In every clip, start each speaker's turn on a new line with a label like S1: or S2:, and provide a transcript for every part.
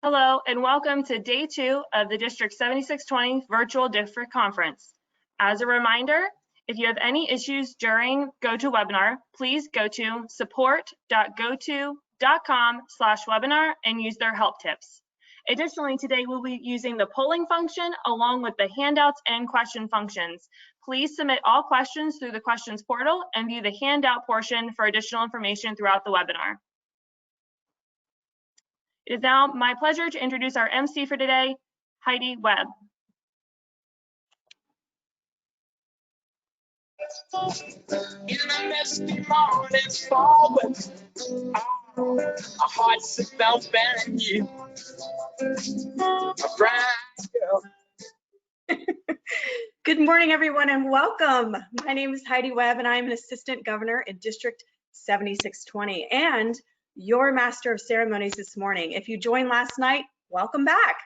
S1: Hello, and welcome to Day 2 of the District 7620 Virtual District Conference. As a reminder, if you have any issues during GoToWebinar, please go to support.goto.com/webinar and use their help tips. Additionally, today we'll be using the polling function along with the handouts and question functions. Please submit all questions through the questions portal and view the handout portion for additional information throughout the webinar. It is now my pleasure to introduce our MC for today, Heidi Webb.
S2: In a misty morning fall with our hearts are thumping you. A brand girl.
S3: Good morning, everyone, and welcome. My name is Heidi Webb, and I'm an assistant governor in District 7620 and your master of ceremonies this morning. If you joined last night, welcome back.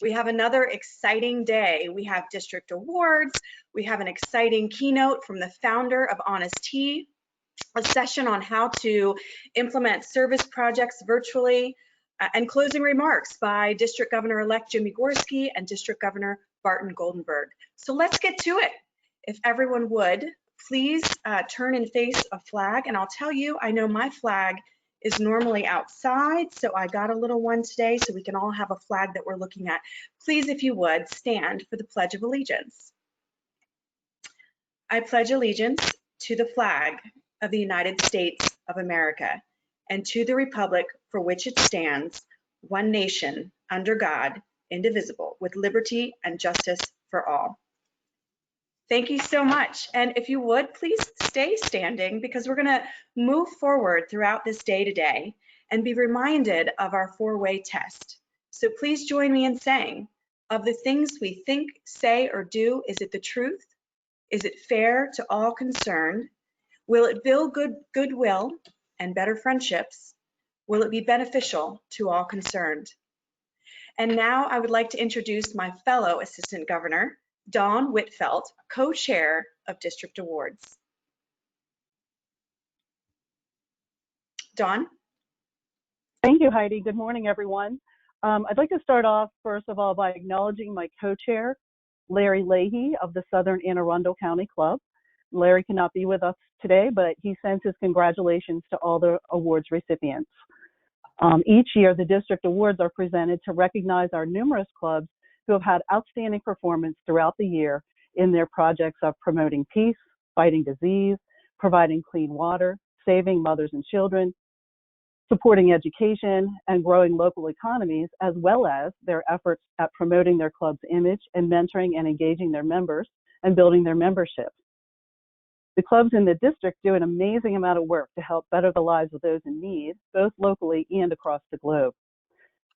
S3: We have another exciting day. We have district awards. We have an exciting keynote from the founder of Honest Tea, a session on how to implement service projects virtually, and closing remarks by District Governor-elect Jimmy Gorski and District Governor Barton Goldenberg. So let's get to it. If everyone would, please turn and face a flag. And I'll tell you, I know my flag is normally outside, so I got a little one today so we can all have a flag that we're looking at. Please, if you would, stand for the Pledge of Allegiance. I pledge allegiance to the flag of the United States of America and to the republic for which it stands, one nation, under God, indivisible, with liberty and justice for all. Thank you so much. And if you would, please stay standing because we're going to move forward throughout this day today and be reminded of our four-way test. So please join me in saying, of the things we think, say, or do, is it the truth? Is it fair to all concerned? Will it build goodwill and better friendships? Will it be beneficial to all concerned? And now I would like to introduce my fellow Assistant Governor, Dawn Whitfeld, co-chair of District Awards. Dawn?
S4: Thank you, Heidi. Good morning, everyone. I'd like to start off, first of all, by acknowledging my co-chair, Larry Leahy of the Southern Anne Arundel County Club. Larry cannot be with us today, but he sends his congratulations to all the awards recipients. Each year, the District Awards are presented to recognize our numerous clubs who have had outstanding performance throughout the year in their projects of promoting peace, fighting disease, providing clean water, saving mothers and children, supporting education, and growing local economies, as well as their efforts at promoting their club's image and mentoring and engaging their members and building their membership. The clubs in the district do an amazing amount of work to help better the lives of those in need, both locally and across the globe.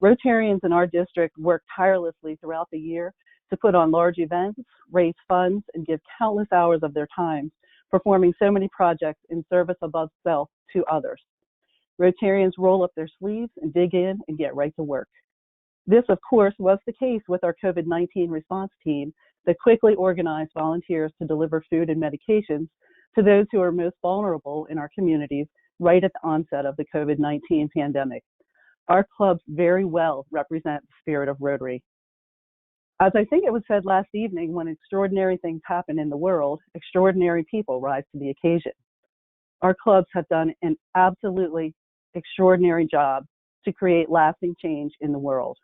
S4: Rotarians in our district work tirelessly throughout the year to put on large events, raise funds, and give countless hours of their time performing so many projects in service above self to others. Rotarians roll up their sleeves and dig in and get right to work. This, of course, was the case with our COVID-19 response team that quickly organized volunteers to deliver food and medications to those who are most vulnerable in our communities right at the onset of the COVID-19 pandemic. Our clubs very well represent the spirit of Rotary. As I think it was said last evening, when extraordinary things happen in the world, extraordinary people rise to the occasion. Our clubs have done an absolutely extraordinary job to create lasting change in the world.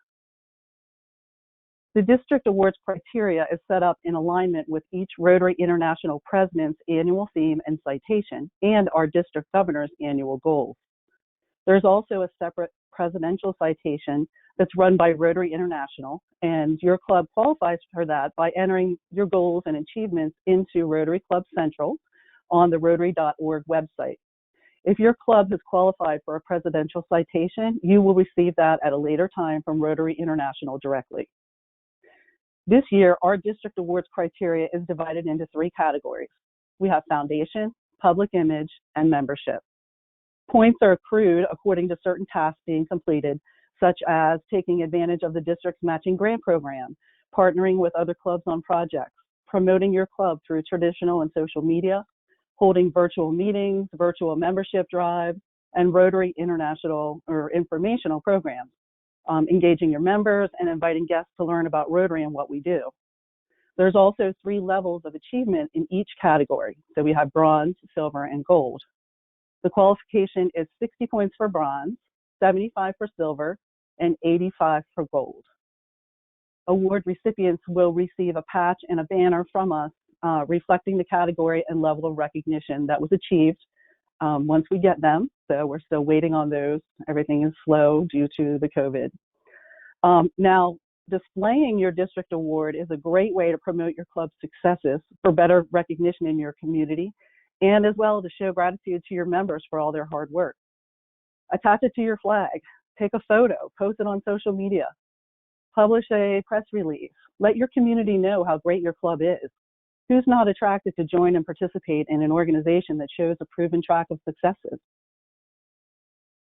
S4: The District Awards criteria is set up in alignment with each Rotary International President's annual theme and citation and our District Governor's annual goals. There's also a separate presidential citation that's run by Rotary International, and your club qualifies for that by entering your goals and achievements into Rotary Club Central on the Rotary.org website. If your club has qualified for a presidential citation, you will receive that at a later time from Rotary International directly. This year, our District Awards criteria is divided into three categories. We have foundation, public image, and membership. Points are accrued according to certain tasks being completed, such as taking advantage of the district's matching grant program, partnering with other clubs on projects, promoting your club through traditional and social media, holding virtual meetings, virtual membership drives, and Rotary International or informational programs. engaging your members, and inviting guests to learn about Rotary and what we do. There's also 3 levels of achievement in each category. So we have bronze, silver, and gold. The qualification is 60 points for bronze, 75 for silver, and 85 for gold. Award recipients will receive a patch and a banner from us reflecting the category and level of recognition that was achieved once we get them. So we're still waiting on those. Everything is slow due to the COVID. Now, displaying your district award is a great way to promote your club's successes for better recognition in your community, and as well to show gratitude to your members for all their hard work. Attach it to your flag, take a photo, post it on social media, publish a press release, let your community know how great your club is. Who's not attracted to join and participate in an organization that shows a proven track of successes?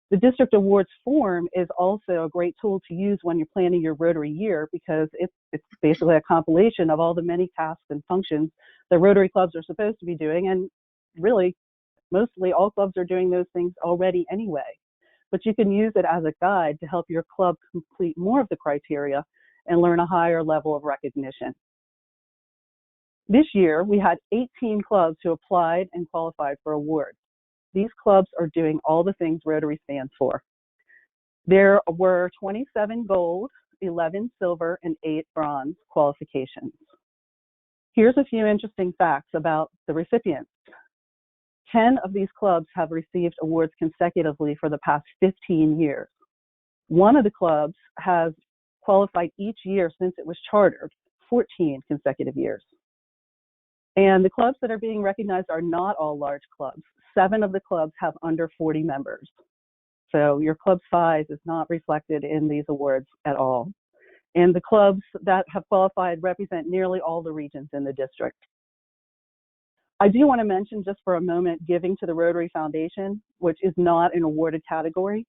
S4: The district awards form is also a great tool to use when you're planning your Rotary year, because it's basically a compilation of all the many tasks and functions that Rotary clubs are supposed to be doing, and really, mostly all clubs are doing those things already anyway. But you can use it as a guide to help your club complete more of the criteria and learn a higher level of recognition. This year, we had 18 clubs who applied and qualified for awards. These clubs are doing all the things Rotary stands for. There were 27 gold, 11 silver, and 8 bronze qualifications. Here's a few interesting facts about the recipients. 10 of these clubs have received awards consecutively for the past 15 years. One of the clubs has qualified each year since it was chartered, 14 consecutive years. And the clubs that are being recognized are not all large clubs. 7 of the clubs have under 40 members. So your club size is not reflected in these awards at all. And the clubs that have qualified represent nearly all the regions in the district. I do want to mention just for a moment giving to the Rotary Foundation, which is not an awarded category,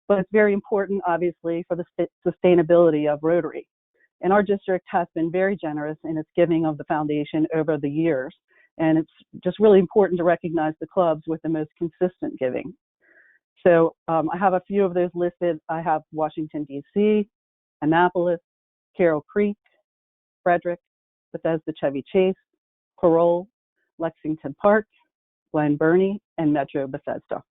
S4: but it's very important, obviously, for the sustainability of Rotary. And our district has been very generous in its giving of the foundation over the years. And it's just really important to recognize the clubs with the most consistent giving. So I have a few of those listed. I have Washington, D.C., Annapolis, Carroll Creek, Frederick, Bethesda Chevy Chase, Parole, Lexington Park, Glen Burnie, and Metro Bethesda.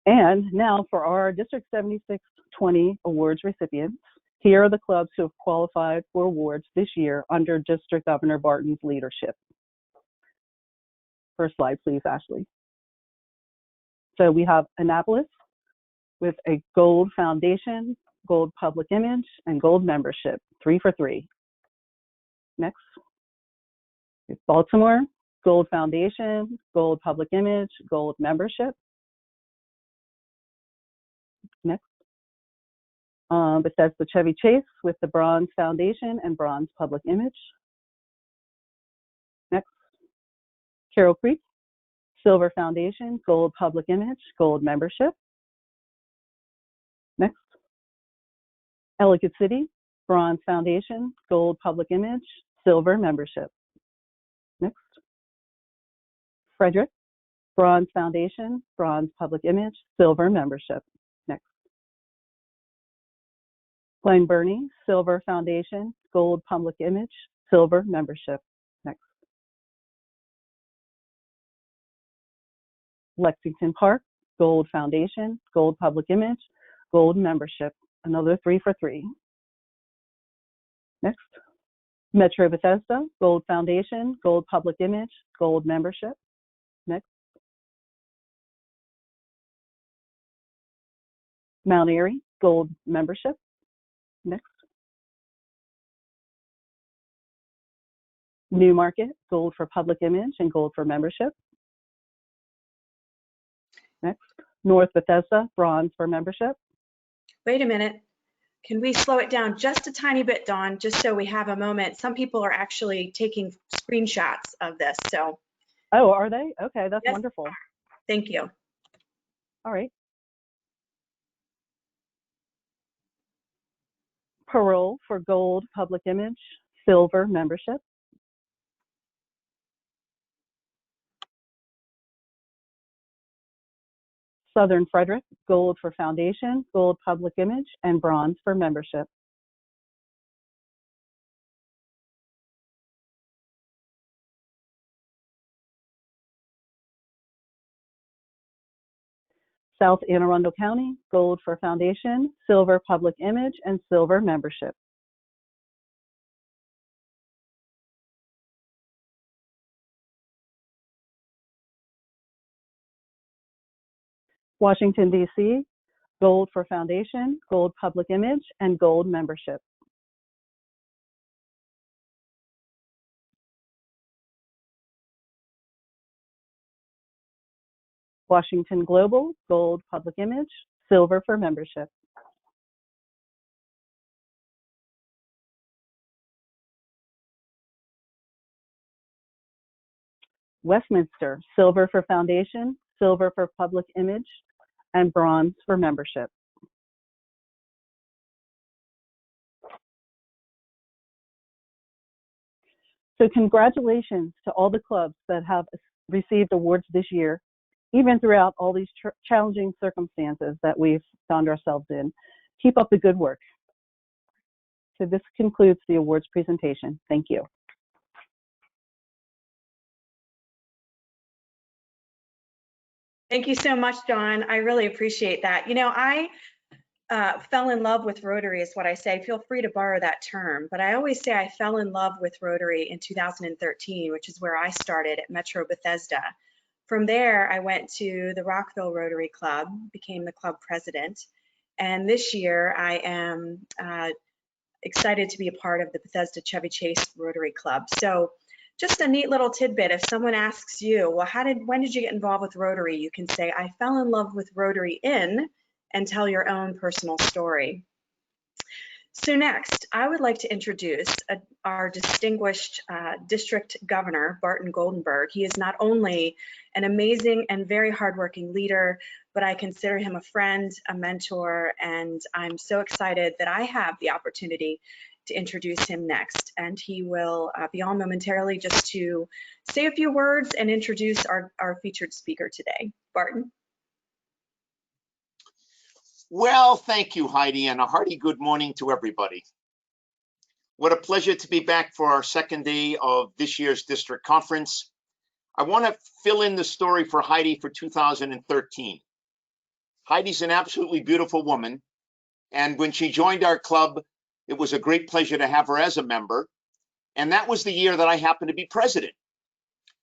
S4: And now for our District 7620 awards recipients, here are the clubs who have qualified for awards this year under District Governor Barton's leadership. First slide, please, Ashley. So we have Annapolis with a gold foundation, gold public image, and gold membership, 3 for 3. Next. Baltimore, gold foundation, gold public image, gold membership. Next. Bethesda Chevy Chase with the bronze foundation and bronze public image. Next. Carroll Creek, silver foundation, gold public image, gold membership. Next. Ellicott City, bronze foundation, gold public image, silver membership. Next. Frederick, bronze foundation, bronze public image, silver membership. Next. Glen Burnie, silver foundation, gold public image, silver membership. Next. Lexington Park, gold foundation, gold public image, gold membership. Another 3 for 3. Next. Metro Bethesda, gold foundation, gold public image, gold membership. Next. Mount Airy, gold membership. Next. Newmarket, gold for public image and gold for membership. Next. North Bethesda, bronze for membership.
S3: Wait a minute. Can we slow it down just a tiny bit, Dawn, just so we have a moment? Some people are actually taking screenshots of this, so.
S4: Oh, are they? Okay, that's
S3: Yes.
S4: wonderful.
S3: Thank you.
S4: All right. Parole for gold public image, silver membership. Southern Frederick, gold for foundation, gold public image, and bronze for membership. South Anne Arundel County, gold for foundation, silver public image, and silver membership. Washington, D.C., gold for foundation, gold public image, and gold membership. Washington Global, gold public image, silver for membership. Westminster, silver for foundation, silver for public image, and bronze for membership. So congratulations to all the clubs that have received awards this year, even throughout all these challenging circumstances that we've found ourselves in. Keep up the good work. So this concludes the awards presentation. Thank you.
S3: Thank you so much, Dawn. I really appreciate that. You know, I fell in love with Rotary is what I say. Feel free to borrow that term. But I always say I fell in love with Rotary in 2013, which is where I started at Metro Bethesda. From there, I went to the Rockville Rotary Club, became the club president. And this year, I am excited to be a part of the Bethesda Chevy Chase Rotary Club. So just a neat little tidbit. If someone asks you, well, when did you get involved with Rotary? You can say, I fell in love with Rotary and tell your own personal story. So next, I would like to introduce our distinguished district governor, Barton Goldenberg. He is not only an amazing and very hardworking leader, but I consider him a friend, a mentor, and I'm so excited that I have the opportunity to introduce him next. And he will be on momentarily just to say a few words and introduce our featured speaker today. Barton.
S5: Well, thank you, Heidi, and a hearty good morning to everybody. What a pleasure to be back for our second day of this year's district conference. I want to fill in the story for Heidi for 2013. Heidi's an absolutely beautiful woman, and when she joined our club, it was a great pleasure to have her as a member, and that was the year that I happened to be president.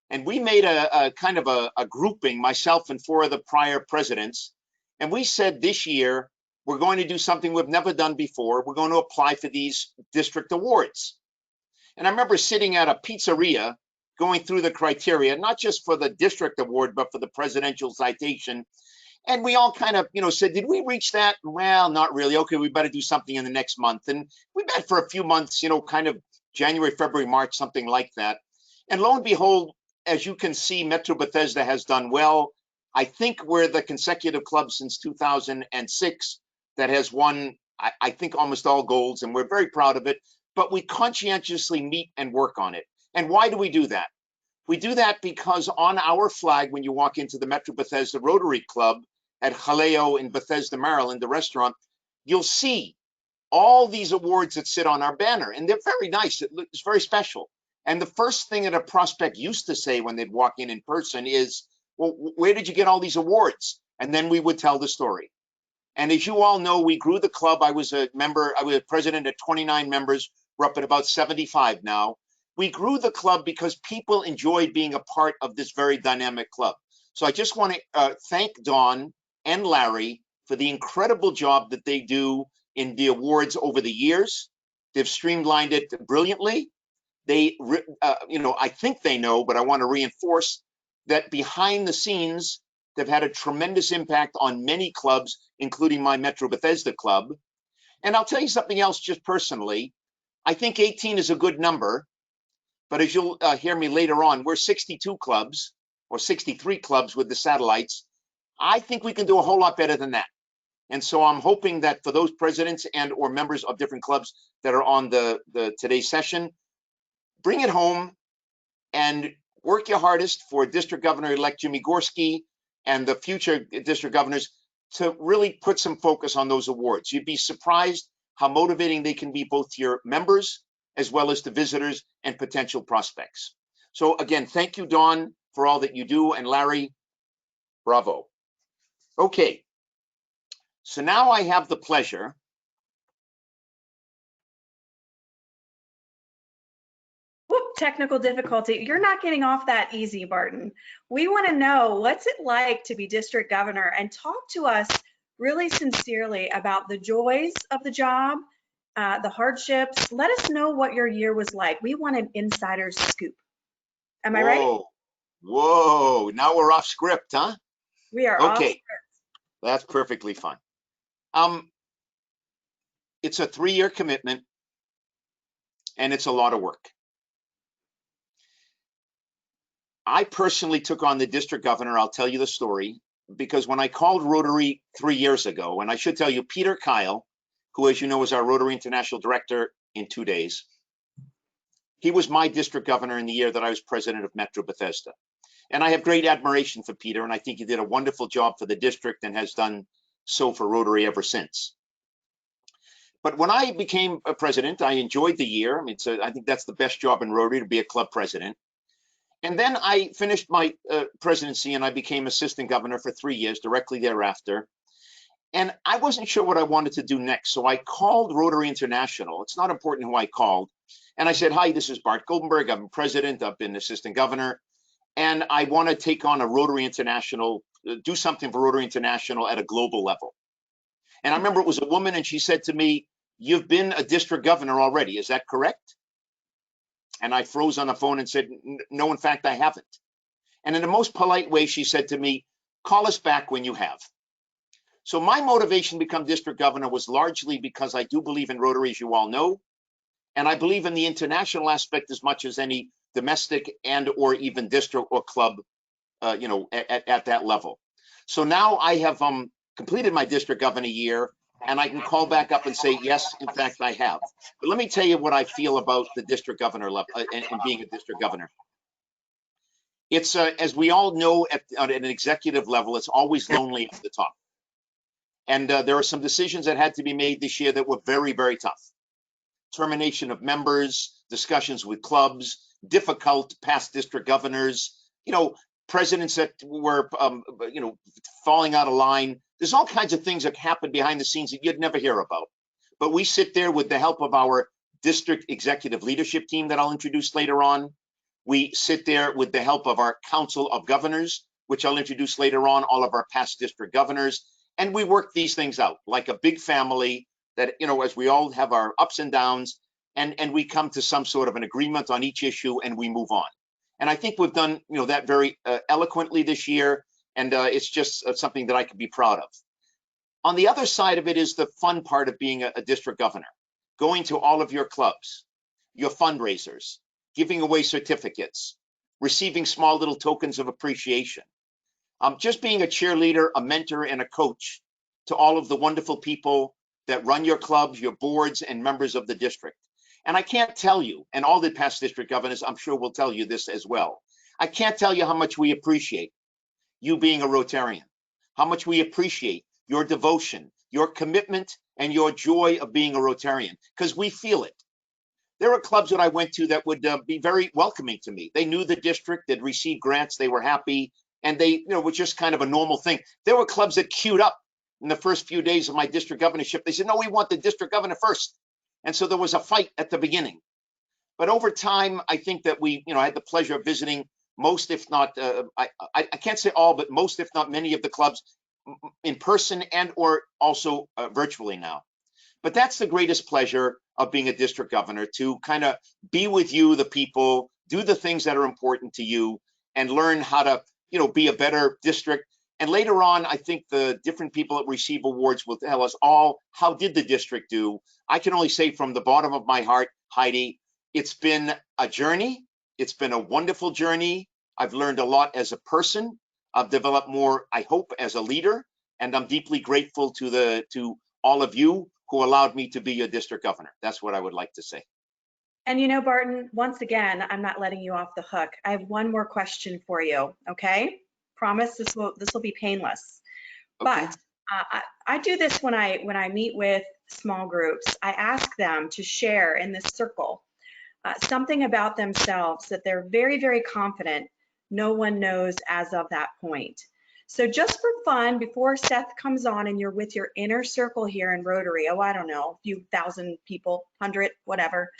S5: And we made a kind of a grouping, myself and four of the prior presidents, and we said this year, we're going to do something we've never done before. We're going to apply for these district awards. And I remember sitting at a pizzeria going through the criteria, not just for the district award, but for the presidential citation. And we all kind of, said, did we reach that? Well, not really. Okay, we better do something in the next month. And we met for a few months, kind of January, February, March, something like that. And lo and behold, as you can see, Metro Bethesda has done well. I think we're the consecutive club since 2006 that has won, I think, almost all golds, and we're very proud of it, but we conscientiously meet and work on it. And why do we do that? We do that because on our flag, when you walk into the Metro Bethesda Rotary Club at Jaleo in Bethesda, Maryland, the restaurant, you'll see all these awards that sit on our banner, and they're very nice. It's very special. And the first thing that a prospect used to say when they'd walk in person is, well, where did you get all these awards? And then we would tell the story. And as you all know, we grew the club. I was a president at 29 members. We're up at about 75 now. We grew the club because people enjoyed being a part of this very dynamic club. So I just want to thank Dawn and Larry for the incredible job that they do in the awards over the years. They've streamlined it brilliantly. They, I think they know, but I want to reinforce that behind the scenes, they've had a tremendous impact on many clubs, including my Metro Bethesda club. And I'll tell you something else just personally. I think 18 is a good number, but as you'll hear me later on, we're 62 clubs or 63 clubs with the satellites. I think we can do a whole lot better than that. And so I'm hoping that for those presidents and or members of different clubs that are on the today's session, bring it home and work your hardest for District Governor-elect Jimmy Gorski and the future district governors to really put some focus on those awards. You'd be surprised how motivating they can be both to your members as well as to visitors and potential prospects. So again, thank you, Dawn, for all that you do, and Larry, bravo. Okay, so now I have the pleasure
S3: Whoop, technical difficulty. You're not getting off that easy, Barton. We want to know, what's it like to be district governor, and talk to us really sincerely about the joys of the job, the hardships. Let us know what your year was like. We want an insider's scoop. Am I right?
S5: Whoa, now we're off script, huh?
S3: We are off
S5: Okay,
S3: script.
S5: that's perfectly fine. It's a 3-year commitment, and it's a lot of work. I personally took on the district governor. I'll tell you the story, because when I called Rotary 3 years ago, and I should tell you, Peter Kyle, who, as you know, is our Rotary International Director in 2 days, he was my district governor in the year that I was president of Metro Bethesda. And I have great admiration for Peter, and I think he did a wonderful job for the district and has done so for Rotary ever since. But when I became a president, I enjoyed the year. I mean, I think that's the best job in Rotary, to be a club president. And then I finished my presidency, and I became assistant governor for 3 years directly thereafter. And I wasn't sure what I wanted to do next. So I called Rotary International. It's not important who I called. And I said, hi, this is Bart Goldenberg. I'm president. I've been assistant governor. And I want to take on a Rotary International, do something for Rotary International at a global level. And I remember it was a woman, and she said to me, you've been a district governor already. Is that correct? And I froze on the phone and said, no, in fact, I haven't. And in the most polite way, she said to me, call us back when you have. So my motivation to become district governor was largely because I do believe in Rotary, as you all know, and I believe in the international aspect as much as any domestic and or even district or club, at that level. So now I have completed my district governor year, and I can call back up and say, yes, in fact, I have. But let me tell you what I feel about the district governor level and being a district governor. It's, as we all know, at an executive level, it's always lonely at the top. And there are some decisions that had to be made this year that were very, very tough. Termination of members, discussions with clubs, difficult past district governors, presidents that were, falling out of line. There's all kinds of things that happen behind the scenes that you'd never hear about. But we sit there with the help of our district executive leadership team that I'll introduce later on. We sit there with the help of our Council of Governors, which I'll introduce later on, all of our past district governors. And we work these things out like a big family that, as we all have our ups and downs, and we come to some sort of an agreement on each issue and we move on. And I think we've done, that very eloquently this year. And it's just something that I can be proud of. On the other side of it is the fun part of being a district governor, going to all of your clubs, your fundraisers, giving away certificates, receiving small little tokens of appreciation. Just being a cheerleader, a mentor, and a coach to all of the wonderful people that run your clubs, your boards, and members of the district. And I can't tell you, and all the past district governors, I'm sure will tell you this as well. I can't tell you how much we appreciate you being a Rotarian, how much we appreciate your devotion, your commitment, and your joy of being a Rotarian, because we feel it. There are clubs that I went to that would be very welcoming to me. They knew the district, they'd received grants, they were happy, and they, was just kind of a normal thing. There were clubs that queued up in the first few days of my district governorship. They said, no, we want the district governor first. And so there was a fight at the beginning. But over time, I think that we, I had the pleasure of visiting most, if not, I can't say all, but most, if not many of the clubs in person and or also virtually now. But that's the greatest pleasure of being a district governor, to kind of be with you, the people, do the things that are important to you, and learn how to, be a better district. And later on, I think the different people that receive awards will tell us all, how did the district do? I can only say from the bottom of my heart, Heidi, it's been a journey. It's been a wonderful journey. I've learned a lot as a person. I've developed more, I hope, as a leader. And I'm deeply grateful to all of you who allowed me to be your district governor. That's what I would like to say.
S3: And Barton, once again, I'm not letting you off the hook. I have one more question for you, okay? Promise this will be painless.
S5: Okay.
S3: But I do this when I meet with small groups. I ask them to share in this circle something about themselves that they're very, very confident no one knows as of that point. So just for fun, before Seth comes on and you're with your inner circle here in Rotary, oh, I don't know, a few thousand people, 100, whatever.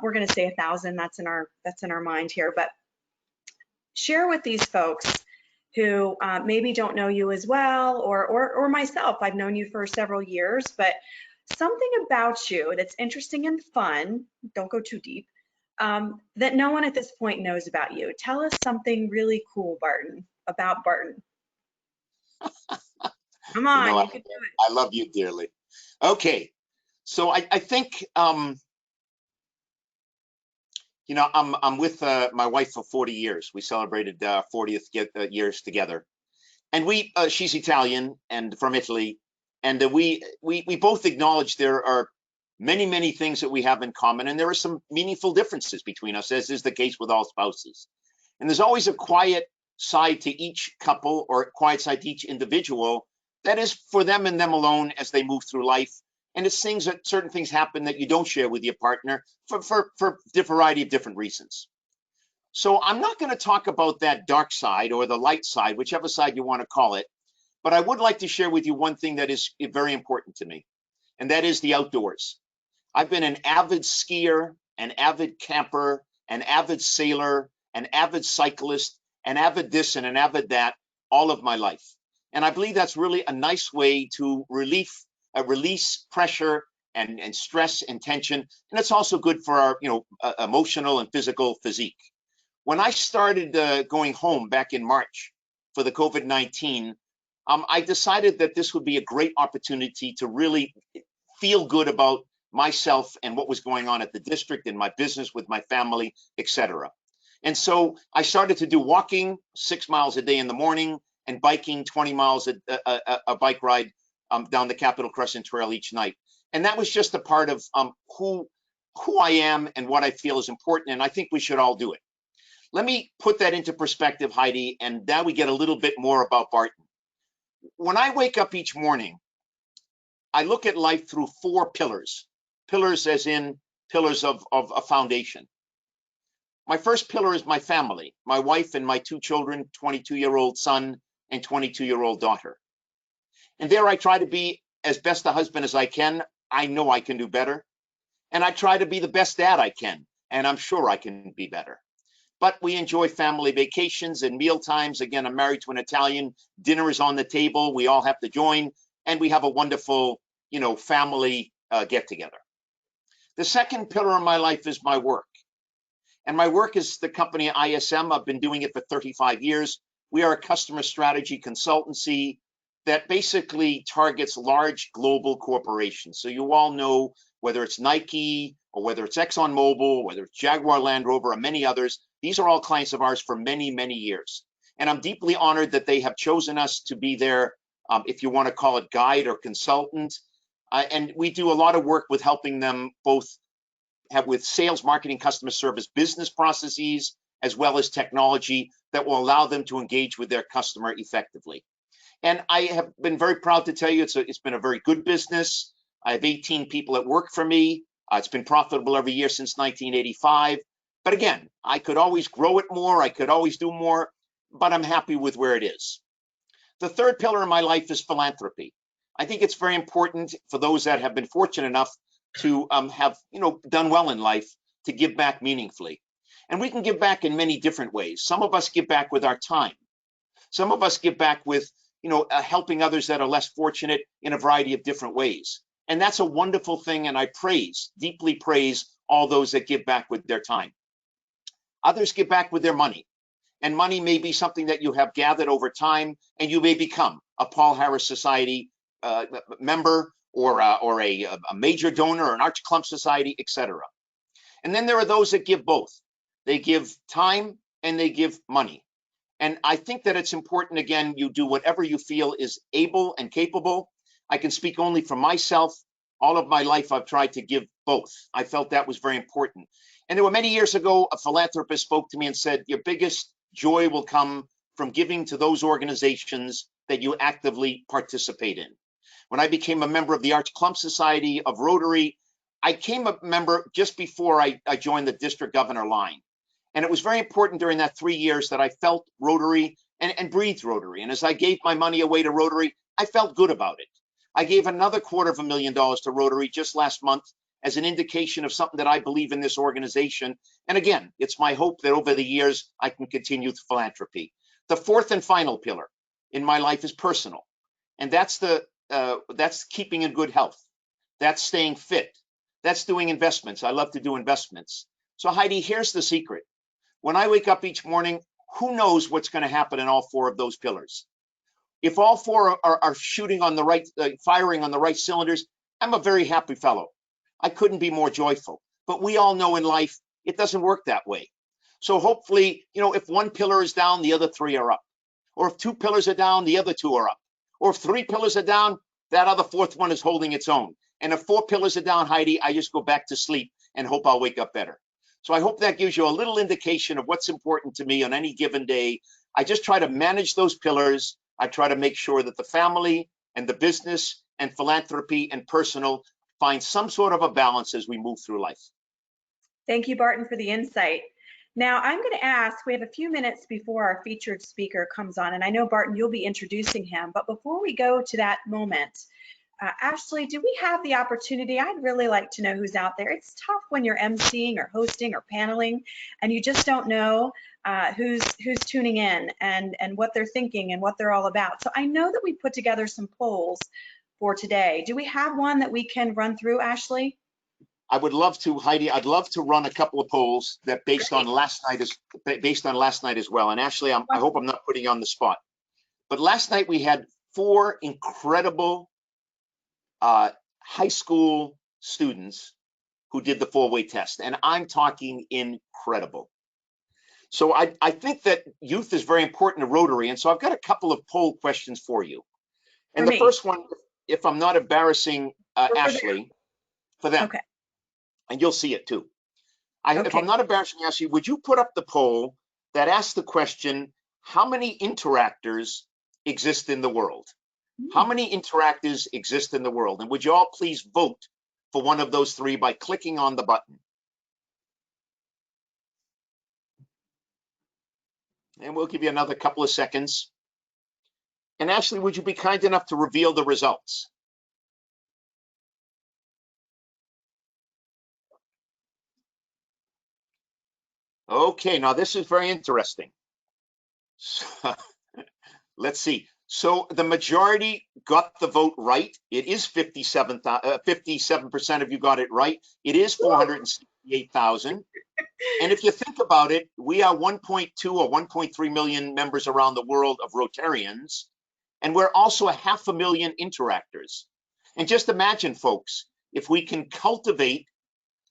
S3: We're going to say 1,000. That's in our mind here. But share with these folks who maybe don't know you as well, or myself. I've known you for several years, but something about you that's interesting and fun. Don't go too deep. That no one at this point knows about you. Tell us something really cool, Barton, about Barton. Come on, you can do it.
S5: I love you dearly. Okay, so I think you know, I'm with my wife for 40 years. We celebrated 40th years together, and she's Italian and from Italy, and we both acknowledge there are many things that we have in common, and there are some meaningful differences between us, as is the case with all spouses. And there's always a quiet side to each couple, or a quiet side to each individual, that is for them and them alone as they move through life. And it's things that certain things happen that you don't share with your partner for a variety of different reasons. So I'm not going to talk about that dark side or the light side, whichever side you want to call it, but I would like to share with you one thing that is very important to me, and that is the outdoors. I've been an avid skier, an avid camper, an avid sailor, an avid cyclist, an avid this and an avid that all of my life. And I believe that's really a nice way to release pressure and stress and tension. And it's also good for our emotional and physical physique. When I started going home back in March for the COVID-19, I decided that this would be a great opportunity to really feel good about myself and what was going on at the district, in my business, with my family, etc. And so I started to do walking 6 miles a day in the morning and biking 20 miles a bike ride down the Capitol Crescent Trail each night. And that was just a part of who I am and what I feel is important. And I think we should all do it. Let me put that into perspective, Heidi, and now we get a little bit more about Barton. When I wake up each morning, I look at life through 4 pillars. Pillars as in pillars of a foundation. My first pillar is my family, my wife and my 2 children, 22-year-old son and 22-year-old daughter. And there I try to be as best a husband as I can. I know I can do better. And I try to be the best dad I can. And I'm sure I can be better. But we enjoy family vacations and meal times. Again, I'm married to an Italian. Dinner is on the table. We all have to join. And we have a wonderful, family get together. The second pillar of my life is my work. And my work is the company ISM. I've been doing it for 35 years. We are a customer strategy consultancy that basically targets large global corporations. So you all know, whether it's Nike or whether it's ExxonMobil, whether it's Jaguar Land Rover or many others, these are all clients of ours for many years. And I'm deeply honored that they have chosen us to be their, if you want to call it, guide or consultant. And we do a lot of work with helping them both have with sales, marketing, customer service, business processes, as well as technology that will allow them to engage with their customer effectively. And I have been very proud to tell you it's been a very good business. I have 18 people that work for me. It's been profitable every year since 1985. But again, I could always grow it more. I could always do more, but I'm happy with where it is. The third pillar in my life is philanthropy. I think it's very important for those that have been fortunate enough to have done well in life to give back meaningfully. And we can give back in many different ways. Some of us give back with our time. Some of us give back with helping others that are less fortunate in a variety of different ways. And that's a wonderful thing. And I deeply praise all those that give back with their time. Others give back with their money. And money may be something that you have gathered over time, and you may become a Paul Harris Society member or a major donor or an Arch Clump Society, etc. And then there are those that give both. They give time and they give money. And I think that it's important, again, you do whatever you feel is able and capable. I can speak only for myself. All of my life, I've tried to give both. I felt that was very important. And there were many years ago, a philanthropist spoke to me and said, your biggest joy will come from giving to those organizations that you actively participate in. When I became a member of the Arch Clump Society of Rotary, I became a member just before I joined the district governor line. And it was very important during that 3 years that I felt Rotary and breathed Rotary. And as I gave my money away to Rotary, I felt good about it. I gave another $250,000 to Rotary just last month as an indication of something that I believe in this organization. And again, it's my hope that over the years, I can continue with philanthropy. The fourth and final pillar in my life is personal. And that's keeping in good health. That's staying fit. That's doing investments. I love to do investments. So Heidi, here's the secret. When I wake up each morning, who knows what's going to happen in all four of those pillars? If all four are shooting on the right, firing on the right cylinders, I'm a very happy fellow. I couldn't be more joyful. But we all know in life, it doesn't work that way. So hopefully, if one pillar is down, the other three are up. Or if two pillars are down, the other two are up. Or if three pillars are down, that other fourth one is holding its own. And if four pillars are down, Heidi, I just go back to sleep and hope I'll wake up better. So I hope that gives you a little indication of what's important to me on any given day. I just try to manage those pillars. I try to make sure that the family and the business and philanthropy and personal find some sort of a balance as we move through life.
S3: Thank you, Barton, for the insight. Now, I'm going to ask, we have a few minutes before our featured speaker comes on, and I know, Barton, you'll be introducing him, but before we go to that moment, Ashley, do we have the opportunity? I'd really like to know who's out there. It's tough when you're emceeing or hosting or paneling, and you just don't know who's tuning in and what they're thinking and what they're all about. So I know that we put together some polls for today. Do we have one that we can run through, Ashley?
S5: I would love to, Heidi. I'd love to run a couple of polls that based on last night as well. And Ashley, I hope I'm not putting you on the spot. But last night we had 4 incredible high school students who did the 4-way test, and I'm talking incredible. So I think that youth is very important to Rotary, and so I've got a couple of poll questions for you. And the first one, if I'm not embarrassing Ashley, for them.
S3: Okay.
S5: And you'll see it too. If I'm not embarrassing Ashley, would you put up the poll that asks the question, how many interactors exist in the world? How many interactors exist in the world? And would you all please vote for one of those 3 by clicking on the button? And we'll give you another couple of seconds. And Ashley, would you be kind enough to reveal the results? Okay, now this is very interesting. So, let's see. So the majority got the vote right. It is 57% of you got it right. It is 468,000. And if you think about it, we are 1.2 or 1.3 million members around the world of Rotarians, and we're also 500,000 interactors. And just imagine, folks, if we can cultivate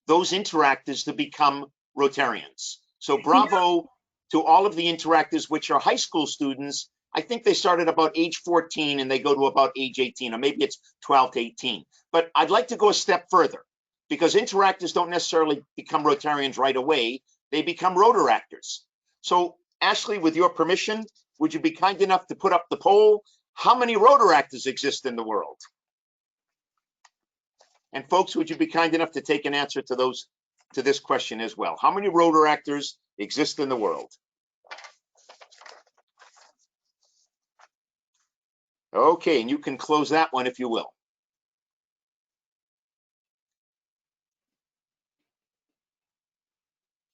S5: those interactors to become Rotarians. So bravo to all of the interactors, which are high school students. I think they start at about age 14 and they go to about age 18, or maybe it's 12 to 18. But I'd like to go a step further, because interactors don't necessarily become Rotarians right away. They become Rotaractors. So Ashley, with your permission, would you be kind enough to put up the poll? How many Rotaractors exist in the world? And folks, would you be kind enough to take an answer to this question as well? How many Rotaractors exist in the world? Okay, and you can close that one if you will.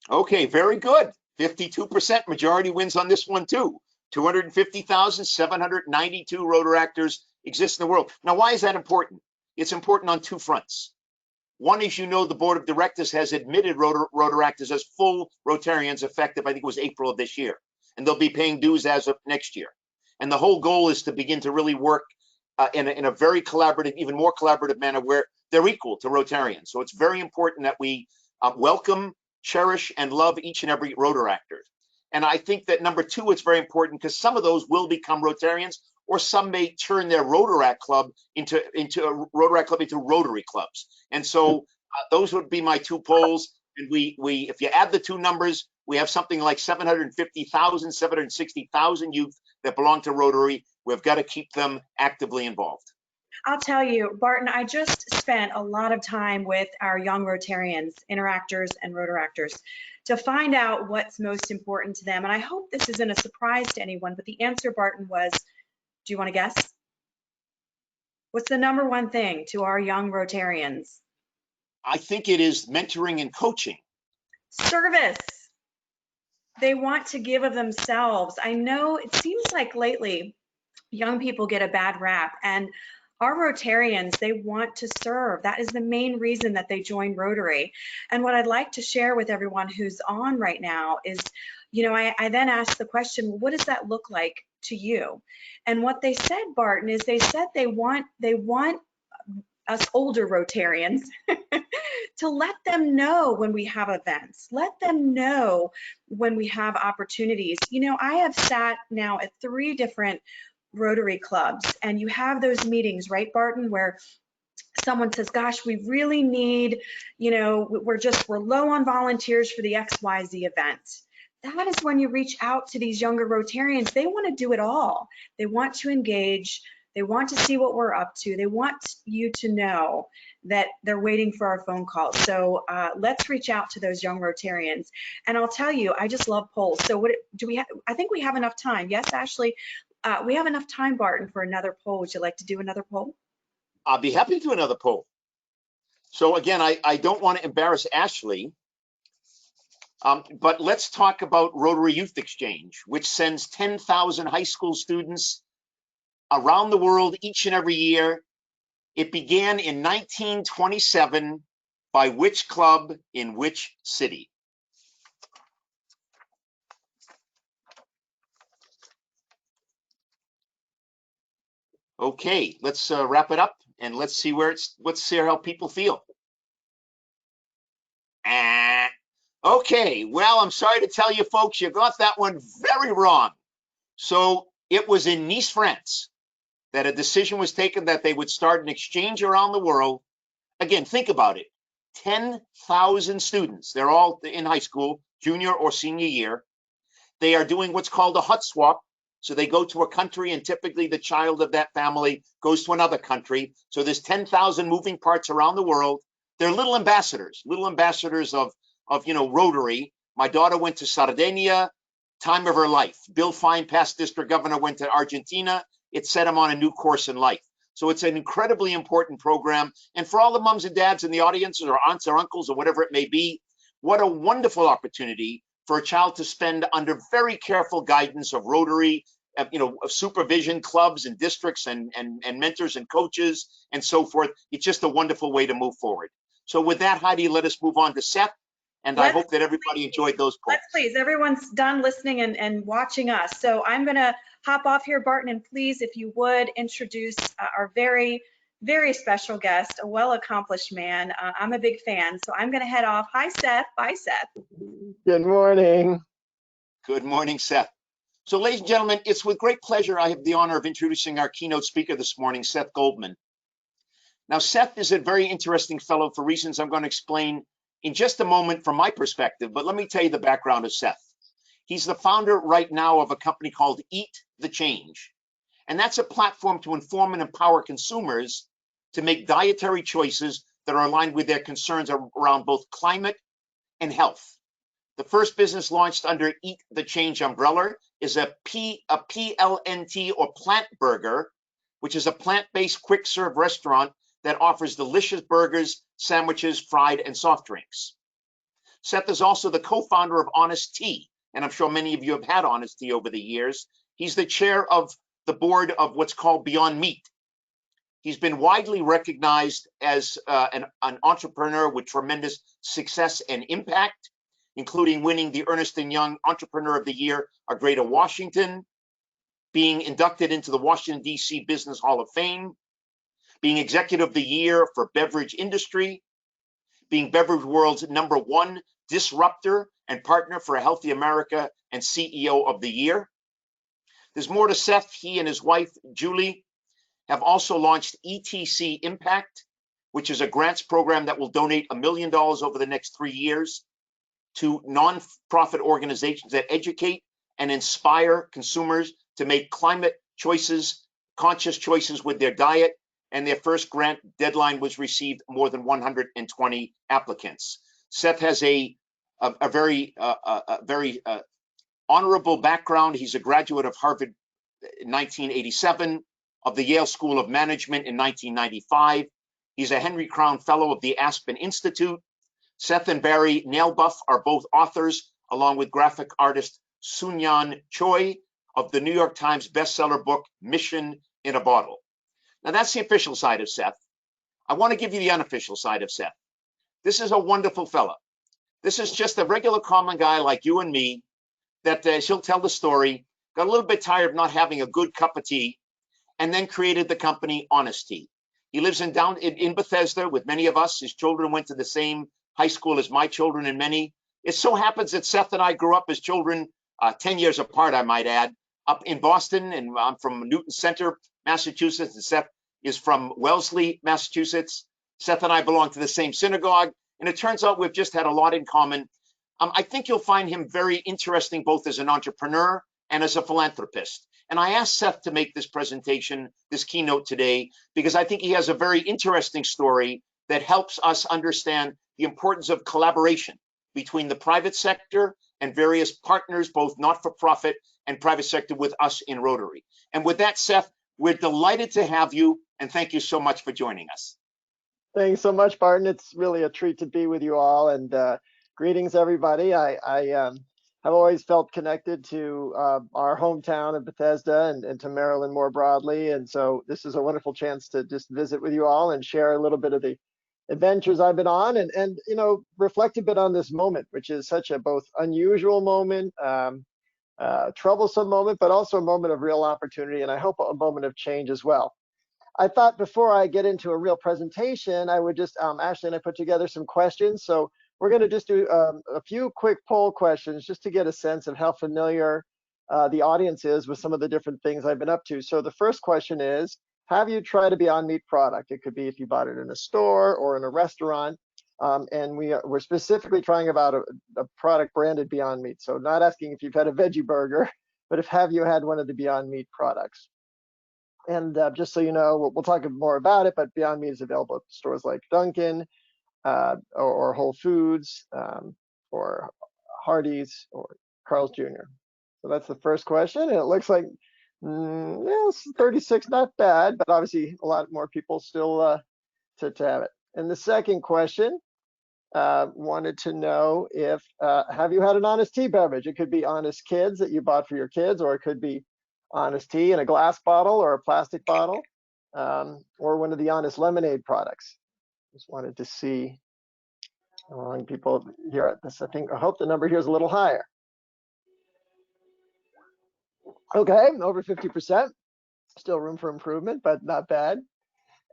S5: Okay, very good. 52% majority wins on this one too. 250,792 Rotaractors exist in the world. Now, why is that important? It's important on 2 fronts. One is, the board of directors has admitted Rotaractors as full Rotarians effective, I think it was April of this year, and they'll be paying dues as of next year. And the whole goal is to begin to really work in a very collaborative, even more collaborative manner where they're equal to Rotarians. So it's very important that we welcome, cherish, and love each and every Rotaractor. And I think that number 2, it's very important because some of those will become Rotarians, or some may turn their Rotaract club into Rotary clubs. And so those would be my 2 polls. And we if you add the 2 numbers, We have something like 750,000, 760,000 youth that belong to Rotary. We've got to keep them actively involved.
S3: I'll tell you, Barton, I just spent a lot of time with our young Rotarians, interactors and Rotaractors to find out what's most important to them. And I hope this isn't a surprise to anyone, but the answer, Barton, was, do you want to guess? What's the number one thing to our young Rotarians?
S5: I think it is mentoring and coaching.
S3: Service. They want to give of themselves. I know it seems like lately young people get a bad rap, and our Rotarians, they want to serve. That is the main reason that they join Rotary. And what I'd like to share with everyone who's on right now is, you know, I then asked the question, what does that look like to you? And what they said, Barton, is they said they want us older Rotarians to let them know when we have events, let them know when we have opportunities. You know, I have sat now at 3 different Rotary clubs, and you have those meetings, right, Barton, where someone says, gosh, we really need, you know, we're low on volunteers for the XYZ event. That is when you reach out to these younger Rotarians. They want to do it all. They want to engage. They want to see what we're up to. They want you to know that they're waiting for our phone call. So let's reach out to those young Rotarians. And I'll tell you, I just love polls. So what do we have? I think we have enough time. Yes, Ashley, we have enough time, Barton, for another poll. Would you like to do another poll?
S5: I'll be happy to do another poll. So again, I don't want to embarrass Ashley, but let's talk about Rotary Youth Exchange, which sends 10,000 high school students around the world each and every year. It began in 1927 by which club in which city? Okay, let's wrap it up and let's see let's see how people feel. Okay, well, I'm sorry to tell you folks, you got that one very wrong. So it was in Nice, France, that a decision was taken that they would start an exchange around the world. Again, think about it. 10,000 students. They're all in high school, junior or senior year. They are doing what's called a hut swap. So they go to a country, and typically the child of that family goes to another country. So there's 10,000 moving parts around the world. They're little ambassadors of you know, Rotary. My daughter went to Sardinia, time of her life. Bill Fine, past district governor, went to Argentina. It set him on a new course in life. So it's an incredibly important program. And for all the moms and dads in the audience, or aunts or uncles or whatever it may be, what a wonderful opportunity for a child to spend under very careful guidance of Rotary, you know, of supervision, clubs and districts and mentors and coaches and so forth. It's just a wonderful way to move forward. So with that, Heidi, let us move on to Seth. And I hope that everybody enjoyed those polls.
S3: Let's please, everyone's done listening and watching us. So I'm going to hop off here, Barton, and please, if you would, introduce our very, very special guest, a well-accomplished man. I'm a big fan, so I'm going to head off. Hi, Seth. Bye, Seth.
S6: Good morning.
S5: Good morning, Seth. So ladies and gentlemen, it's with great pleasure I have the honor of introducing our keynote speaker this morning, Seth Goldman. Now, Seth is a very interesting fellow for reasons I'm going to explain in just a moment from my perspective, but let me tell you the background of Seth. He's the founder right now of a company called Eat the Change, and that's a platform to inform and empower consumers to make dietary choices that are aligned with their concerns around both climate and health. The first business launched under Eat the Change umbrella is a PLNT or Plant Burger, which is a plant-based quick serve restaurant that offers delicious burgers, sandwiches, fried, and soft drinks. Seth is also the co-founder of Honest Tea, and I'm sure many of you have had Honest Tea over the years. He's the chair of the board of what's called Beyond Meat. He's been widely recognized as an entrepreneur with tremendous success and impact, including winning the Ernst & Young Entrepreneur of the Year of Greater Washington, being inducted into the Washington, D.C. Business Hall of Fame, being Executive of the Year for beverage industry, being Beverage World's #1 disruptor and partner for a Healthy America and CEO of the Year. There's more to Seth. He and his wife, Julie, have also launched ETC Impact, which is a grants program that will donate $1 million over the next 3 years to nonprofit organizations that educate and inspire consumers to make climate choices, conscious choices with their diet. And their first grant deadline was received more than 120 applicants. Seth has a very honorable background. He's a graduate of Harvard in 1987, of the Yale School of Management in 1995. He's a Henry Crown Fellow of the Aspen Institute. Seth and Barry Nailbuff are both authors, along with graphic artist Sunyan Choi of the New York Times bestseller book, Mission in a Bottle. Now that's the official side of Seth. I want to give you the unofficial side of Seth. This is a wonderful fella. This is just a regular common guy like you and me that she'll tell the story, got a little bit tired of not having a good cup of tea, and then created the company Honest Tea. He lives in Bethesda with many of us. His children went to the same high school as my children and many. It so happens that Seth and I grew up as children, 10 years apart, I might add, up in Boston, and I'm from Newton Center, Massachusetts, and Seth is from Wellesley, Massachusetts. Seth and I belong to the same synagogue, and it turns out we've just had a lot in common. I think you'll find him very interesting, both as an entrepreneur and as a philanthropist. And I asked Seth to make this presentation, this keynote today, because I think he has a very interesting story that helps us understand the importance of collaboration between the private sector and various partners, both not-for-profit and private sector, with us in Rotary. And with that, Seth, we're delighted to have you, and thank you so much for joining us.
S6: Thanks so much, Barton. It's really a treat to be with you all, and greetings, everybody. I have always felt connected to our hometown of Bethesda and to Maryland more broadly, and so this is a wonderful chance to just visit with you all and share a little bit of the adventures I've been on, and you know, reflect a bit on this moment, which is such a both unusual moment, troublesome moment, but also a moment of real opportunity, and I hope a moment of change as well. I thought before I get into a real presentation, I would just, Ashley and I put together some questions. So we're going to just do a few quick poll questions just to get a sense of how familiar the audience is with some of the different things I've been up to. So the first question is, have you tried a Beyond Meat product? It could be if you bought it in a store or in a restaurant. And we're specifically trying about a product branded Beyond Meat. So not asking if you've had a veggie burger, but have you had one of the Beyond Meat products? And just so you know, we'll talk more about it, but Beyond Meat is available at stores like Dunkin' or Whole Foods or Hardee's or Carl's Jr. So that's the first question. And it looks like, yes, 36, not bad, but obviously a lot more people still to have it. And the second question, wanted to know if, have you had an Honest Tea beverage? It could be Honest Kids that you bought for your kids, or it could be Honest Tea in a glass bottle or a plastic bottle, or one of the Honest Lemonade products. Just wanted to see how long people here at this. I hope the number here is a little higher. Okay, over 50%. Still room for improvement, but not bad.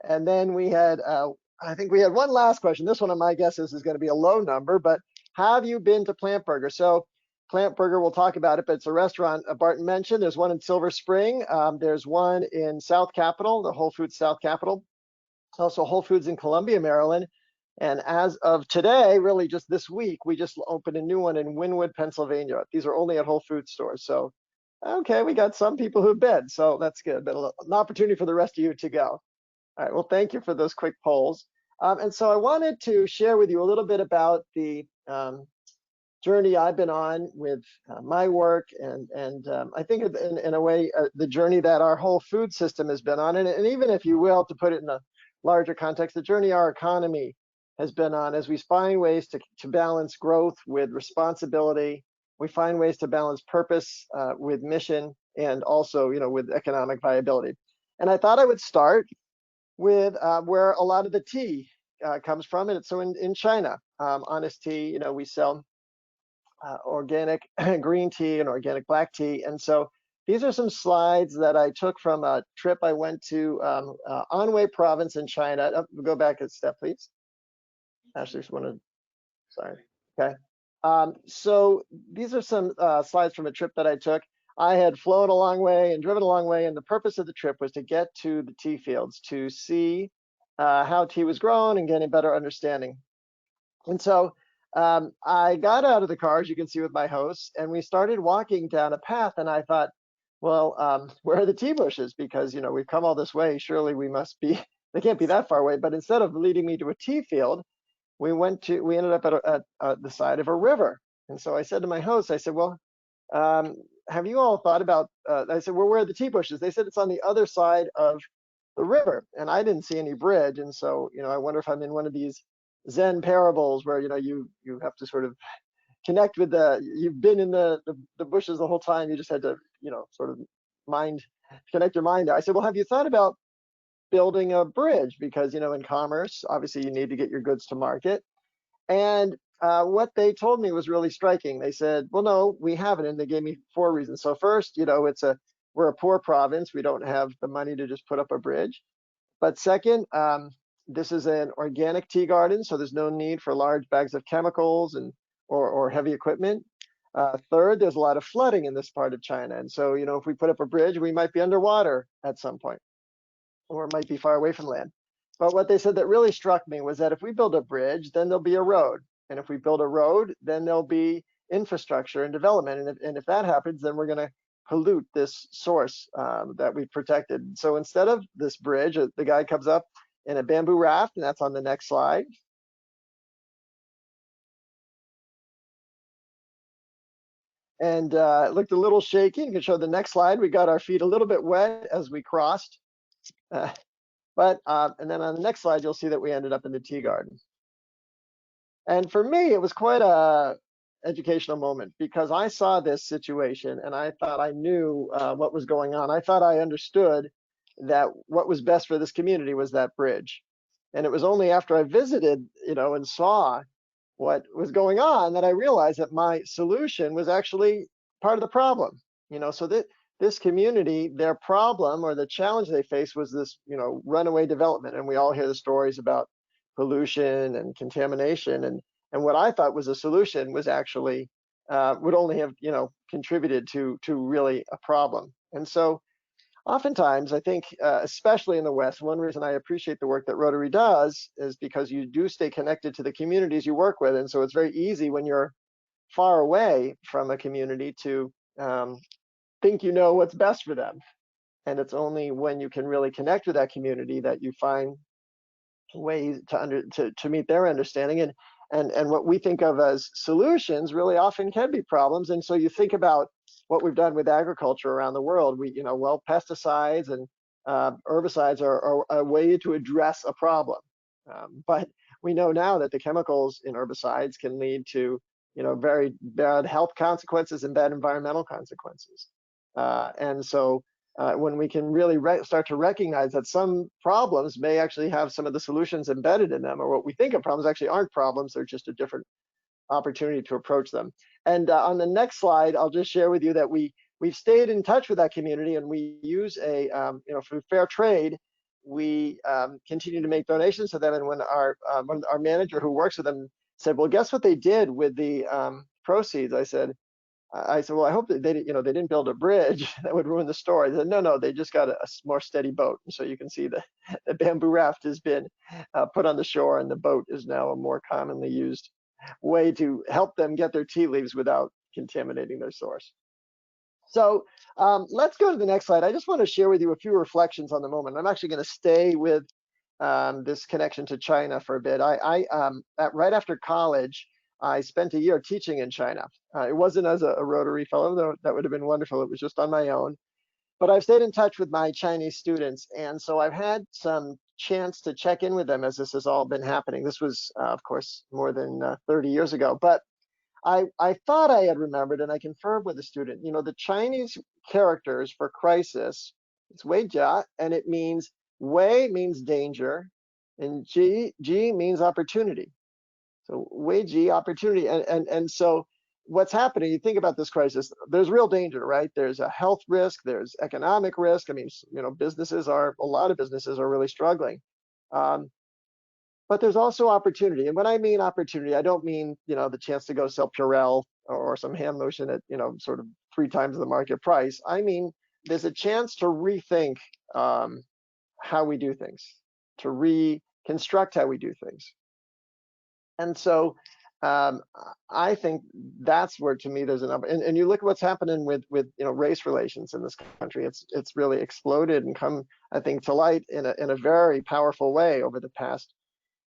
S6: And then we had, I think we had one last question. This one of my guesses is going to be a low number, but have you been to Plant Burger? So Plant Burger, we'll talk about it, but it's a restaurant Barton mentioned. There's one in Silver Spring. There's one in South Capitol, the Whole Foods South Capitol. Also Whole Foods in Columbia, Maryland. And as of today, really just this week, we just opened a new one in Wynwood, Pennsylvania. These are only at Whole Foods stores. So, okay, we got some people who've been, so that's good. But an opportunity for the rest of you to go. All right, well, thank you for those quick polls. And so I wanted to share with you a little bit about the journey I've been on with my work, and I think in a way the journey that our whole food system has been on, and even if you will, to put it in a larger context, the journey our economy has been on as we find ways to balance growth with responsibility. We find ways to balance purpose with mission, and also, you know, with economic viability. And I thought I would start with where a lot of the tea comes from, and so in China, Honest Tea, you know, we sell organic green tea and organic black tea. And so these are some slides that I took from a trip I went to Anhui province in China. Go back a step, please. Ashley, just want to, sorry. Okay. So these are some slides from a trip that I took. I had flown a long way and driven a long way, and the purpose of the trip was to get to the tea fields to see how tea was grown and get a better understanding. And so I got out of the car, as you can see with my hosts, and we started walking down a path. And I thought, well, where are the tea bushes? Because, you know, we've come all this way. Surely we must be, they can't be that far away. But instead of leading me to a tea field, we ended up at the side of a river. And so I said to my host, I said, well, have you all thought about, I said, well, where are the tea bushes? They said it's on the other side of the river. And I didn't see any bridge. And so, you know, I wonder if I'm in one of these Zen parables where, you know, you have to sort of connect with you've been in the bushes the whole time. You just had to, you know, sort of connect your mind there. I said, well, have you thought about building a bridge? Because, you know, in commerce, obviously you need to get your goods to market. And what they told me was really striking. They said, well, no, we haven't. And they gave me 4 reasons. So first, you know, we're a poor province. We don't have the money to just put up a bridge. But second, this is an organic tea garden, so there's no need for large bags of chemicals or heavy equipment. Third, there's a lot of flooding in this part of China. And so, you know, if we put up a bridge, we might be underwater at some point, or it might be far away from land. But what they said that really struck me was that if we build a bridge, then there'll be a road. And if we build a road, then there'll be infrastructure and development. And if that happens, then we're going to pollute this source that we've protected. So instead of this bridge, the guy comes up in a bamboo raft, and that's on the next slide. And it looked a little shaky. You can show the next slide. We got our feet a little bit wet as we crossed. And then on the next slide, you'll see that we ended up in the tea garden. And for me, it was quite a educational moment because I saw this situation and I thought I knew what was going on. I thought I understood that what was best for this community was that bridge. And it was only after I visited, you know, and saw what was going on that I realized that my solution was actually part of the problem. You know, so that this community, their problem or the challenge they faced was this, you know, runaway development. And we all hear the stories about pollution and contamination. And what I thought was a solution was actually would only have, you know, contributed to really a problem. And so oftentimes, I think, especially in the West, one reason I appreciate the work that Rotary does is because you do stay connected to the communities you work with. And so it's very easy when you're far away from a community to think you know what's best for them. And it's only when you can really connect with that community that you find ways to meet their understanding. And what we think of as solutions really often can be problems. And so you think about what we've done with agriculture around the world. We, you know, well, pesticides and herbicides are a way to address a problem. But we know now that the chemicals in herbicides can lead to, you know, very bad health consequences and bad environmental consequences. And so when we can really start to recognize that some problems may actually have some of the solutions embedded in them, or what we think of problems actually aren't problems, they're just a different opportunity to approach them. And on the next slide, I'll just share with you that we've stayed in touch with that community, and we use you know, through fair trade, we continue to make donations to them. And when our manager who works with them said, well, guess what they did with the proceeds? I said, well, I hope that they didn't build a bridge that would ruin the story. They said, no, they just got a more steady boat. And so you can see the bamboo raft has been put on the shore, and the boat is now a more commonly used way to help them get their tea leaves without contaminating their source. So let's go to the next slide. I just want to share with you a few reflections on the moment. I'm actually going to stay with this connection to China for a bit. Right after college, I spent a year teaching in China. It wasn't as a Rotary fellow, though that would have been wonderful. It was just on my own. But I've stayed in touch with my Chinese students. And so I've had some chance to check in with them as this has all been happening. This was, of course, more than 30 years ago. But I thought I had remembered, and I confirmed with a student, you know, the Chinese characters for crisis, it's Wei Jia, and it means Wei means danger, and Ji means opportunity. So Wei Ji, opportunity. And so what's happening, you think about this crisis, there's real danger, right? There's a health risk, there's economic risk. I mean, you know, a lot of businesses are really struggling. But there's also opportunity. And when I mean opportunity, I don't mean, you know, the chance to go sell Purell or some hand lotion at, you know, sort of 3 times the market price. I mean, there's a chance to rethink how we do things, to reconstruct how we do things. And so I think that's where, to me, there's an and you look at what's happening with race relations in this country. It's really exploded and come, I think, to light in a very powerful way over the past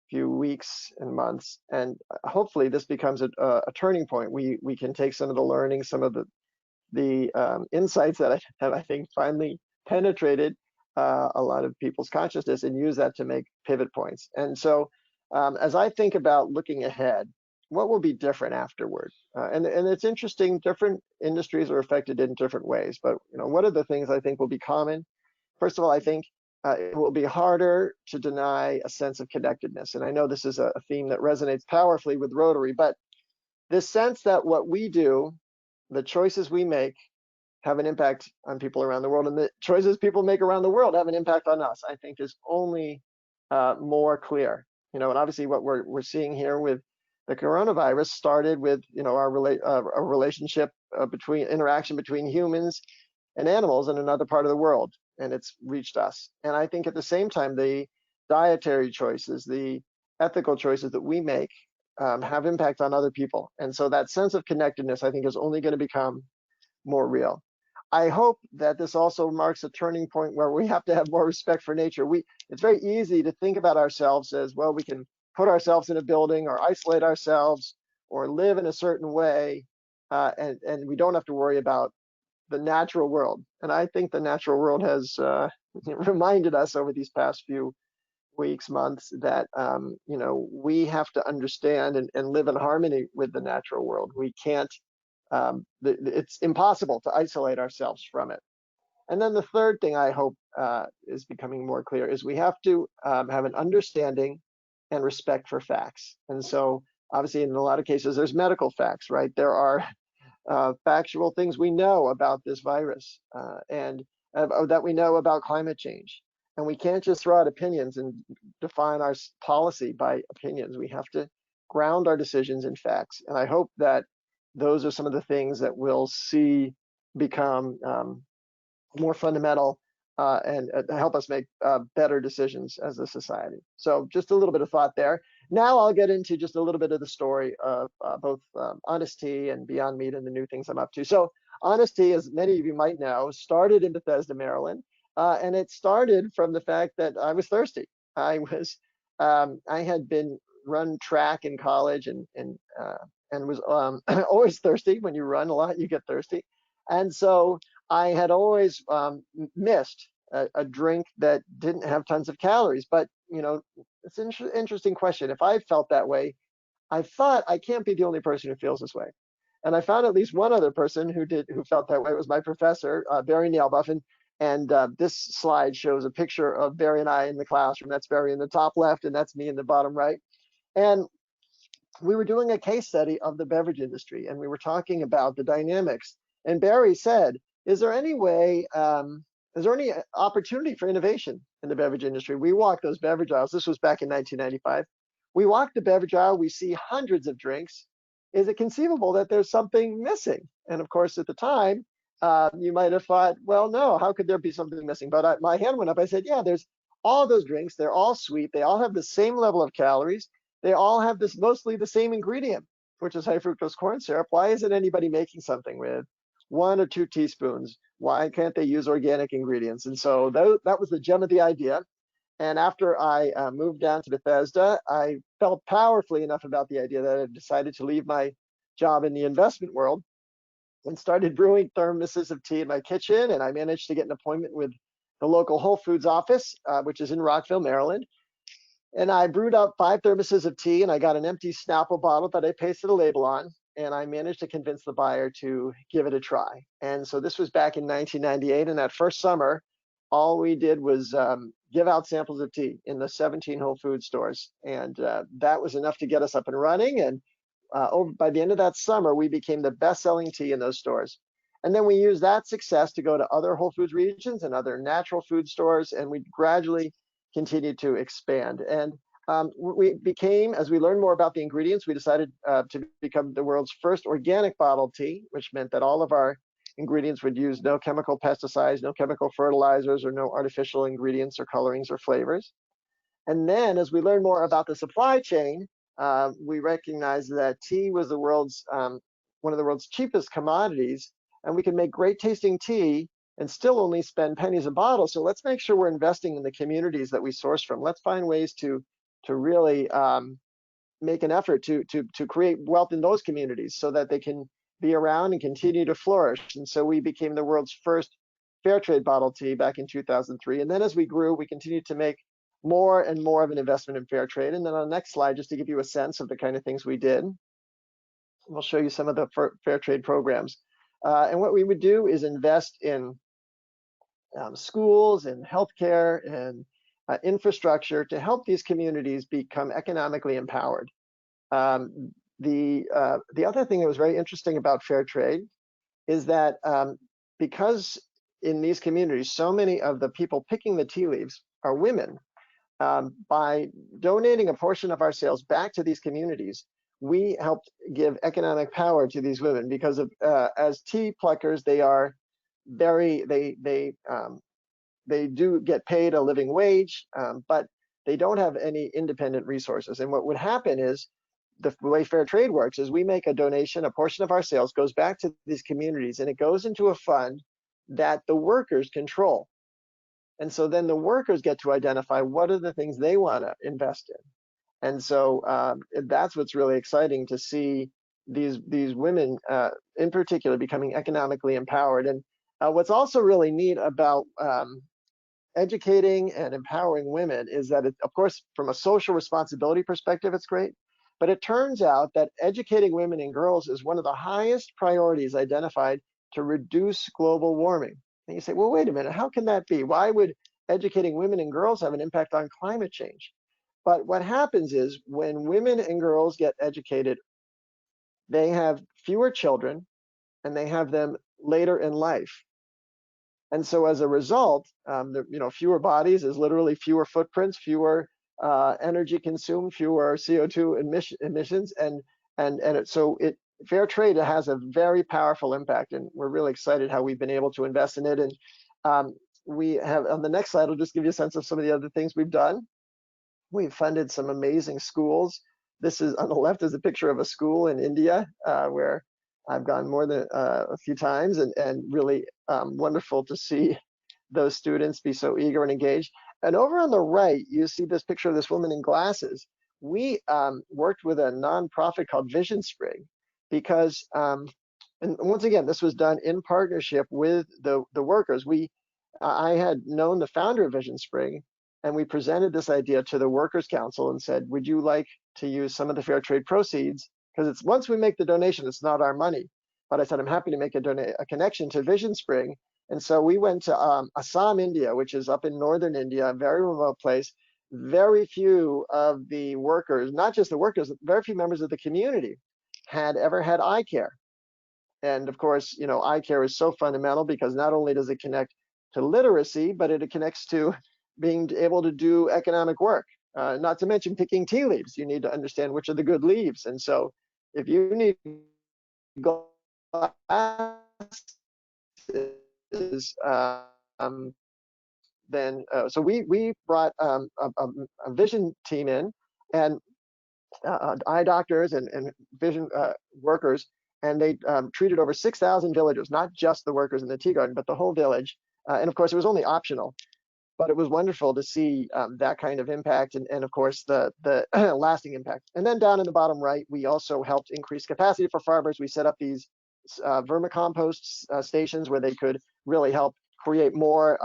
S6: few weeks and months. And hopefully this becomes a turning point. We can take some of the learning, some of the insights that have, I think, finally penetrated a lot of people's consciousness and use that to make pivot points. And so as I think about looking ahead, what will be different afterward? And it's interesting, different industries are affected in different ways, but what are the things I think will be common? First of all, I think it will be harder to deny a sense of connectedness. And I know this is a theme that resonates powerfully with Rotary, but this sense that what we do, the choices we make, have an impact on people around the world, and the choices people make around the world have an impact on us, I think is only more clear. And obviously what we're seeing here with the coronavirus started with our relationship interaction between humans and animals in another part of the world, and it's reached us. And I think at the same time, the dietary choices, the ethical choices that we make have impact on other people. And so that sense of connectedness, I think, is only going to become more real. I hope that this also marks a turning point where we have to have more respect for nature. It's very easy to think about ourselves as, well, we can put ourselves in a building or isolate ourselves or live in a certain way, and we don't have to worry about the natural world. And I think the natural world has reminded us over these past few weeks, months, that we have to understand and live in harmony with the natural world. We can't, it's impossible to isolate ourselves from it. And then the third thing I hope is becoming more clear is we have to have an understanding and respect for facts. And so obviously in a lot of cases, there's medical facts, right? There are factual things we know about this virus and that we know about climate change. And we can't just throw out opinions and define our policy by opinions. We have to ground our decisions in facts. And I hope that those are some of the things that we'll see become more fundamental and help us make better decisions as a society. So just a little bit of thought there. Now I'll get into just a little bit of the story of both Honest Tea and Beyond Meat and the new things I'm up to. So Honest Tea, as many of you might know, started in Bethesda, Maryland. And it started from the fact that I was thirsty. I had been run track in college and was always thirsty. When you run a lot, you get thirsty. And so I had always missed a drink that didn't have tons of calories. But, it's an interesting question. If I felt that way, I thought I can't be the only person who feels this way. And I found at least one other person who felt that way. It was my professor, Barry Nailbuff. And this slide shows a picture of Barry and I in the classroom. That's Barry in the top left, and that's me in the bottom right. And we were doing a case study of the beverage industry, and we were talking about the dynamics. And Barry said, is there any way, is there any opportunity for innovation in the beverage industry? We walked those beverage aisles. This was back in 1995. We walked the beverage aisle. We see hundreds of drinks. Is it conceivable that there's something missing? And of course, at the time, you might have thought, well, no, how could there be something missing? But my hand went up. I said, yeah, there's all those drinks. They're all sweet. They all have the same level of calories. They all have mostly the same ingredient, which is high fructose corn syrup. Why isn't anybody making something with 1 or 2 teaspoons? Why can't they use organic ingredients? And so that was the gem of the idea. And after I moved down to Bethesda, I felt powerfully enough about the idea that I decided to leave my job in the investment world and started brewing thermoses of tea in my kitchen. And I managed to get an appointment with the local Whole Foods office, which is in Rockville, Maryland. And I brewed up 5 thermoses of tea, and I got an empty Snapple bottle that I pasted a label on. And I managed to convince the buyer to give it a try. And so this was back in 1998. And that first summer, all we did was give out samples of tea in the 17 Whole Foods stores. And that was enough to get us up and running. And by the end of that summer, we became the best-selling tea in those stores. And then we used that success to go to other Whole Foods regions and other natural food stores. And we gradually continued to expand. And we became, as we learned more about the ingredients, we decided to become the world's first organic bottled tea, which meant that all of our ingredients would use no chemical pesticides, no chemical fertilizers, or no artificial ingredients or colorings or flavors. And then as we learned more about the supply chain, we recognized that tea was the world's one of the world's cheapest commodities, and we can make great tasting tea and still only spend pennies a bottle. So let's make sure we're investing in the communities that we source from. Let's find ways to really make an effort to create wealth in those communities so that they can be around and continue to flourish. And so we became the world's first fair trade bottled tea back in 2003. And then as we grew, we continued to make more and more of an investment in fair trade. And then on the next slide, just to give you a sense of the kind of things we did, we'll show you some of the fair trade programs. And what we would do is invest in schools and healthcare and infrastructure to help these communities become economically empowered. The other thing that was very interesting about fair trade is that because in these communities, so many of the people picking the tea leaves are women, by donating a portion of our sales back to these communities, we helped give economic power to these women because of as tea pluckers, they are very they do get paid a living wage, but they don't have any independent resources. And what would happen is the way fair trade works is we make a donation, a portion of our sales goes back to these communities, and it goes into a fund that the workers control. And so then the workers get to identify what are the things they want to invest in. And so that's what's really exciting to see these women in particular becoming economically empowered. And what's also really neat about educating and empowering women is that, of course, from a social responsibility perspective, it's great. But it turns out that educating women and girls is one of the highest priorities identified to reduce global warming. And you say, well, wait a minute, how can that be? Why would educating women and girls have an impact on climate change? But what happens is when women and girls get educated, they have fewer children and they have them later in life. And so as a result, fewer bodies is literally fewer footprints, fewer energy consumed, fewer CO2 emissions, so fair trade has a very powerful impact, and we're really excited how we've been able to invest in it. And we have on the next slide, I'll just give you a sense of some of the other things we've done. We've funded some amazing schools. This is on the left is a picture of a school in India where I've gone more than a few times, and really wonderful to see those students be so eager and engaged. And over on the right, you see this picture of this woman in glasses. We worked with a nonprofit called Vision Spring because, and once again, this was done in partnership with the workers. I had known the founder of Vision Spring, and we presented this idea to the Workers' Council and said, would you like to use some of the fair trade proceeds? Because it's once we make the donation, it's not our money. But I said, I'm happy to make a connection to Vision Spring. And so we went to Assam, India, which is up in northern India, a very remote place. Very few of the workers, not just the workers, very few members of the community had ever had eye care. And of course, eye care is so fundamental because not only does it connect to literacy, but it connects to being able to do economic work. Not to mention picking tea leaves. You need to understand which are the good leaves. And so if you need glasses, so we brought a vision team in, and eye doctors and vision workers, and they treated over 6,000 villagers, not just the workers in the tea garden, but the whole village. And of course, it was only optional, but it was wonderful to see that kind of impact, and of course the lasting impact. And then down in the bottom right, we also helped increase capacity for farmers. We set up these vermicompost stations where they could really help create more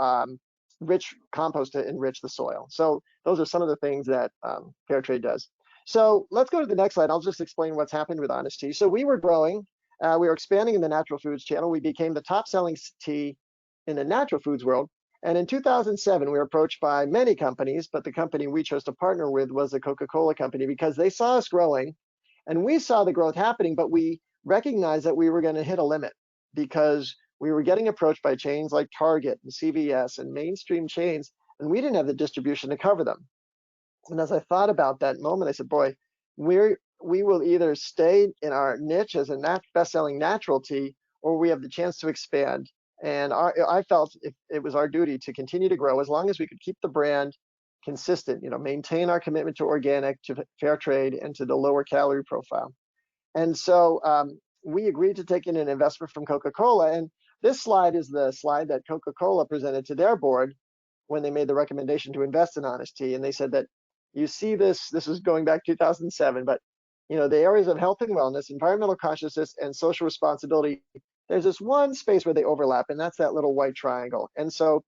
S6: rich compost to enrich the soil. So those are some of the things that fair trade does. So let's go to the next slide. I'll just explain what's happened with Honest Tea. So we were growing, we were expanding in the natural foods channel. We became the top selling tea in the natural foods world. And in 2007, we were approached by many companies, but the company we chose to partner with was the Coca-Cola company because they saw us growing and we saw the growth happening, but we recognized that we were going to hit a limit because we were getting approached by chains like Target and CVS and mainstream chains, and we didn't have the distribution to cover them. And as I thought about that moment, I said, boy, we will either stay in our niche as a best-selling natural tea, or we have the chance to expand. And I felt it was our duty to continue to grow as long as we could keep the brand, consistent, maintain our commitment to organic, to fair trade, and to the lower calorie profile. And so we agreed to take in an investment from Coca-Cola. And this slide is the slide that Coca-Cola presented to their board when they made the recommendation to invest in Honest Tea. And they said that you see this was going back 2007, but the areas of health and wellness, environmental consciousness, and social responsibility, there's this one space where they overlap, and that's that little white triangle. And so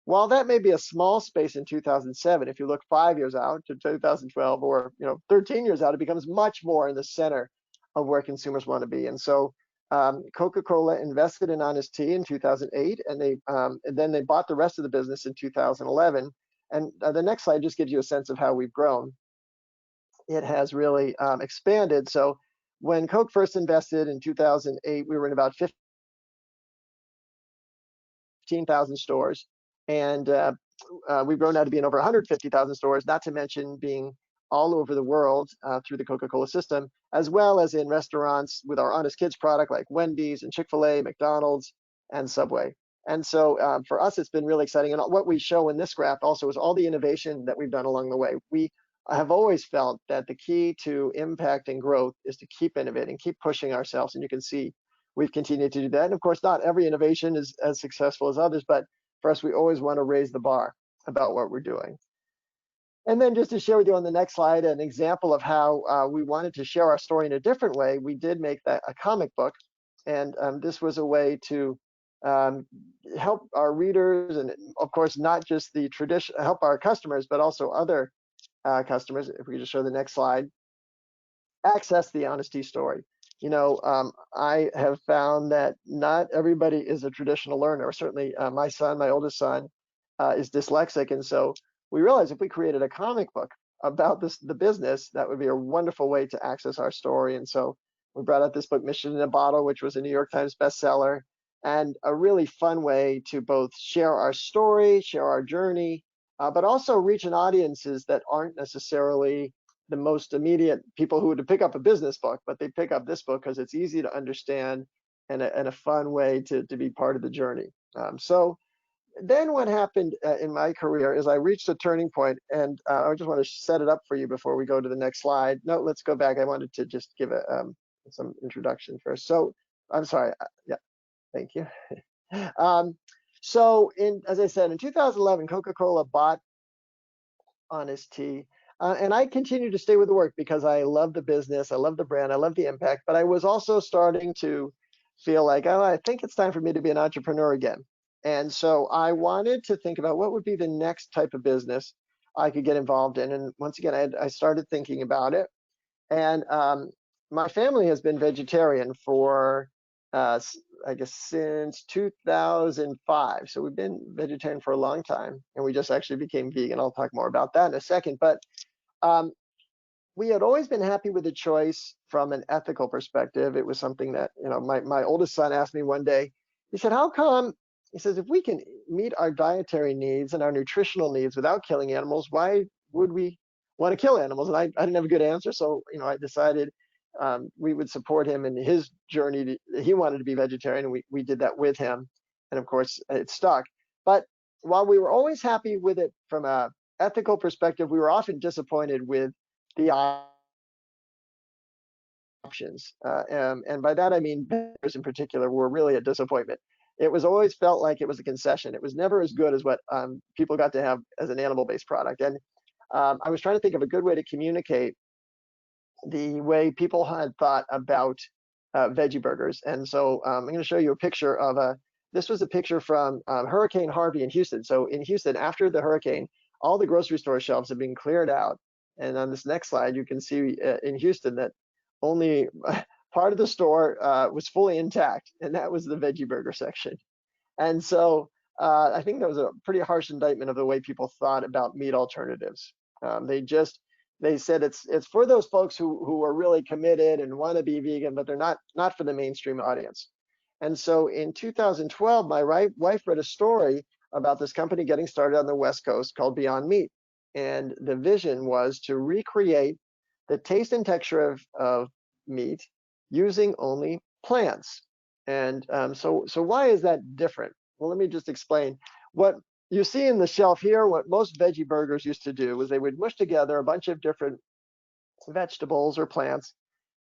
S6: while that may be a small space in 2007, if you look 5 years out to 2012 or 13 years out, it becomes much more in the center of where consumers want to be. And so Coca-Cola invested in Honest Tea in 2008, and then they bought the rest of the business in 2011. And the next slide just gives you a sense of how we've grown. It has really expanded. So when Coke first invested in 2008, we were in about 15,000 stores, and we've grown now to be in over 150,000 stores, not to mention being all over the world through the Coca-Cola system, as well as in restaurants with our Honest Kids product like Wendy's and Chick-fil-A, McDonald's, and Subway. And so for us, it's been really exciting. And what we show in this graph also is all the innovation that we've done along the way. I have always felt that the key to impact and growth is to keep innovating, keep pushing ourselves. And you can see we've continued to do that. And of course, not every innovation is as successful as others, but for us, we always want to raise the bar about what we're doing. And then just to share with you on the next slide, an example of how we wanted to share our story in a different way, we did make that a comic book. And this was a way to help our readers, and of course, not just the tradition, help our customers, but also other customers, if we could just show the next slide, access the Honest Tea story. I have found that not everybody is a traditional learner. Certainly my oldest son, is dyslexic. And so we realized if we created a comic book about the business, that would be a wonderful way to access our story. And so we brought out this book, Mission in a Bottle, which was a New York Times bestseller, and a really fun way to both share our story, share our journey, but also reach an audiences that aren't necessarily the most immediate people who would pick up a business book, but they pick up this book because it's easy to understand and a fun way to be part of the journey. So then what happened in my career is I reached a turning point, and I just want to set it up for you before we go to the next slide. No, let's go back. I wanted to just give some introduction first. So I'm sorry. Yeah, thank you. So as I said, in 2011, Coca-Cola bought Honest Tea. And I continued to stay with the work because I love the business, I love the brand, I love the impact, but I was also starting to feel like, oh, I think it's time for me to be an entrepreneur again. And so I wanted to think about what would be the next type of business I could get involved in. And once again, I started thinking about it. And my family has been vegetarian for, I guess, since 2005. So we've been vegetarian for a long time, and we just actually became vegan. I'll talk more about that in a second. But we had always been happy with the choice from an ethical perspective. It was something that, my oldest son asked me one day. He said, how come, he says, if we can meet our dietary needs and our nutritional needs without killing animals, why would we want to kill animals? And I didn't have a good answer. So, I decided we would support him in his journey. He wanted to be vegetarian, and we did that with him. And of course, it stuck. But while we were always happy with it from a ethical perspective, we were often disappointed with the options. And by that, I mean bears in particular were really a disappointment. It was always felt like it was a concession. It was never as good as what people got to have as an animal-based product. And I was trying to think of a good way to communicate the way people had thought about veggie burgers. And so I'm going to show you a picture of this was a picture from Hurricane Harvey in Houston. So in Houston, after the hurricane, all the grocery store shelves have been cleared out. And on this next slide, you can see in Houston that only part of the store was fully intact, and that was the veggie burger section. And so I think that was a pretty harsh indictment of the way people thought about meat alternatives. They said it's for those folks who are really committed and want to be vegan, but they're not for the mainstream audience. And so in 2012, my wife read a story about this company getting started on the West Coast called Beyond Meat. And the vision was to recreate the taste and texture of meat using only plants. And so why is that different? Well, let me just explain. What you see in the shelf here, what most veggie burgers used to do was they would mush together a bunch of different vegetables or plants,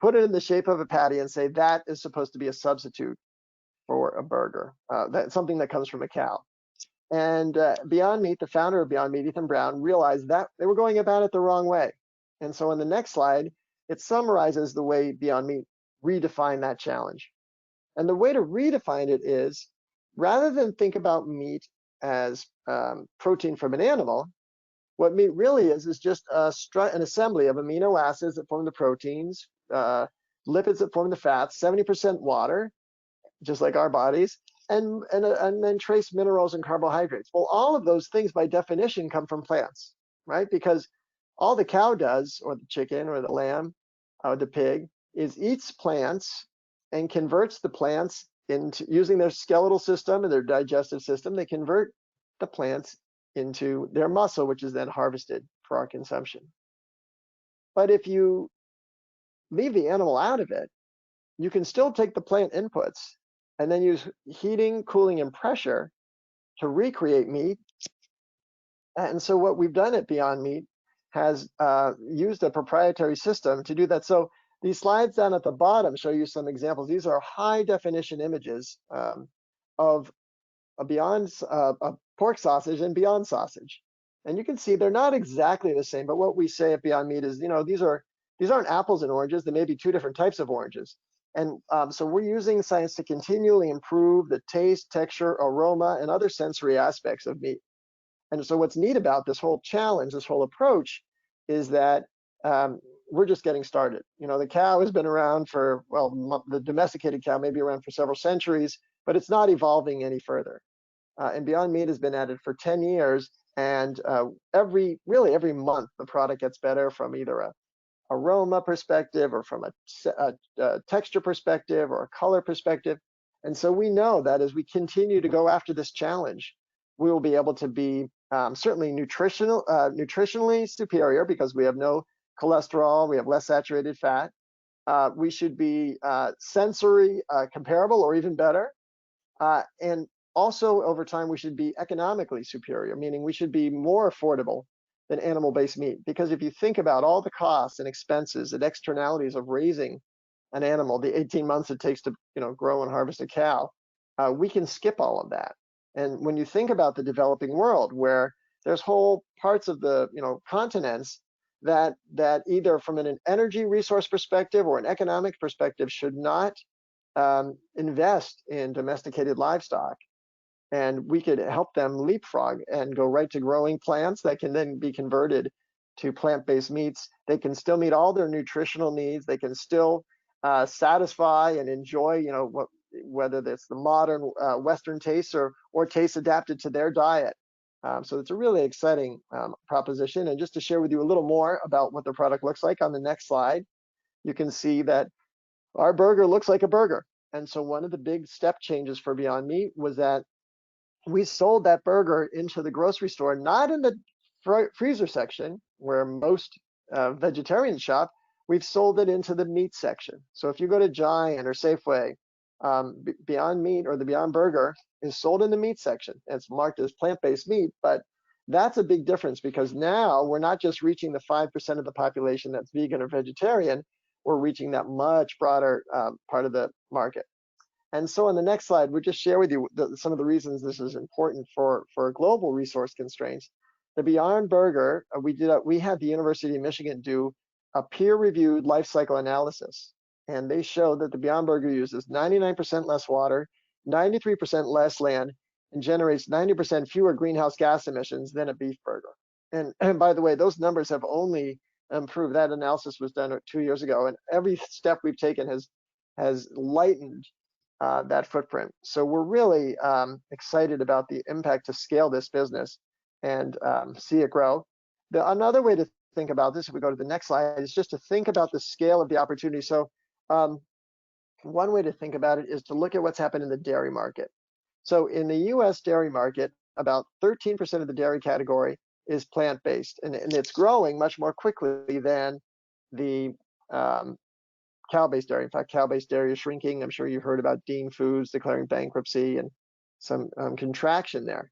S6: put it in the shape of a patty and say that is supposed to be a substitute for a burger. That's something that comes from a cow. And Beyond Meat, the founder of Beyond Meat, Ethan Brown, realized that they were going about it the wrong way. And so in the next slide, it summarizes the way Beyond Meat redefined that challenge. And the way to redefine it is, rather than think about meat as protein from an animal, what meat really is just an assembly of amino acids that form the proteins, lipids that form the fats, 70% water, just like our bodies, and then trace minerals and carbohydrates. Well, all of those things by definition come from plants, right? Because all the cow does, or the chicken, or the lamb, or the pig, is eats plants and converts the plants into, using their skeletal system and their digestive system, they convert the plants into their muscle, which is then harvested for our consumption. But if you leave the animal out of it, you can still take the plant inputs and then use heating, cooling, and pressure to recreate meat. And so what we've done at Beyond Meat has used a proprietary system to do that. So these slides down at the bottom show you some examples. These are high definition images of a pork sausage and Beyond sausage. And you can see they're not exactly the same, but what we say at Beyond Meat is, these aren't apples and oranges. They may be two different types of oranges. And so we're using science to continually improve the taste, texture, aroma, and other sensory aspects of meat. And so what's neat about this whole challenge, this whole approach, is that we're just getting started. The cow has been around for, well, the domesticated cow may be around for several centuries, but it's not evolving any further. And Beyond Meat has been at it for 10 years. And every month, the product gets better from either a aroma perspective or from a texture perspective or a color perspective. And so we know that as we continue to go after this challenge, we will be able to be certainly nutritionally superior because we have no cholesterol, we have less saturated fat. We should be sensory comparable or even better. And also over time, we should be economically superior, meaning we should be more affordable than animal-based meat. Because if you think about all the costs and expenses and externalities of raising an animal, the 18 months it takes to grow and harvest a cow, we can skip all of that. And when you think about the developing world, where there's whole parts of the continents that either from an energy resource perspective or an economic perspective should not invest in domesticated livestock, and we could help them leapfrog and go right to growing plants that can then be converted to plant-based meats. They can still meet all their nutritional needs. They can still satisfy and enjoy, whether it's the modern Western tastes or tastes adapted to their diet. So it's a really exciting proposition. And just to share with you a little more about what the product looks like on the next slide, you can see that our burger looks like a burger. And so one of the big step changes for Beyond Meat was that we sold that burger into the grocery store, not in the freezer section where most vegetarians shop. We've sold it into the meat section. So if you go to Giant or Safeway, Beyond Meat or the Beyond Burger is sold in the meat section. It's marked as plant-based meat, but that's a big difference because now we're not just reaching the 5% of the population that's vegan or vegetarian, we're reaching that much broader part of the market. And so on the next slide, we'll just share with you some of the reasons this is important for global resource constraints. The Beyond Burger, we had the University of Michigan do a peer-reviewed life cycle analysis. And they showed that the Beyond Burger uses 99% less water, 93% less land, and generates 90% fewer greenhouse gas emissions than a beef burger. And by the way, those numbers have only improved. That analysis was done 2 years ago, and every step we've taken has lightened that footprint. So we're really excited about the impact to scale this business and see it grow. Another way to think about this, if we go to the next slide, is just to think about the scale of the opportunity. So one way to think about it is to look at what's happened in the dairy market. So in the US dairy market, about 13% of the dairy category is plant-based, and it's growing much more quickly than the cow-based dairy. In fact, cow-based dairy is shrinking. I'm sure you've heard about Dean Foods declaring bankruptcy and some contraction there.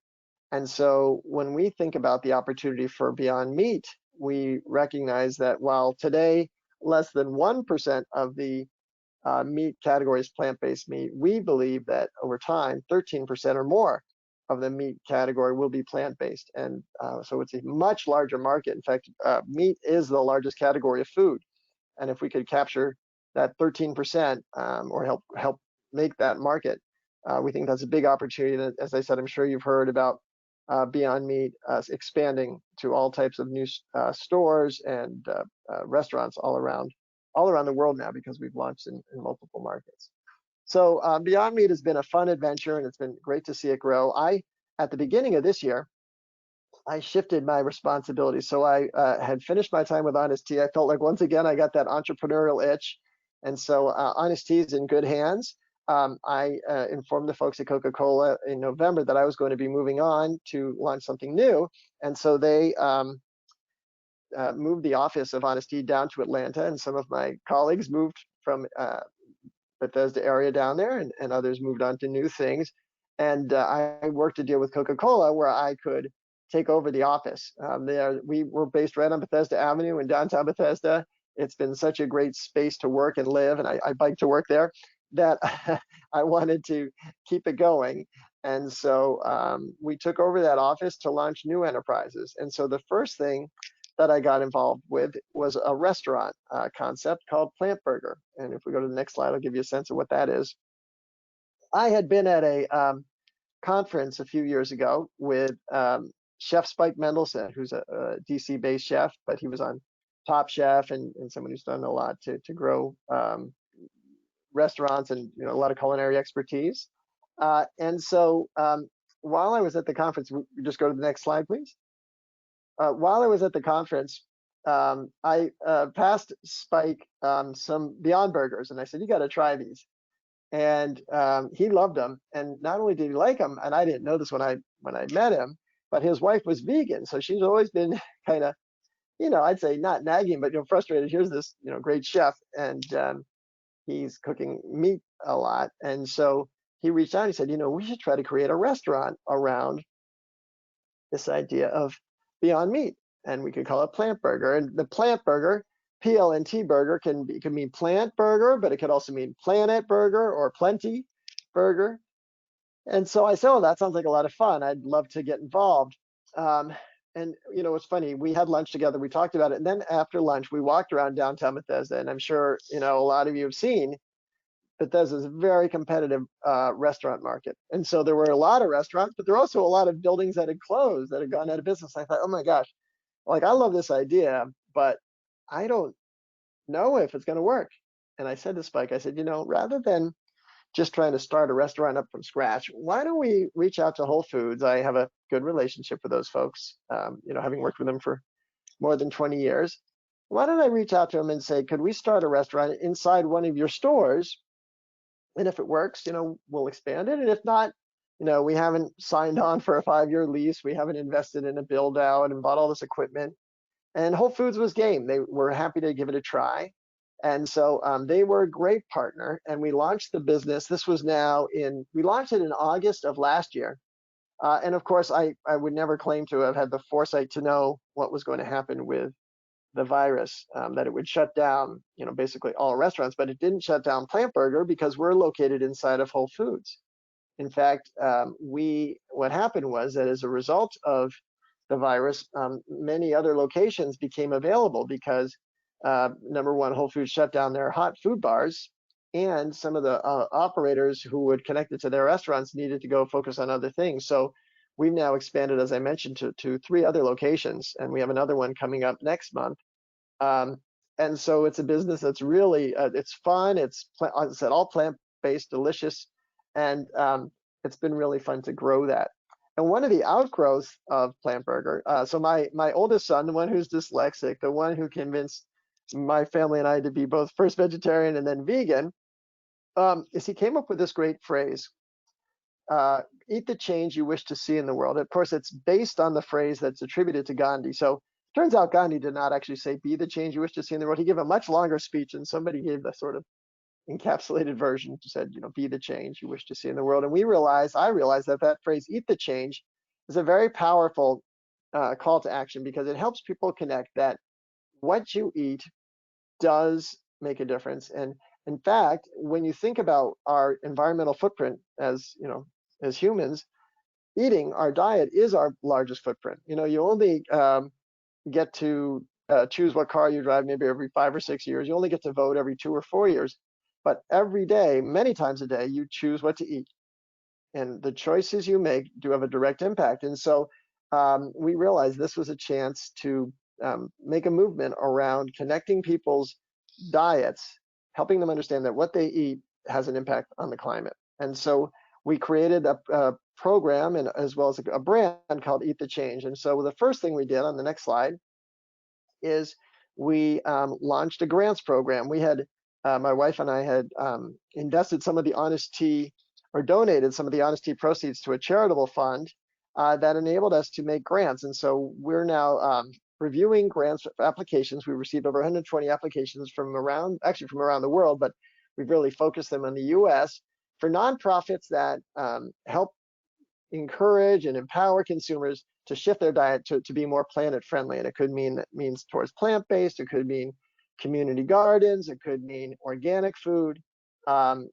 S6: And so when we think about the opportunity for Beyond Meat, we recognize that while today less than 1% of the meat category is plant-based meat, we believe that over time, 13% or more of the meat category will be plant-based. And so it's a much larger market. In fact, meat is the largest category of food. And if we could capture that 13% or help make that market, we think that's a big opportunity. That, as I said, I'm sure you've heard about Beyond Meat expanding to all types of new stores and restaurants all around the world now, because we've launched in multiple markets. So Beyond Meat has been a fun adventure, and it's been great to see it grow. At the beginning of this year, I shifted my responsibilities. So I had finished my time with Honest Tea. I felt like once again I got that entrepreneurial itch, and so Honest Tea is in good hands. I informed the folks at Coca-Cola in November that I was going to be moving on to launch something new, and so they moved the office of Honest Tea down to Atlanta, and some of my colleagues moved from Bethesda area down there, and others moved on to new things. And I worked a deal with Coca-Cola where I could take over the office. We were based right on Bethesda Avenue in downtown Bethesda. It's been such a great space to work and live, and I bike to work there, that I wanted to keep it going. And so we took over that office to launch new enterprises. And so the first thing that I got involved with was a restaurant concept called Plant Burger. And if we go to the next slide, I'll give you a sense of what that is. I had been at a conference a few years ago with Chef Spike Mendelsohn, who's a DC-based chef, but he was on Top Chef and someone who's done a lot to grow restaurants and a lot of culinary expertise. And so while I was at the conference, we just go to the next slide, please. While I was at the conference, I passed Spike some Beyond Burgers, and I said, "You got to try these." And he loved them. And not only did he like them, and I didn't know this when I met him, but his wife was vegan, so she's always been kind of, I'd say not nagging, but frustrated. Here's this, great chef, and he's cooking meat a lot, and so he reached out and he said, we should try to create a restaurant around this idea of Beyond Meat, and we could call it Plant Burger. And the Plant Burger, PLNT burger, can mean plant burger, but it could also mean planet burger or plenty burger. And so I said, "Oh, that sounds like a lot of fun. I'd love to get involved." And it's funny. We had lunch together. We talked about it, and then after lunch, we walked around downtown Bethesda. And I'm sure a lot of you have seen Bethesda's a very competitive restaurant market. And so there were a lot of restaurants, but there were also a lot of buildings that had closed, that had gone out of business. I thought, oh my gosh, like, I love this idea, but I don't know if it's going to work. And I said to Spike, I said, rather than just trying to start a restaurant up from scratch, why don't we reach out to Whole Foods? I have a good relationship with those folks, having worked with them for more than 20 years. Why don't I reach out to them and say, could we start a restaurant inside one of your stores? And if it works, we'll expand it. And if not, we haven't signed on for a 5-year lease. We haven't invested in a build out and bought all this equipment. And Whole Foods was game. They were happy to give it a try. And so they were a great partner. And we launched the business. We launched it in August of last year. And of course, I would never claim to have had the foresight to know what was going to happen with the virus, that it would shut down, basically all restaurants, but it didn't shut down Plant Burger because we're located inside of Whole Foods. In fact, what happened was that as a result of the virus, many other locations became available because number one, Whole Foods shut down their hot food bars, and some of the operators who would connect it to their restaurants needed to go focus on other things. So we've now expanded, as I mentioned, to 3 other locations, and we have another one coming up next month. And so it's a business that's really, it's fun. It's, as I said, all plant-based, delicious, and it's been really fun to grow that. And one of the outgrowths of Plant Burger, so my oldest son, the one who's dyslexic, the one who convinced my family and I to be both first vegetarian and then vegan, is he came up with this great phrase, eat the change you wish to see in the world. Of course, it's based on the phrase that's attributed to Gandhi. So turns out Gandhi did not actually say, be the change you wish to see in the world. He gave a much longer speech, and somebody gave the sort of encapsulated version, said, be the change you wish to see in the world. And I realized that phrase, eat the change, is a very powerful call to action because it helps people connect that what you eat does make a difference. And in fact, when you think about our environmental footprint as, as humans, eating, our diet is our largest footprint. You only get to choose what car you drive maybe every 5 or 6 years. You only get to vote every 2 or 4 years. But every day, many times a day, you choose what to eat. And the choices you make do have a direct impact. And so we realized this was a chance to make a movement around connecting people's diets, helping them understand that what they eat has an impact on the climate. And so we created a program and as well as a brand called Eat the Change. And so the first thing we did on the next slide is we launched a grants program. We had, my wife and I had invested some of the Honest Tea, or donated some of the Honest Tea proceeds to a charitable fund that enabled us to make grants. And so we're now reviewing grants applications. We received over 120 applications from around the world, but we've really focused them on the US for nonprofits that help encourage and empower consumers to shift their diet to be more planet friendly. And it could means towards plant-based, it could mean community gardens, it could mean organic food, and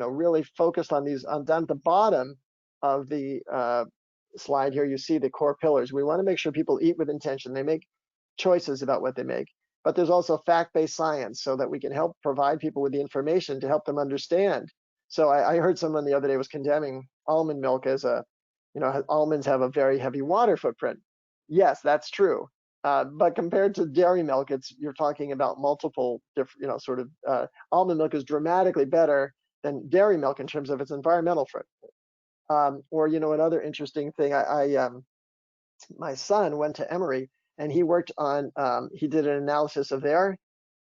S6: really focused on these. Down at the bottom of the slide here, you see the core pillars. We want to make sure people eat with intention. They make choices about what they make, but there's also fact-based science so that we can help provide people with the information to help them understand. So I heard someone the other day was condemning almond milk as almonds have a very heavy water footprint. Yes, that's true. But compared to dairy milk, you're talking about multiple different, almond milk is dramatically better than dairy milk in terms of its environmental footprint. Or another interesting thing, my son went to Emory and he worked on, he did an analysis of their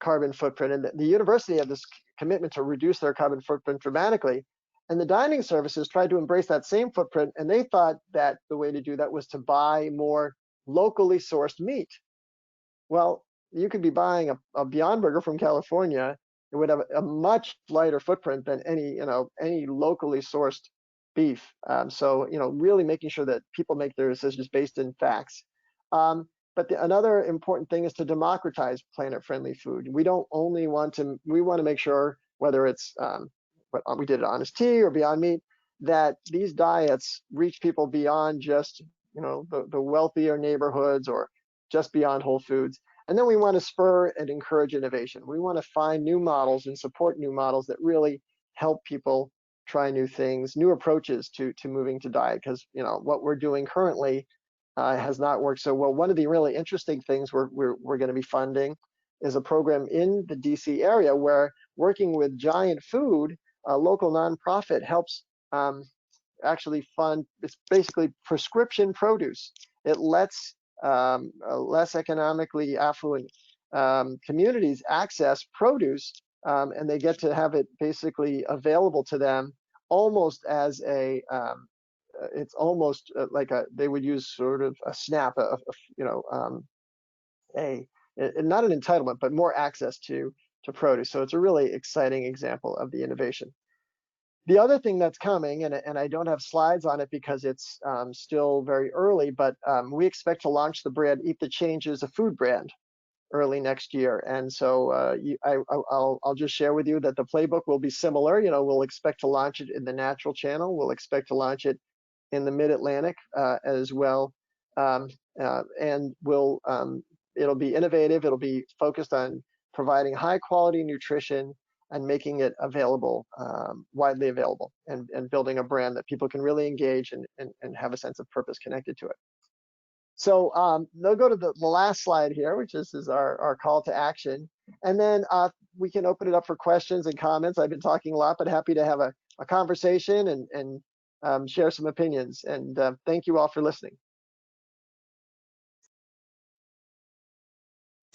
S6: carbon footprint, and the university had this commitment to reduce their carbon footprint dramatically. And the dining services tried to embrace that same footprint, and they thought that the way to do that was to buy more locally sourced meat. Well, you could be buying a Beyond Burger from California. It would have a much lighter footprint than any locally sourced beef. So really making sure that people make their decisions based in facts. But another important thing is to democratize planet-friendly food. We don't only we want to make sure, whether it's what we did at Honest Tea or Beyond Meat, that these diets reach people beyond just the wealthier neighborhoods or just beyond Whole Foods. And then we want to spur and encourage innovation. We want to find new models and support new models that really help people try new things, new approaches to moving to diet, because what we're doing currently has not worked so well. One of the really interesting things we're going to be funding is a program in the DC area where, working with Giant Food, a local nonprofit, helps actually fund, it's basically prescription produce. It lets less economically affluent communities access produce, and they get to have it basically available to them almost as a, it's almost like they would use sort of a SNAP, not an entitlement, but more access to produce. So it's a really exciting example of the innovation. The other thing that's coming, and I don't have slides on it because it's still very early, but we expect to launch the brand Eat the Change as a food brand early next year. And so I'll just share with you that the playbook will be similar. We'll expect to launch it in the natural channel. We'll expect to launch it in the Mid-Atlantic as well. And it'll be innovative. It'll be focused on providing high quality nutrition and making it available, widely available, and building a brand that people can really engage and have a sense of purpose connected to it. So they'll go to the last slide here, which is our call to action. And then we can open it up for questions and comments. I've been talking a lot, but happy to have a conversation and share some opinions. And thank you all for listening.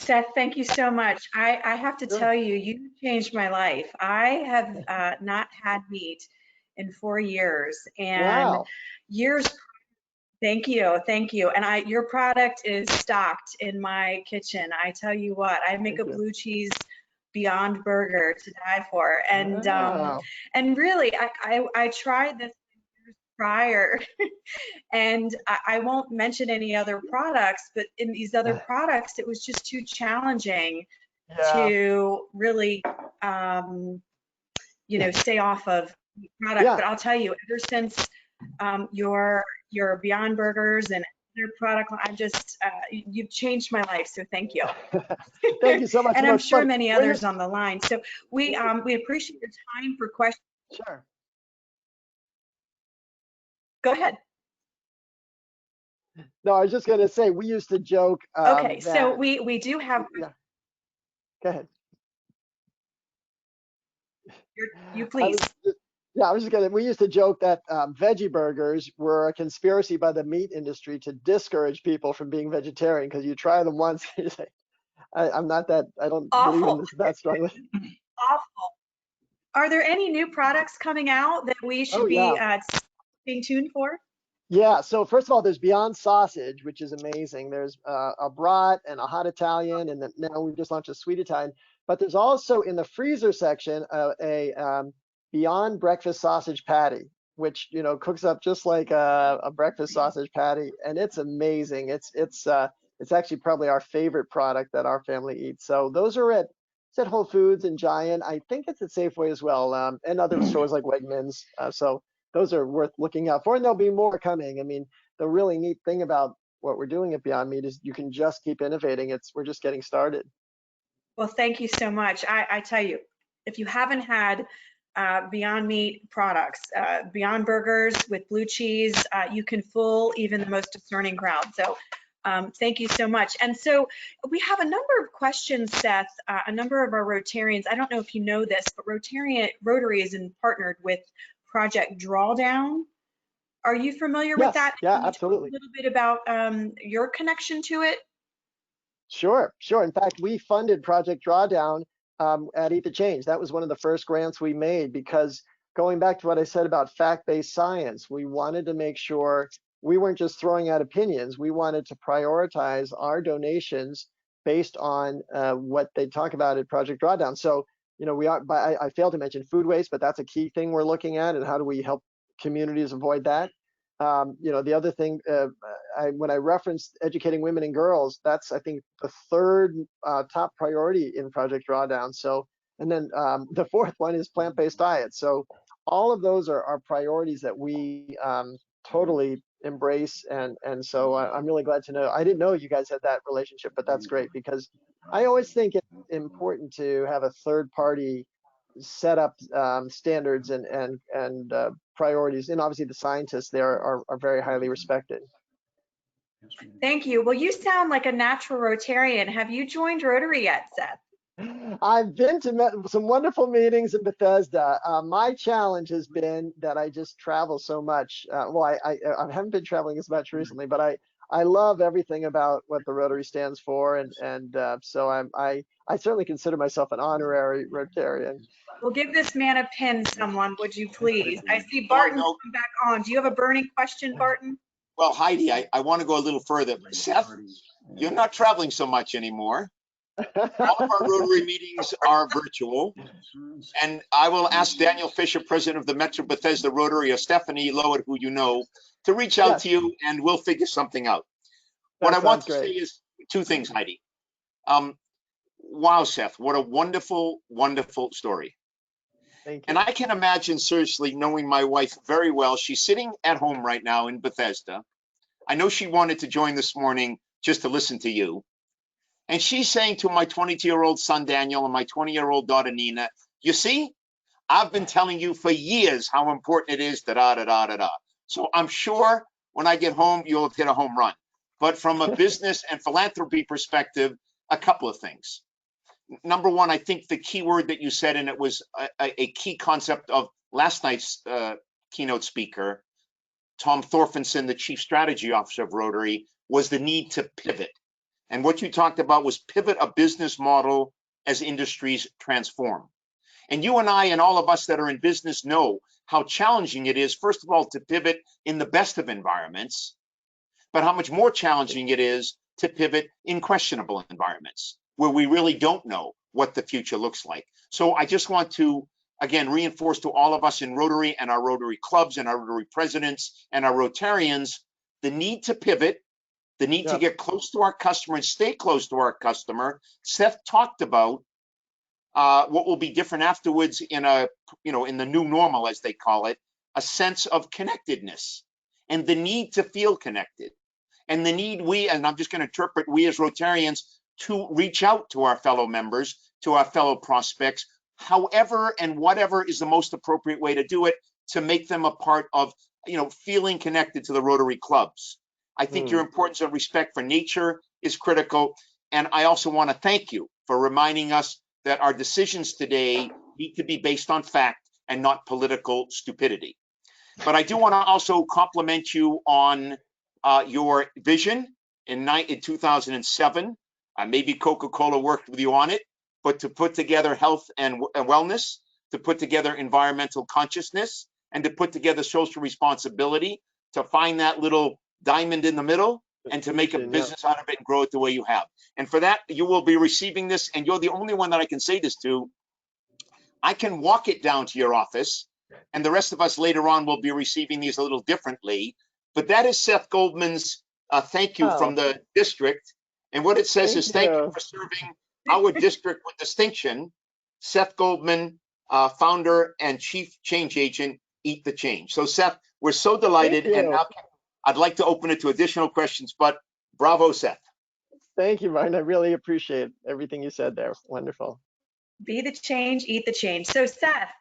S3: Seth, thank you so much. I have to tell you, you changed my life. I have not had meat in 4 years, and
S6: wow.
S3: years. Thank you, thank you. And your product is stocked in my kitchen. I tell you what, I make a blue cheese Beyond Burger to die for, and
S6: wow.
S3: And really, I tried this years prior. And I won't mention any other products, but in these other products, it was just too challenging to really, stay off of the product.
S6: Yeah.
S3: But I'll tell you, ever since your Beyond Burgers and other product, you've changed my life. So thank you.
S6: Thank you so much.
S3: And
S6: You know,
S3: I'm
S6: it's
S3: sure
S6: funny.
S3: many others on the line. So we appreciate your time for questions.
S6: Sure.
S3: Go ahead.
S6: No, I was just going to say, we used to joke
S3: Okay, so
S6: that,
S3: we do have,
S6: yeah, go ahead.
S3: you please.
S6: I was just going to, we used to joke that veggie burgers were a conspiracy by the meat industry to discourage people from being vegetarian, because you try them once, you say, I'm not that, I don't believe in
S3: Awful.
S6: this that strongly.
S3: Awful. Are there any new products coming out that we should be staying tuned for?
S6: Yeah, so first of all, there's Beyond Sausage, which is amazing. There's a brat and a hot Italian, and then now we've just launched a sweet Italian. But there's also in the freezer section a Beyond Breakfast Sausage Patty, which cooks up just like a breakfast sausage patty, and it's amazing. It's actually probably our favorite product that our family eats. So those are at Whole Foods and Giant. I think it's at Safeway as well, and other stores like Wegmans. So those are worth looking out for, and there'll be more coming. I mean, the really neat thing about what we're doing at Beyond Meat is you can just keep innovating. We're just getting started.
S3: Well, thank you so much. I tell you, if you haven't had Beyond Meat products, Beyond Burgers with blue cheese, you can fool even the most discerning crowd. So thank you so much. And so we have a number of questions, Seth. A number of our Rotarians, I don't know if you know this, but Rotary is partnered with Project Drawdown. Are you familiar with that?
S6: Yeah,
S3: Can you
S6: absolutely.
S3: talk a little bit about your connection to it?
S6: Sure. In fact, we funded Project Drawdown at Eat the Change. That was one of the first grants we made, because going back to what I said about fact-based science, we wanted to make sure we weren't just throwing out opinions. We wanted to prioritize our donations based on what they talk about at Project Drawdown. So, I failed to mention food waste, but that's a key thing we're looking at, and how do we help communities avoid that? The other thing, when I referenced educating women and girls, that's, I think, the third top priority in Project Drawdown. So, and then the fourth one is plant-based diet. So all of those are priorities that we totally embrace. And so I'm really glad to know. I didn't know you guys had that relationship, but that's great, because I always think it's important to have a third party set up standards and priorities, and obviously the scientists there are very highly respected.
S3: Thank you. Well, you sound like a natural Rotarian. Have you joined Rotary yet, Seth?
S6: I've been to some wonderful meetings in Bethesda. My challenge has been that I just travel so much. I haven't been traveling as much recently, but I love everything about what the Rotary stands for, and so I certainly consider myself an honorary Rotarian.
S3: Well, give this man a pin, someone, would you please? I see Barton come back on. Do you have a burning question, Barton?
S5: Well, Heidi, I want to go a little further. Seth, you're not traveling so much anymore. All of our Rotary meetings are virtual. And I will ask Daniel Fisher, president of the Metro Bethesda Rotary, or Stephanie Lowett, who you know, to reach out to you, and we'll figure something out. What I want to say is two things, Heidi. Wow, Seth, what a wonderful, wonderful story.
S6: Thank you.
S5: And I can imagine, seriously, knowing my wife very well. She's sitting at home right now in Bethesda. I know she wanted to join this morning just to listen to you. And she's saying to my 22-year-old son, Daniel, and my 20-year-old daughter, Nina, you see, I've been telling you for years how important it is, da-da-da-da-da-da. So I'm sure when I get home, you'll hit a home run. But from a business and philanthropy perspective, a couple of things. Number one, I think the key word that you said, and it was a key concept of last night's keynote speaker, Tom Thorfinson, the Chief Strategy Officer of Rotary, was the need to pivot. And what you talked about was pivot a business model as industries transform. And you and I and all of us that are in business know how challenging it is, first of all, to pivot in the best of environments, but how much more challenging it is to pivot in questionable environments where we really don't know what the future looks like. So I just want to again, reinforce to all of us in Rotary and our Rotary clubs and our Rotary presidents and our Rotarians the need to pivot, the need to get close to our customer and stay close to our customer. Seth talked about what will be different afterwards in in the new normal, as they call it, a sense of connectedness and the need to feel connected and the need and I'm just going to interpret we as Rotarians to reach out to our fellow members, to our fellow prospects, however and whatever is the most appropriate way to do it to make them a part of, feeling connected to the Rotary clubs. I think your importance of respect for nature is critical. And I also want to thank you for reminding us that our decisions today need to be based on fact and not political stupidity. But I do want to also compliment you on your vision in 2007. Maybe Coca-Cola worked with you on it, but to put together health and wellness, to put together environmental consciousness, and to put together social responsibility, to find that little diamond in the middle and to make a business out of it and grow it the way you have. And for that, you will be receiving this, and you're the only one that I can say this to. I can walk it down to your office, and the rest of us later on will be receiving these a little differently. But that is Seth Goldman's thank you from the district. And what it says is thank you for serving our district with distinction. Seth Goldman, founder and chief change agent, Eat the Change. So Seth, we're so delighted. And now I'd like to open it to additional questions, but bravo, Seth.
S6: Thank you, Martin. I really appreciate everything you said there. Wonderful.
S3: Be the change, eat the change. So Seth,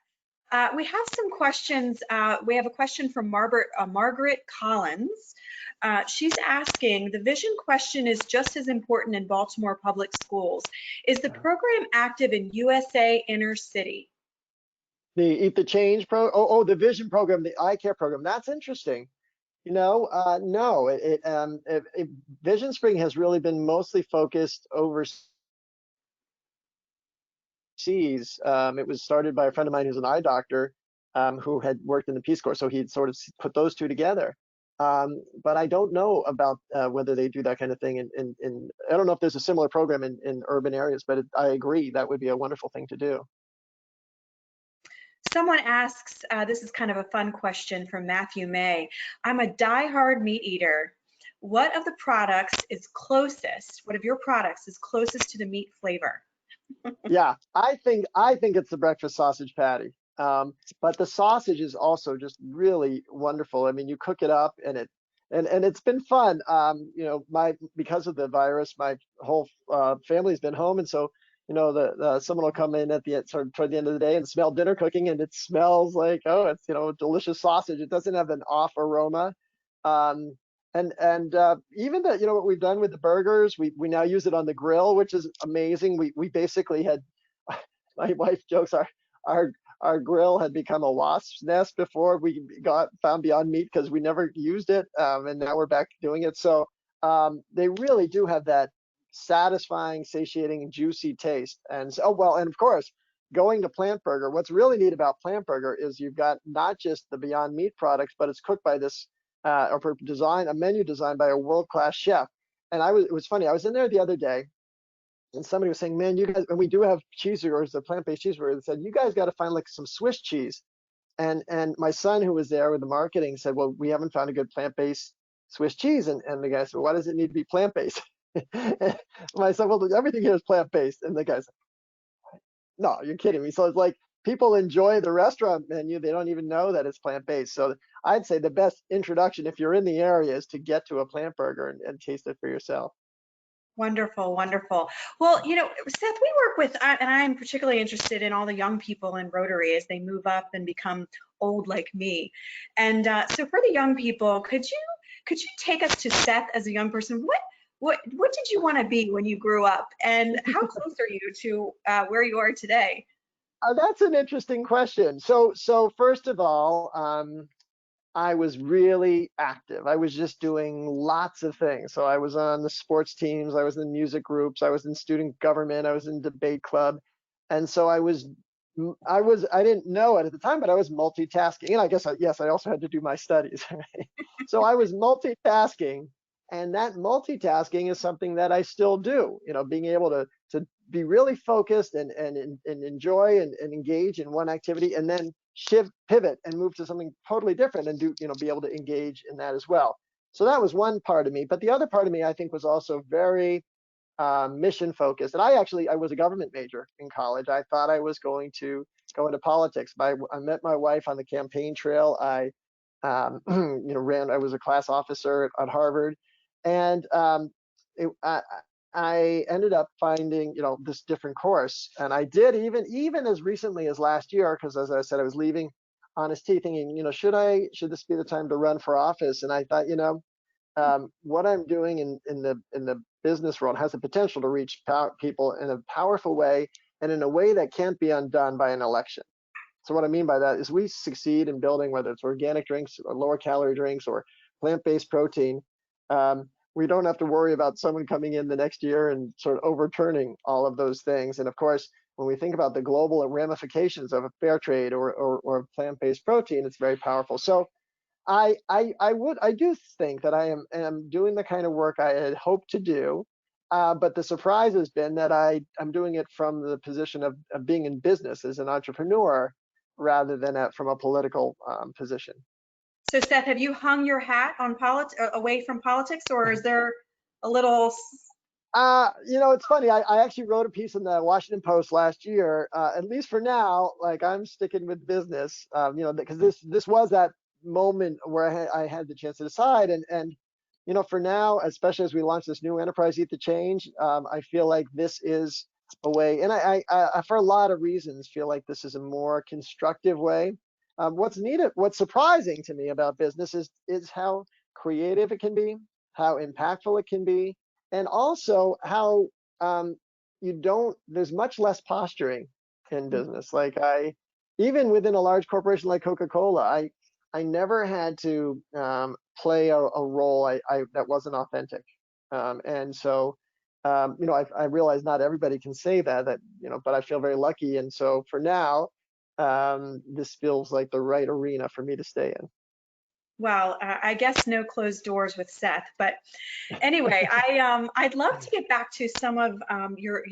S3: we have some questions. We have a question from Margaret Collins. She's asking, the vision question is just as important in Baltimore public schools. Is the program active in USA inner city?
S6: The Eat the Change the vision program, the eye care program. That's interesting. No, Vision Spring has really been mostly focused overseas. It was started by a friend of mine who's an eye doctor who had worked in the Peace Corps, so he'd sort of put those two together. But I don't know about whether they do that kind of thing in I don't know if there's a similar program in urban areas, but I agree that would be a wonderful thing to do.
S3: Someone asks, this is kind of a fun question from Matthew May. I'm a diehard meat eater. What of the products is closest? What of your products is closest to the meat flavor?
S6: Yeah, I think it's the breakfast sausage patty. But the sausage is also just really wonderful. I mean, you cook it up and it's been fun. Because of the virus, my whole family's been home, and so someone will come in toward the end of the day and smell dinner cooking, and it smells like, it's delicious sausage. It doesn't have an off aroma. And even what we've done with the burgers, we now use it on the grill, which is amazing. We basically had, my wife jokes, our grill had become a wasp's nest before we found Beyond Meat because we never used it, and now we're back doing it. So they really do have that satisfying, satiating, juicy taste. And and of course, going to Plant Burger, what's really neat about Plant Burger is you've got not just the Beyond Meat products, but it's cooked by this a menu designed by a world-class chef. And it was funny, I was in there the other day and somebody was saying, man, you guys, and we do have cheeseburgers, the plant-based cheeseburger, that said, you guys got to find like some Swiss cheese. And my son, who was there with the marketing, said, well, we haven't found a good plant-based Swiss cheese. And the guy said, why does it need to be plant-based? I said, well, everything here is plant-based. And the guy said, no, you're kidding me. So it's like people enjoy the restaurant menu. They don't even know that it's plant-based. So I'd say the best introduction, if you're in the area, is to get to a Plant Burger and taste it for yourself.
S3: Wonderful, wonderful. Well, Seth, we work with, and I'm particularly interested in all the young people in Rotary as they move up and become old like me. And so for the young people, could you take us to Seth as a young person? What did you want to be when you grew up, and how close are you to where you are today?
S6: That's an interesting question. So first of all, I was really active. I was just doing lots of things. So I was on the sports teams, I was in music groups, I was in student government, I was in debate club. And so I didn't know it at the time, but I was multitasking. And I guess, I also had to do my studies. Right? So I was multitasking, and that multitasking is something that I still do, being able to be really focused and enjoy and engage in one activity, and then pivot and move to something totally different and be able to engage in that as well. So that was one part of me. But the other part of me, I think, was also very mission focused. And I was a government major in college. I thought I was going to go into politics. I met my wife on the campaign trail. I was a class officer at Harvard, and I ended up finding, this different course. And I did even as recently as last year, because as I said, I was leaving Honest Tea thinking, should this be the time to run for office? And I thought, what I'm doing in the business world has the potential to reach people in a powerful way and in a way that can't be undone by an election. So what I mean by that is we succeed in building, whether it's organic drinks or lower calorie drinks or plant-based protein, we don't have to worry about someone coming in the next year and sort of overturning all of those things. And of course, when we think about the global ramifications of a fair trade or plant-based protein, it's very powerful. So I do think that I am doing the kind of work I had hoped to do, but the surprise has been that I'm doing it from the position of being in business as an entrepreneur rather than from a political position.
S3: So Seth, have you hung your hat on away from politics, or is there a little?
S6: It's funny. I actually wrote a piece in the Washington Post last year. At least for now, like I'm sticking with business. Because this was that moment where I had the chance to decide, and for now, especially as we launch this new enterprise, Eat the Change, I feel like this is a way, and I for a lot of reasons feel like this is a more constructive way. What's surprising to me about business is how creative it can be, how impactful it can be, and also how there's much less posturing in business. Like even within a large corporation like Coca-Cola, I never had to play a role that wasn't authentic. And so, I realize not everybody can say that, but I feel very lucky. And so for now, this feels like the right arena for me to stay in.
S3: Well, I guess no closed doors with Seth, but anyway, I'd love to get back to some of your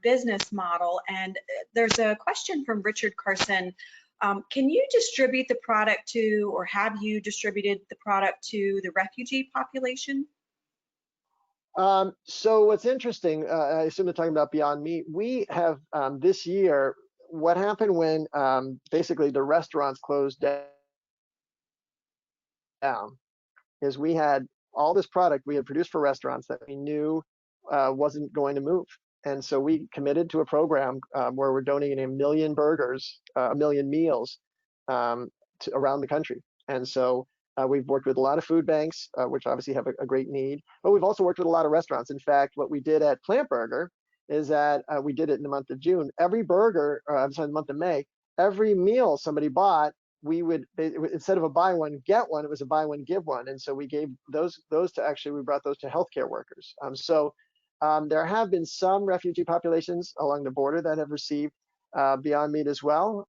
S3: business model. And there's a question from Richard Carson. Can you distribute the product to, or have you distributed the product to the refugee population?
S6: So what's interesting, I assume they're talking about Beyond Meat. We have this year, what happened when basically the restaurants closed down is we had all this product we had produced for restaurants that we knew wasn't going to move. And so we committed to a program where we're donating 1 million burgers, 1 million meals around the country. And so we've worked with a lot of food banks, which obviously have a great need, but we've also worked with a lot of restaurants. In fact, what we did at Plant Burger is that we did it in the month of June. Every burger, the month of May, every meal somebody bought, we would, instead of a buy one, get one, it was a buy one, give one. And so we gave those to we brought those to healthcare workers. There have been some refugee populations along the border that have received Beyond Meat as well.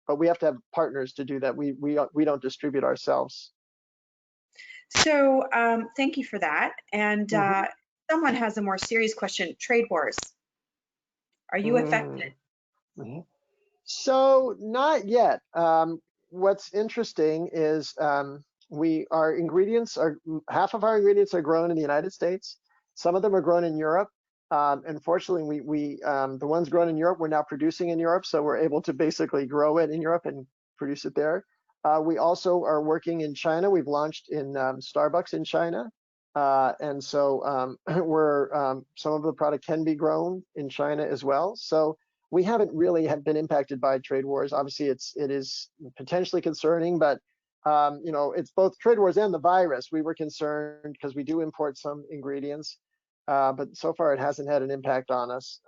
S6: But we have to have partners to do that. We don't distribute ourselves.
S3: So thank you for that. And someone has a more serious question. Trade wars. Are you affected?
S6: So not yet. What's interesting is our ingredients half of our ingredients are grown in the United States. Some of them are grown in Europe. Unfortunately, the ones grown in Europe, we're now producing in Europe, so we're able to basically grow it in Europe and produce it there. We also are working in China. We've launched in Starbucks in China, and so some of the product can be grown in China as well. So we haven't really been impacted by trade wars. Obviously, it is potentially concerning, but it's both trade wars and the virus. We were concerned because we do import some ingredients. But so far it hasn't had an impact on us.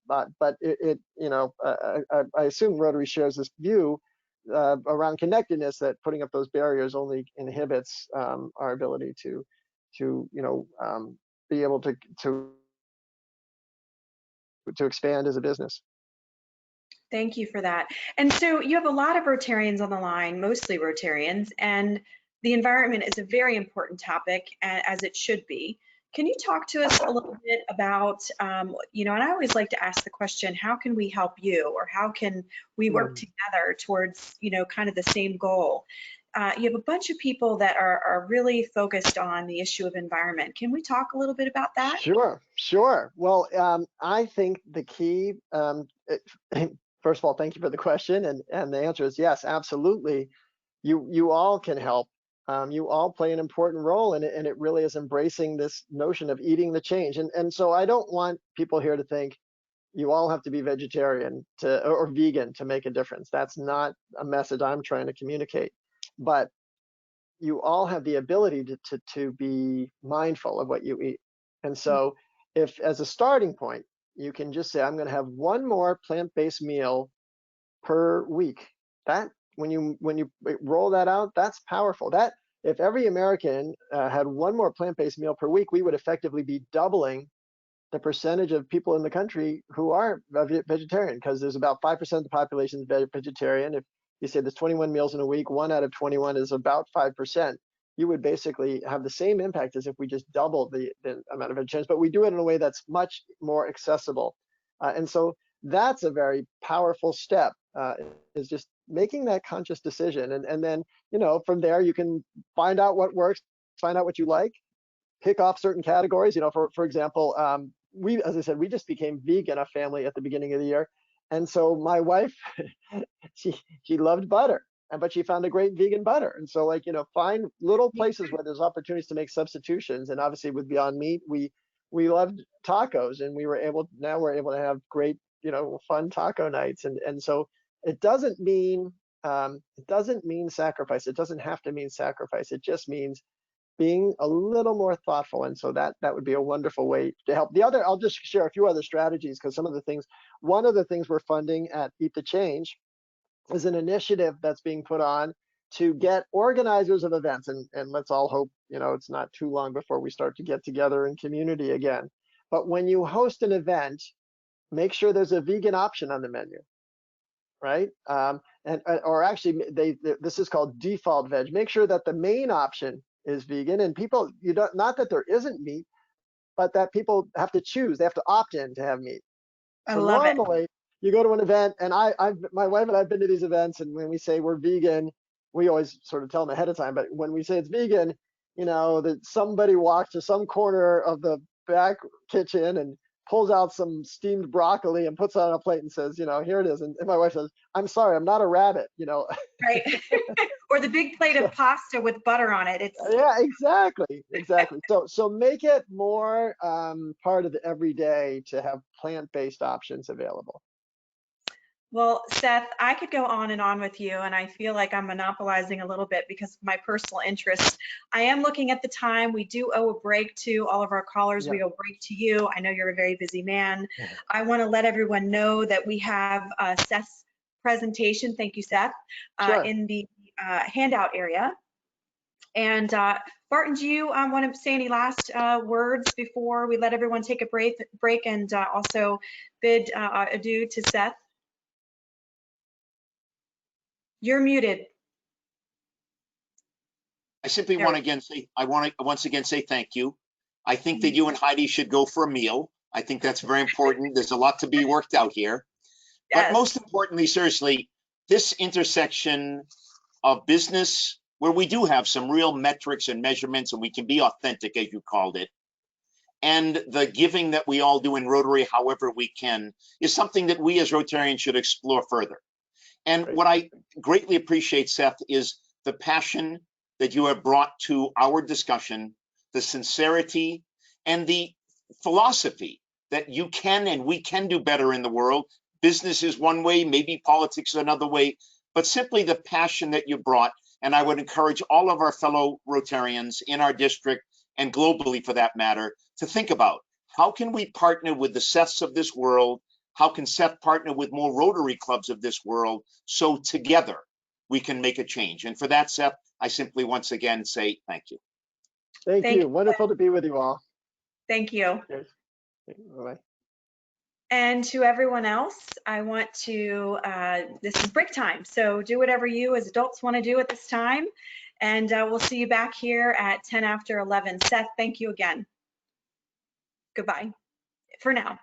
S6: But I assume Rotary shares this view around connectedness, that putting up those barriers only inhibits our ability to be able to expand as a business.
S3: Thank you for that. And so you have a lot of Rotarians on the line, mostly Rotarians, and the environment is a very important topic, as it should be. Can you talk to us a little bit about, and I always like to ask the question, how can we help you, or how can we work together towards, kind of the same goal? You have a bunch of people that are really focused on the issue of environment. Can we talk a little bit about that?
S6: Sure. Well, I think the key, first of all, thank you for the question, and the answer is yes, absolutely. You all can help. You all play an important role in it, and it really is embracing this notion of eating the change. And so I don't want people here to think you all have to be vegetarian or vegan to make a difference. That's not a message I'm trying to communicate. But you all have the ability to be mindful of what you eat. And so if, as a starting point, you can just say, I'm going to have one more plant-based meal per week. That, when you roll that out, that's powerful. That, if every American had one more plant-based meal per week, we would effectively be doubling the percentage of people in the country who are vegetarian, because there's about 5% of the population is vegetarian. If you say there's 21 meals in a week, 1 out of 21 is about 5%. You would basically have the same impact as if we just doubled the amount of vegetarians, but we do it in a way that's much more accessible. And so that's a very powerful step, is just making that conscious decision. And then, from there you can find out what works, find out what you like, pick off certain categories. For example, as I said, we just became vegan, a family, at the beginning of the year. And so my wife, she loved butter, but she found a great vegan butter. And so, find little places where there's opportunities to make substitutions. And obviously with Beyond Meat, we loved tacos, and now we're able to have great, fun taco nights. And so it doesn't mean sacrifice. It doesn't have to mean sacrifice. It just means being a little more thoughtful. And so that would be a wonderful way to help. I'll just share a few other strategies, because one of the things we're funding at Eat the Change is an initiative that's being put on to get organizers of events, and let's all hope, it's not too long before we start to get together in community again. But when you host an event, make sure there's a vegan option on the menu, right? Or actually, this is called default veg. Make sure that the main option is vegan, and people, not that there isn't meat, but that people have to choose. They have to opt in to have meat.
S3: I
S6: So
S3: love it.
S6: normally you go to an event, and my wife and I've been to these events, and when we say we're vegan, we always sort of tell them ahead of time. But when we say it's vegan, that somebody walks to some corner of the back kitchen and pulls out some steamed broccoli and puts it on a plate and says, here it is. And my wife says, I'm sorry, I'm not a rabbit,
S3: Right. Or the big plate of pasta with butter on it.
S6: Yeah, exactly. So make it more part of the everyday to have plant-based options available.
S3: Well, Seth, I could go on and on with you, and I feel like I'm monopolizing a little bit because of my personal interests. I am looking at the time. We do owe a break to all of our callers.
S6: Yeah.
S3: We owe a break to you. I know you're a very busy man. I want to let everyone know that we have Seth's presentation. Thank you, Seth,
S6: Sure.
S3: in the handout area. And Barton, do you want to say any last words before we let everyone take a break and also bid adieu to Seth? You're muted.
S5: I simply want to once again say thank you. I think that you and Heidi should go for a meal. I think that's very important. There's a lot to be worked out here.
S3: Yes.
S5: But most importantly, seriously, this intersection of business, where we do have some real metrics and measurements, and we can be authentic, as you called it, and the giving that we all do in Rotary, however we can, is something that we as Rotarians should explore further. And what I greatly appreciate, Seth, is the passion that you have brought to our discussion, the sincerity, and the philosophy that you can and we can do better in the world. Business is one way, maybe politics is another way, but simply the passion that you brought. And I would encourage all of our fellow Rotarians in our district and globally, for that matter, to think about how can we partner with the Seths of this world. How can Seth partner with more Rotary clubs of this world, so together we can make a change? And for that, Seth, I simply once again say thank you.
S6: Thank you. Wonderful to be with you all.
S3: Thank you.
S6: Cheers. Bye-bye.
S3: And to everyone else, I want to, this is break time. So do whatever you as adults want to do at this time. And we'll see you back here at 10 after 11. Seth, thank you again. Goodbye for now.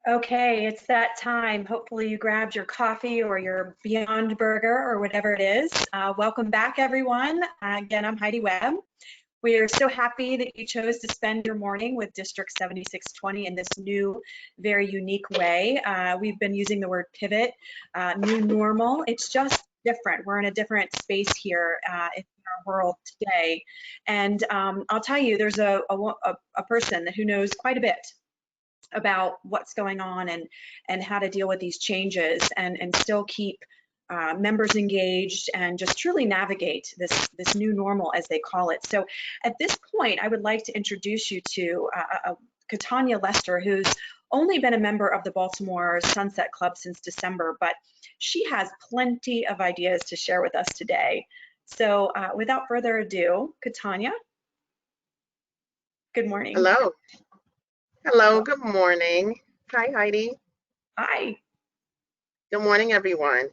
S3: Okay, it's that time. Hopefully you grabbed your coffee or your Beyond Burger or whatever it is. Welcome back, everyone. Again, I'm Heidi Webb. We are so happy that you chose to spend your morning with District 7620 in this new, very unique way. We've been using the word pivot, new normal. It's just different. We're in a different space here in our world today. And I'll tell you, there's a person who knows quite a bit about what's going on and how to deal with these changes and still keep members engaged and just truly navigate this new normal, as they call it. So at this point, I would like to introduce you to Katanya Lester, who's only been a member of the Baltimore Sunset Club since December, but she has plenty of ideas to share with us today. So without further ado, Katanya, good morning.
S7: Hello. Hello, good morning. Hi, Heidi.
S3: Hi.
S7: Good morning, everyone.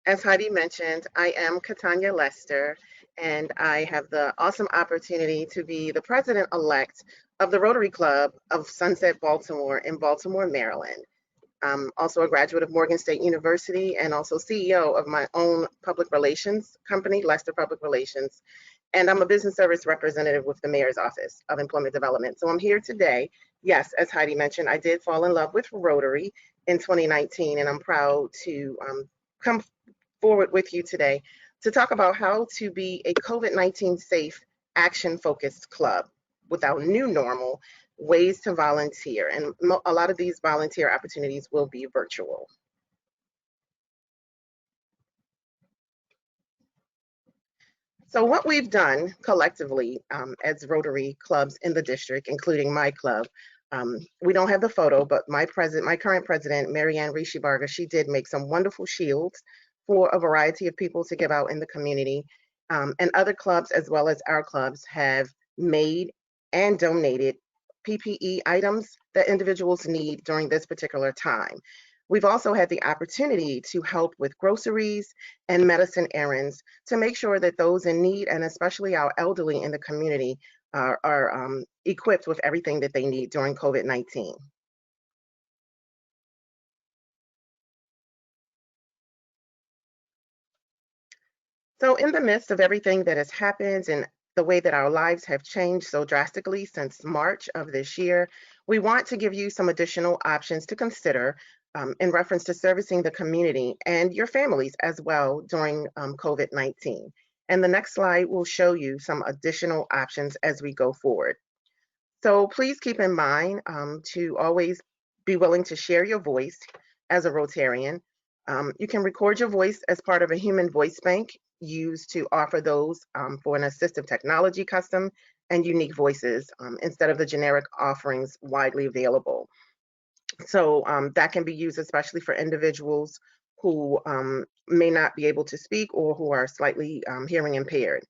S7: As Heidi mentioned, I am Katanya Lester, and I have the awesome opportunity to be the president-elect of the Rotary Club of Sunset Baltimore in Baltimore, Maryland. I'm also a graduate of Morgan State University and also CEO of my own public relations company, Lester Public Relations. And I'm a business service representative with the Mayor's Office of Employment Development. So I'm here today. Yes, as Heidi mentioned, I did fall in love with Rotary in 2019, and I'm proud to come forward with you today to talk about how to be a COVID-19 safe, action-focused club with our new normal, ways to volunteer. And a lot of these volunteer opportunities will be virtual. So what we've done collectively as Rotary clubs in the district, including my club, we don't have the photo, but my current president, Marianne Rishi-Barga, she did make some wonderful shields for a variety of people to give out in the community. And other clubs, as well as our clubs, have made and donated PPE items that individuals need during this particular time. We've also had the opportunity to help with groceries and medicine errands to make sure that those in need, and especially our elderly in the community, are equipped with everything that they need during COVID-19. So in the midst of everything that has happened and the way that our lives have changed so drastically since March of this year, we want to give you some additional options to consider in reference to servicing the community and your families as well during COVID-19. And the next slide will show you some additional options as we go forward. So please keep in mind to always be willing to share your voice as a Rotarian. You can record your voice as part of a human voice bank used to offer those for an assistive technology custom and unique voices instead of the generic offerings widely available. So that can be used especially for individuals who may not be able to speak or who are slightly hearing impaired.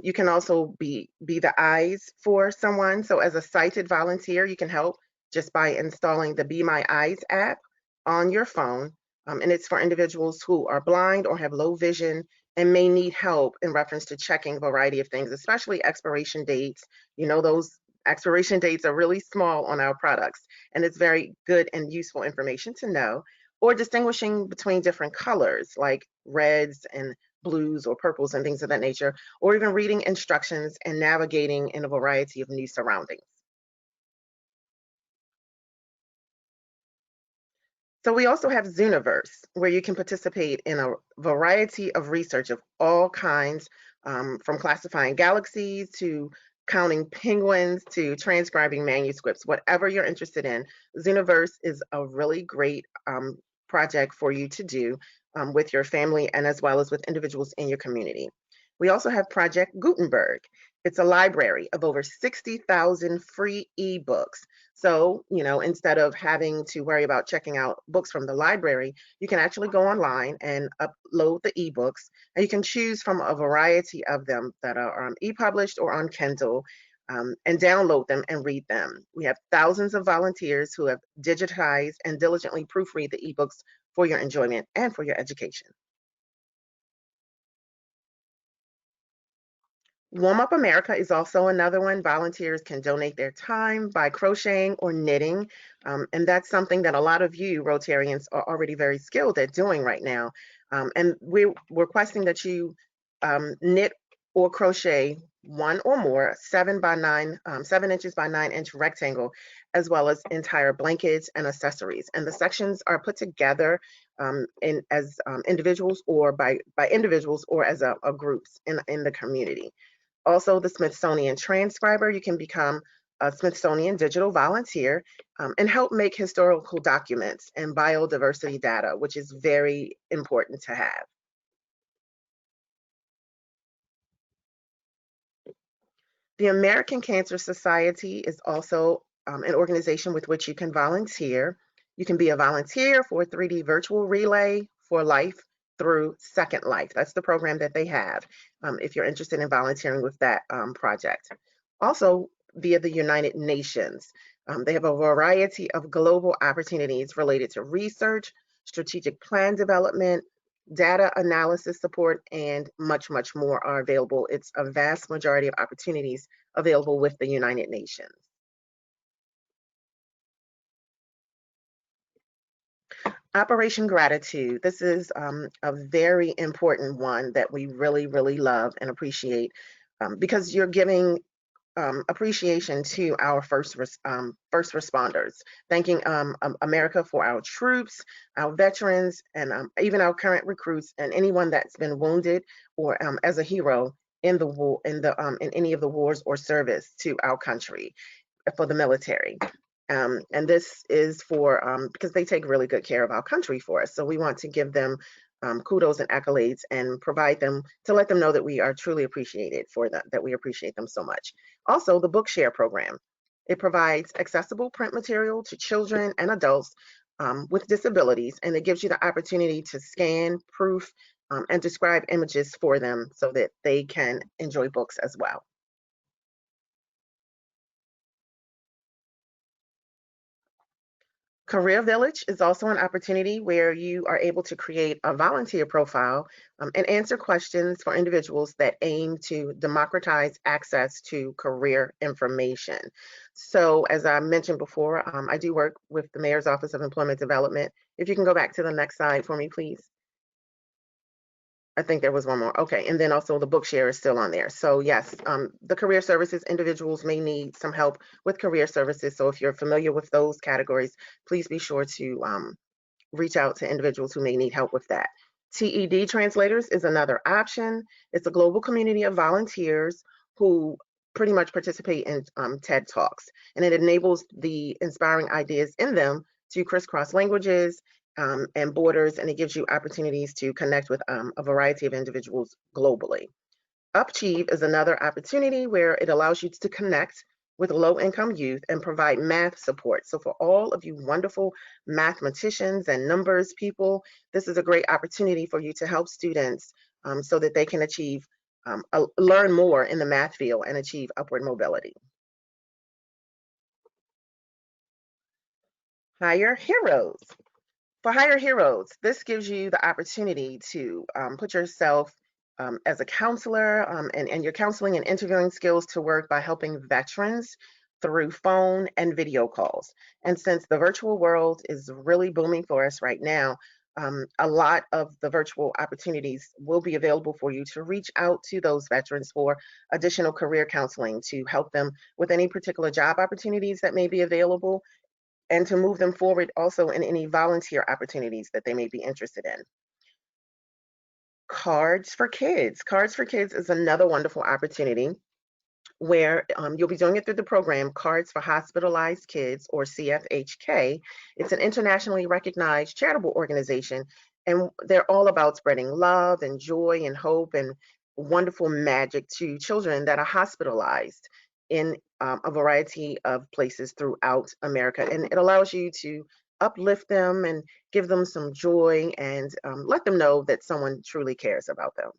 S7: You can also be the eyes for someone. So as a sighted volunteer, you can help just by installing the Be My Eyes app on your phone. And it's for individuals who are blind or have low vision and may need help in reference to checking a variety of things, especially expiration dates. You know, those expiration dates are really small on our products, and it's very good and useful information to know. Or distinguishing between different colors like reds and blues or purples and things of that nature, or even reading instructions and navigating in a variety of new surroundings. So we also have Zooniverse, where you can participate in a variety of research of all kinds, from classifying galaxies to counting penguins to transcribing manuscripts. Whatever you're interested in, Zooniverse is a really great project for you to do with your family and as well as with individuals in your community. We also have Project Gutenberg. It's a library of over 60,000 free ebooks. So, you know, instead of having to worry about checking out books from the library, you can actually go online and upload the ebooks, and you can choose from a variety of them that are e-published or on Kindle, and download them and read them. We have thousands of volunteers who have digitized and diligently proofread the ebooks for your enjoyment and for your education. Warm Up America is also another one. Volunteers can donate their time by crocheting or knitting. And that's something that a lot of you Rotarians are already very skilled at doing right now. And we're requesting that you knit or crochet one or more 7 inches by 9-inch rectangle, as well as entire blankets and accessories. And the sections are put together as individuals or by individuals or as a groups in the community. Also, the Smithsonian transcriber, you can become a Smithsonian digital volunteer and help make historical documents and biodiversity data, which is very important to have. The American Cancer Society is also an organization with which you can volunteer. You can be a volunteer for a 3D virtual relay for life through Second Life. That's the program that they have if you're interested in volunteering with that project. Also, via the United Nations, they have a variety of global opportunities related to research, strategic plan development, data analysis support, and much, much more are available. It's a vast majority of opportunities available with the United Nations. Operation Gratitude. This is a very important one that we really, really love and appreciate because you're giving appreciation to our first responders, thanking America for our troops, our veterans, and even our current recruits and anyone that's been wounded or as a hero in the war, in any of the wars or service to our country for the military. And this is for because they take really good care of our country for us. So we want to give them kudos and accolades and provide them to let them know that we are truly appreciated for that we appreciate them so much. Also, the Bookshare program. It provides accessible print material to children and adults with disabilities, and it gives you the opportunity to scan, proof, and describe images for them so that they can enjoy books as well. Career Village is also an opportunity where you are able to create a volunteer profile and answer questions for individuals that aim to democratize access to career information. So as I mentioned before, I do work with the Mayor's Office of Employment Development. If you can go back to the next slide for me, please. I think there was one more. Okay, and then also the Bookshare is still on there. So yes, the career services individuals may need some help with career services. So if you're familiar with those categories, please be sure to reach out to individuals who may need help with that. TED Translators is another option. It's a global community of volunteers who pretty much participate in TED Talks, and it enables the inspiring ideas in them to crisscross languages and borders, and it gives you opportunities to connect with a variety of individuals globally. Upchieve is another opportunity where it allows you to connect with low-income youth and provide math support. So for all of you wonderful mathematicians and numbers people, this is a great opportunity for you to help students so that they can achieve, learn more in the math field and achieve upward mobility. Hire Heroes. For Hire Heroes, this gives you the opportunity to put yourself as a counselor and your counseling and interviewing skills to work by helping veterans through phone and video calls. And since the virtual world is really booming for us right now, a lot of the virtual opportunities will be available for you to reach out to those veterans for additional career counseling to help them with any particular job opportunities that may be available, and to move them forward also in any volunteer opportunities that they may be interested in. Cards for Kids. Cards for Kids is another wonderful opportunity where you'll be doing it through the program Cards for Hospitalized Kids, or CFHK. It's an internationally recognized charitable organization, and they're all about spreading love and joy and hope and wonderful magic to children that are hospitalized in a variety of places throughout America. And it allows you to uplift them and give them some joy and let them know that someone truly cares about them.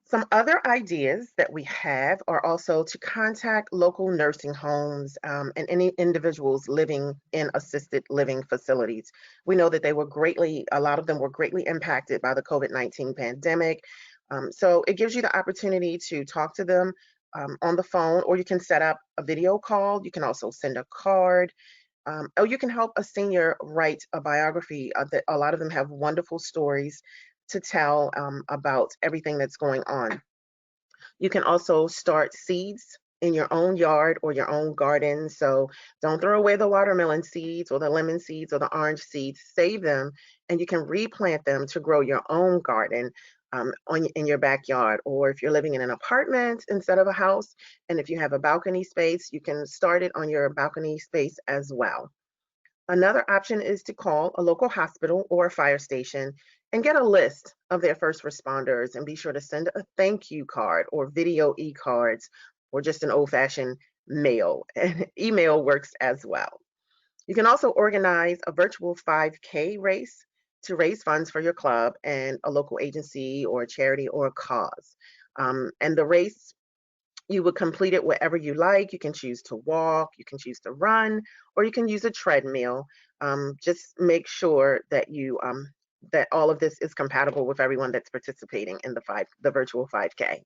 S7: Some other ideas that we have are also to contact local nursing homes and any individuals living in assisted living facilities. We know that a lot of them were greatly impacted by the COVID-19 pandemic. So it gives you the opportunity to talk to them on the phone, or you can set up a video call. You can also send a card. Or you can help a senior write a biography. A lot of them have wonderful stories to tell about everything that's going on. You can also start seeds in your own yard or your own garden. So don't throw away the watermelon seeds or the lemon seeds or the orange seeds. Save them, and you can replant them to grow your own garden in your backyard. Or if you're living in an apartment instead of a house, and if you have a balcony space, you can start it on your balcony space as well. Another option is to call a local hospital or a fire station and get a list of their first responders, and be sure to send a thank you card or video e-cards, or just an old-fashioned mail. And email works as well. You can also organize a virtual 5K race to raise funds for your club and a local agency or a charity or a cause. And the race, you would complete it wherever you like. You can choose to walk, you can choose to run, or you can use a treadmill. Just make sure that that all of this is compatible with everyone that's participating in the virtual 5K.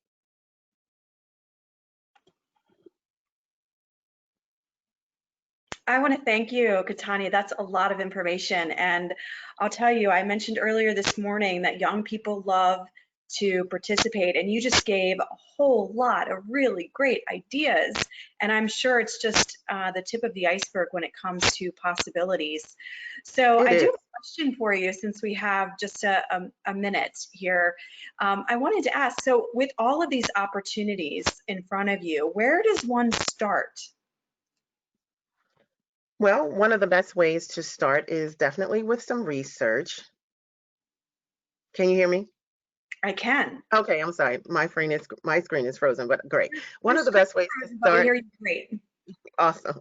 S3: I want to thank you, Katanya. That's a lot of information. And I'll tell you, I mentioned earlier this morning that young people love to participate, and you just gave a whole lot of really great ideas. And I'm sure it's just the tip of the iceberg when it comes to possibilities. So I do have a question for you, since we have just a minute here. I wanted to ask, so with all of these opportunities in front of you, where does one start?
S7: Well, one of the best ways to start is definitely with some research. Can you hear me?
S3: I can.
S7: Okay, I'm sorry. My screen is frozen, but great. One of the best ways to
S3: But we
S7: start.
S3: hear you great.
S7: Awesome.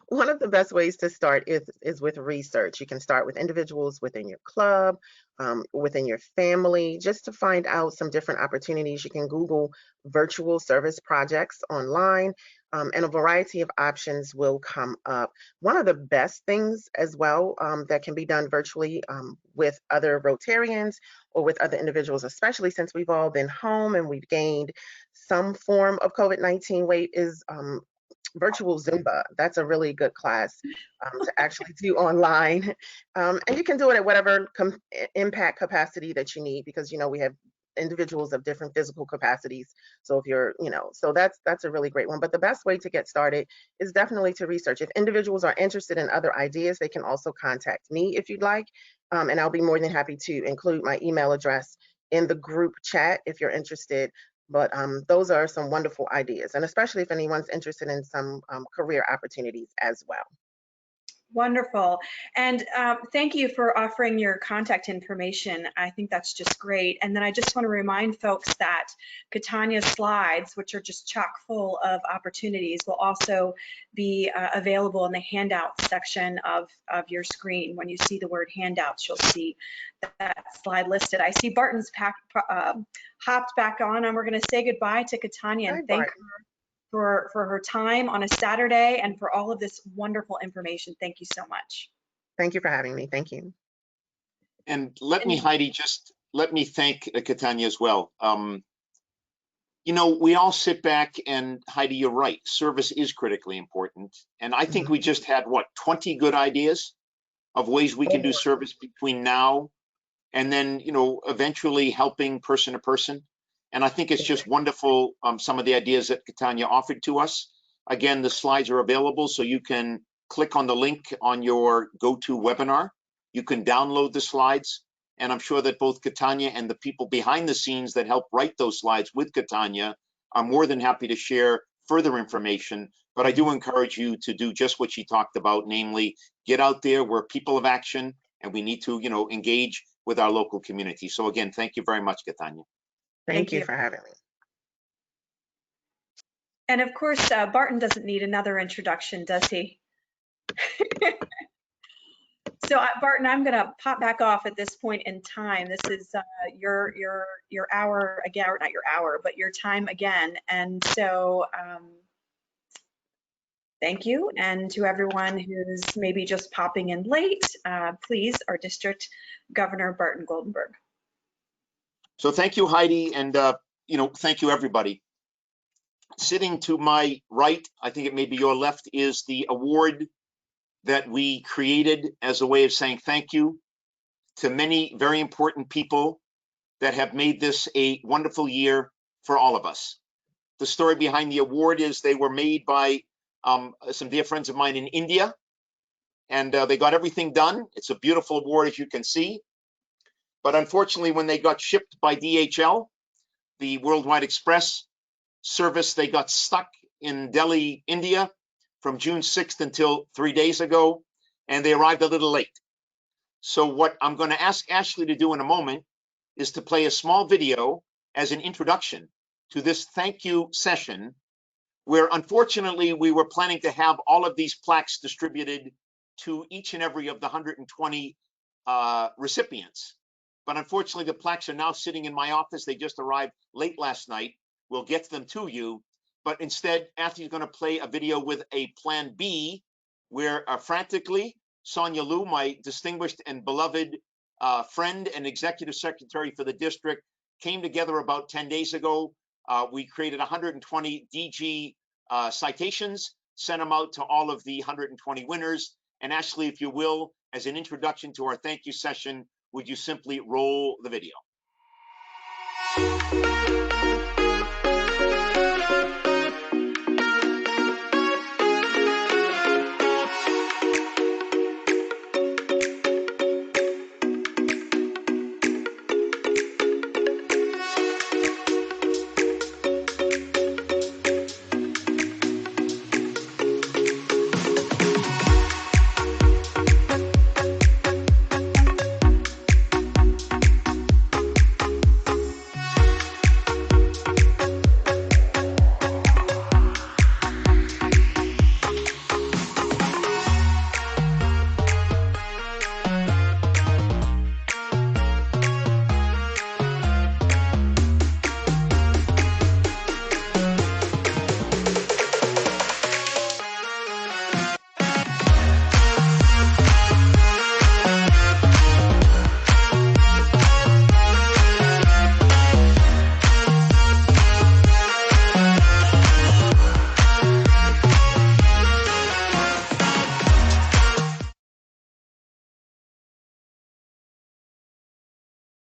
S7: One of the best ways to start is with research. You can start with individuals within your club, within your family, just to find out some different opportunities. You can Google virtual service projects online, and a variety of options will come up. One of the best things as well that can be done virtually with other Rotarians or with other individuals, especially since we've all been home and we've gained some form of COVID-19 weight, is virtual Zumba. That's a really good class to actually do online. And you can do it at whatever impact capacity that you need, because, we have individuals of different physical capacities. So if you're, so that's a really great one. But the best way to get started is definitely to research. If individuals are interested in other ideas, they can also contact me if you'd like. And I'll be more than happy to include my email address in the group chat if you're interested. But those are some wonderful ideas, and especially if anyone's interested in some career opportunities as well.
S3: Wonderful. And thank you for offering your contact information. I think that's just great. And then I just want to remind folks that Katanya's slides, which are just chock full of opportunities, will also be available in the handout section of your screen. When you see the word handouts, you'll see that slide listed. I see Barton's hopped back on, and we're going to say goodbye to Katanya and thank her for her time on a Saturday and for all of this wonderful information. Thank you so much.
S7: Thank you for having me. Thank you.
S5: And Heidi, let me thank Katanya as well. We all sit back, and Heidi, you're right. Service is critically important. And I think we just had, 20 good ideas of ways we can do service between now and then, eventually helping person to person. And I think it's just wonderful, some of the ideas that Katanya offered to us. Again, the slides are available, so you can click on the link on your GoToWebinar. You can download the slides, and I'm sure that both Katanya and the people behind the scenes that help write those slides with Katanya are more than happy to share further information. But I do encourage you to do just what she talked about, namely, get out there. We're people of action, and we need to, engage with our local community. So again, thank you very much, Katanya.
S7: Thank you for having me.
S3: And of course, Barton doesn't need another introduction, does he? So Barton, I'm going to pop back off at this point in time. This is your hour again, or not your hour, but your time again. And so thank you. And to everyone who's maybe just popping in late, please, our District Governor Barton Goldenberg.
S5: So thank you, Heidi, and thank you, everybody. Sitting to my right, I think it may be your left, is the award that we created as a way of saying thank you to many very important people that have made this a wonderful year for all of us. The story behind the award is they were made by some dear friends of mine in India, and they got everything done. It's a beautiful award, as you can see. But unfortunately, when they got shipped by DHL, the Worldwide Express service, they got stuck in Delhi, India from June 6th until 3 days ago, and they arrived a little late. So what I'm going to ask Ashley to do in a moment is to play a small video as an introduction to this thank you session, where unfortunately we were planning to have all of these plaques distributed to each and every of the 120 recipients. But unfortunately, the plaques are now sitting in my office. They just arrived late last night. We'll get them to you. But instead, Ashley's going to play a video with a plan B, where frantically, Sonia Liu, my distinguished and beloved friend and executive secretary for the district, came together about 10 days ago. We created 120 DG citations, sent them out to all of the 120 winners. And Ashley, if you will, as an introduction to our thank you session, would you simply roll the video?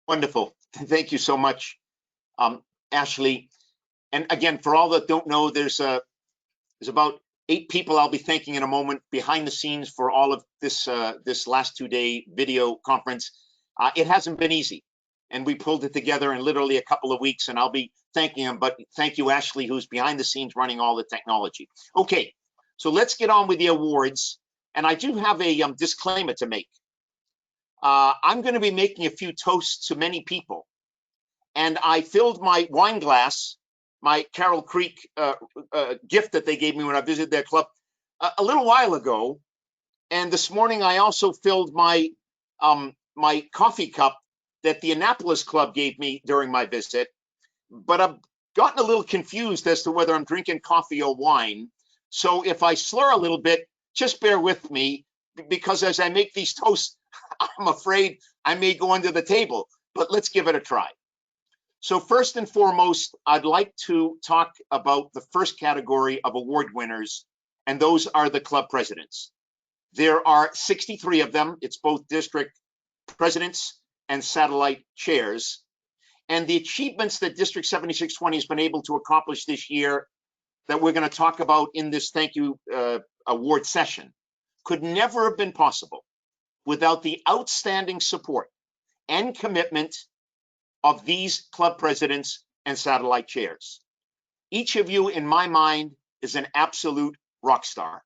S5: Wonderful. Thank you so much, Ashley. And again, for all that don't know, there's about 8 people I'll be thanking in a moment behind the scenes for all of this this last 2-day video conference. It hasn't been easy, and we pulled it together in literally a couple of weeks, and I'll be thanking them. But thank you, Ashley, who's behind the scenes running all the technology. Okay, so let's get on with the awards. And I do have a disclaimer to make. I'm going to be making a few toasts to many people. And I filled my wine glass, my Carroll Creek gift that they gave me when I visited their club a little while ago. And this morning I also filled my my coffee cup that the Annapolis Club gave me during my visit. But I've gotten a little confused as to whether I'm drinking coffee or wine. So if I slur a little bit, just bear with me, because as I make these toasts, I'm afraid I may go under the table, but let's give it a try. So first and foremost, I'd like to talk about the first category of award winners, and those are the club presidents. There are 63 of them. It's both district presidents and satellite chairs. And the achievements that District 7620 has been able to accomplish this year that we're going to talk about in this thank you award session could never have been possible without the outstanding support and commitment of these club presidents and satellite chairs. Each of you, in my mind, is an absolute rock star.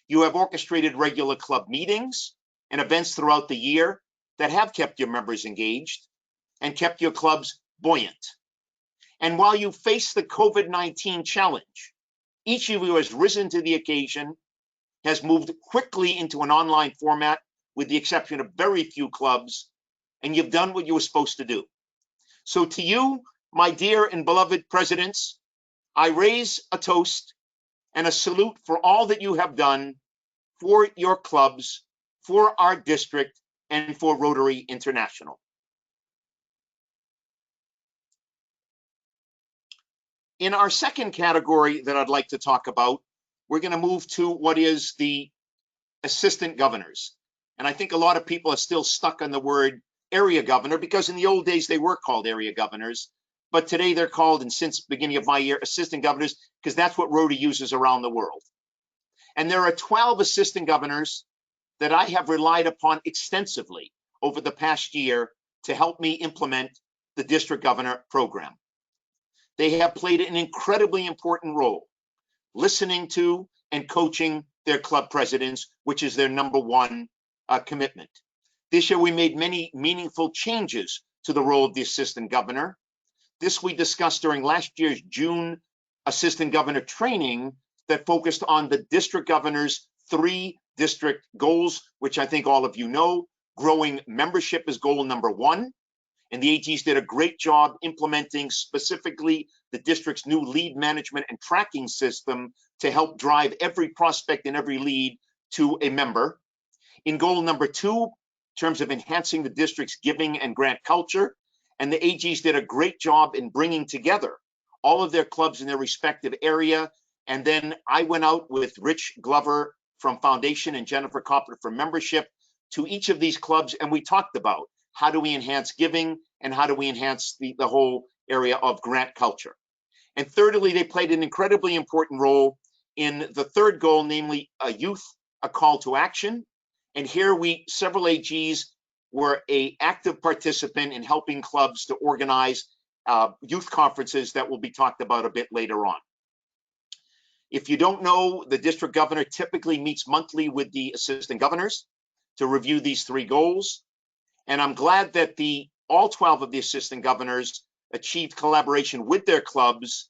S5: You have orchestrated regular club meetings and events throughout the year that have kept your members engaged and kept your clubs buoyant. And while you face the COVID-19 challenge, each of you has risen to the occasion has moved quickly into an online format with the exception of very few clubs, and you've done what you were supposed to do. So to you, my dear and beloved presidents, I raise a toast and a salute for all that you have done for your clubs, for our district, and for Rotary International. In our second category that I'd like to talk about, we're going to move to what is the assistant governors. And I think a lot of people are still stuck on the word area governor because in the old days they were called area governors, but today they're called, and since the beginning of my year, assistant governors, because that's what Rotary uses around the world. And there are 12 assistant governors that I have relied upon extensively over the past year to help me implement the district governor program. They have played an incredibly important role, listening to and coaching their club presidents, which is their number one commitment. This year, we made many meaningful changes to the role of the assistant governor. This we discussed during last year's June assistant governor training that focused on the district governor's 3 district goals, which I think all of you know. Growing membership is goal number 1. And the AGs did a great job implementing specifically the district's new lead management and tracking system to help drive every prospect and every lead to a member. In goal number 2, in terms of enhancing the district's giving and grant culture, and the AGs did a great job in bringing together all of their clubs in their respective area. And then I went out with Rich Glover from Foundation and Jennifer Copper from membership to each of these clubs, and we talked about how do we enhance giving and how do we enhance the whole area of grant culture. And thirdly, they played an incredibly important role in the third goal, namely a youth, a call to action. And here several AGs were an active participant in helping clubs to organize youth conferences that will be talked about a bit later on. If you don't know, the district governor typically meets monthly with the assistant governors to review these 3 goals. And I'm glad that all 12 of the assistant governors achieved collaboration with their clubs,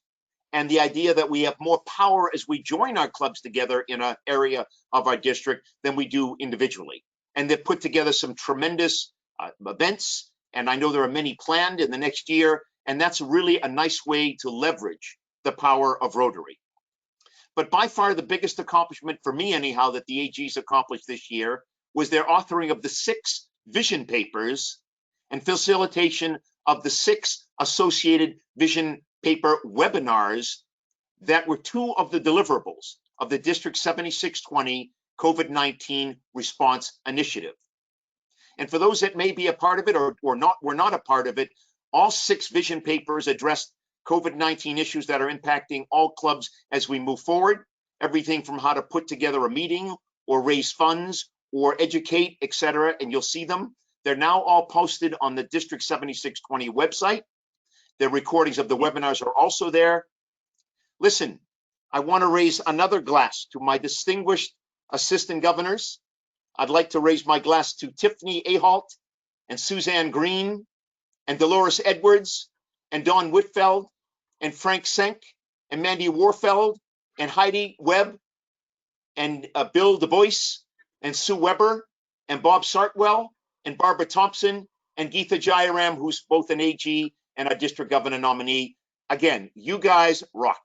S5: and the idea that we have more power as we join our clubs together in an area of our district than we do individually. And they've put together some tremendous events, and I know there are many planned in the next year, and that's really a nice way to leverage the power of Rotary. But by far the biggest accomplishment for me anyhow that the AGs accomplished this year was their authoring of the 6 vision papers and facilitation of the 6 associated vision paper webinars that were 2 of the deliverables of the District 7620 COVID-19 response initiative. And for those that may be a part of it or were not a part of it, all 6 vision papers addressed COVID-19 issues that are impacting all clubs as we move forward, everything from how to put together a meeting or raise funds or educate, etc. And you'll see them. They're now all posted on the District 7620 website. The recordings of the webinars are also there. Listen, I want to raise another glass to my distinguished assistant governors. I'd like to raise my glass to Tiffany Ahalt and Suzanne Green and Dolores Edwards and Dawn Whitfeld and Frank Senk and Mandy Warfeld and Heidi Webb and Bill DuBois and Sue Weber and Bob Sartwell and Barbara Thompson and Geetha Jayaram, who's both an AG and a district governor nominee. Again, you guys rock.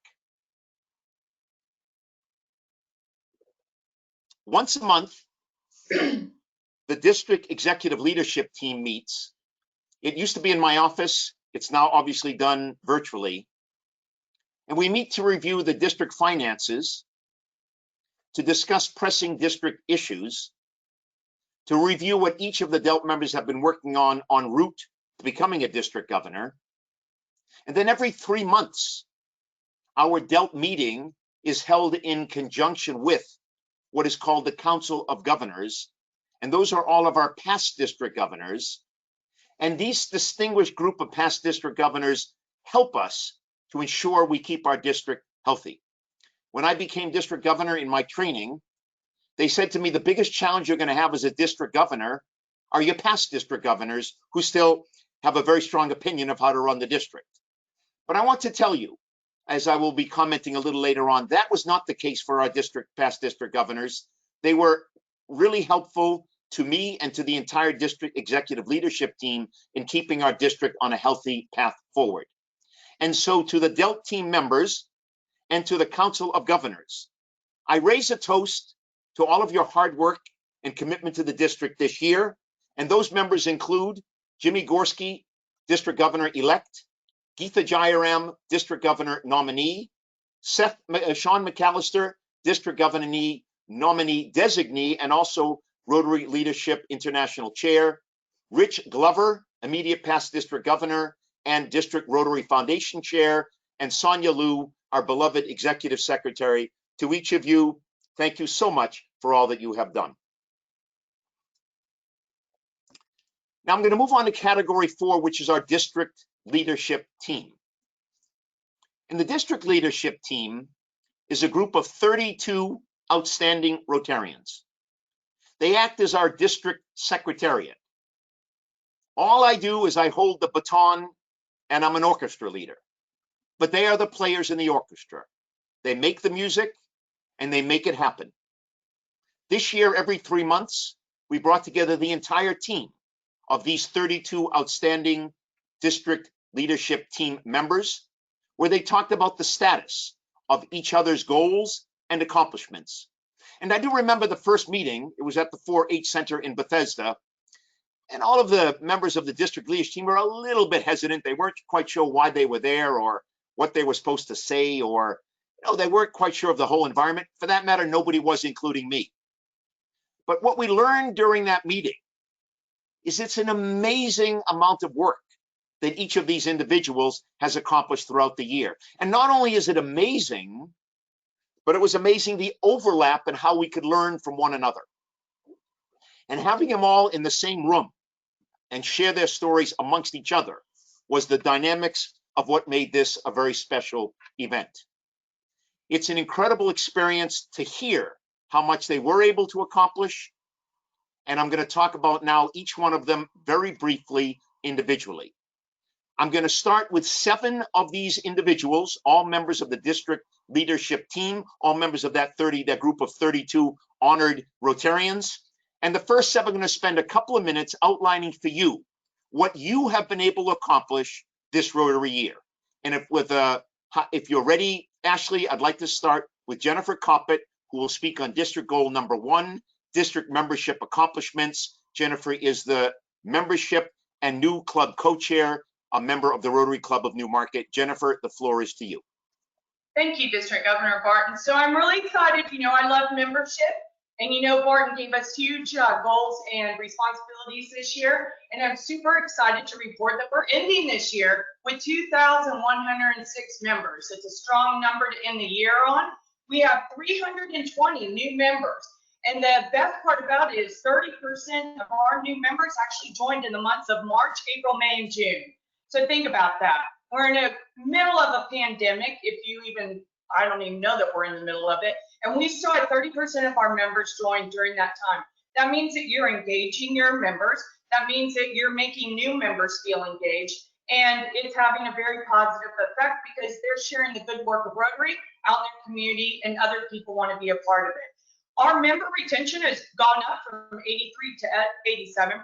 S5: Once a month, the district executive leadership team meets. It used to be in my office. It's now obviously done virtually. And we meet to review the district finances, to discuss pressing district issues, to review what each of the DELT members have been working on en route to becoming a district governor. And then every 3 months, our DELT meeting is held in conjunction with what is called the Council of Governors. And those are all of our past district governors. And these distinguished group of past district governors help us to ensure we keep our district healthy. When I became district governor in my training, they said to me, the biggest challenge you're going to have as a district governor are your past district governors who still have a very strong opinion of how to run the district. But I want to tell you, as I will be commenting a little later on, that was not the case for our past district governors. They were really helpful to me and to the entire district executive leadership team in keeping our district on a healthy path forward. And so to the DELT team members and to the Council of Governors, I raise a toast to all of your hard work and commitment to the district this year. And those members include Jimmy Gorski, District Governor-elect, Geetha Jayaram, District Governor nominee, Sean McAllister, District Governor nominee designee, and also Rotary Leadership International Chair, Rich Glover, immediate past District Governor and District Rotary Foundation Chair, and Sonia Liu, our beloved Executive Secretary. To each of you, thank you so much for all that you have done. Now I'm going to move on to category 4, which is our district leadership team. And the district leadership team is a group of 32 outstanding Rotarians. They act as our district secretariat. All I do is I hold the baton and I'm an orchestra leader, but they are the players in the orchestra. They make the music and they make it happen. This year, every 3 months, we brought together the entire team of these 32 outstanding district leadership team members, where they talked about the status of each other's goals and accomplishments. And I do remember the first meeting, it was at the 4-H Center in Bethesda, and all of the members of the district leadership team were a little bit hesitant. They weren't quite sure why they were there or what they were supposed to say, or they weren't quite sure of the whole environment. For that matter, nobody was, including me. But what we learned during that meeting is it's an amazing amount of work that each of these individuals has accomplished throughout the year. And not only is it amazing, but it was amazing the overlap and how we could learn from one another. And having them all in the same room and share their stories amongst each other was the dynamics of what made this a very special event. It's an incredible experience to hear how much they were able to accomplish. And I'm going to talk about now each one of them very briefly individually. I'm going to start with 7 of these individuals, all members of the district leadership team, all members of that group of 32 honored Rotarians. And the first 7 are going to spend a couple of minutes outlining for you what you have been able to accomplish this Rotary year. And if you're ready, Ashley, I'd like to start with Jennifer Coppett, who will speak on district goal number 1, district membership accomplishments. Jennifer is the membership and new club co-chair, a member of the Rotary Club of Newmarket. Jennifer, the floor is to you.
S8: Thank you, District Governor Barton. So I'm really excited. I love membership. And Barton gave us huge goals and responsibilities this year. And I'm super excited to report that we're ending this year with 2,106 members. It's a strong number to end the year on. We have 320 new members. And the best part about it is 30% of our new members actually joined in the months of March, April, May, and June. So think about that. We're in the middle of a pandemic, I don't even know that we're in the middle of it. And we still had 30% of our members join during that time. That means that you're engaging your members. That means that you're making new members feel engaged. And it's having a very positive effect because they're sharing the good work of Rotary out in their community, and other people want to be a part of it. Our member retention has gone up from 83 to 87%.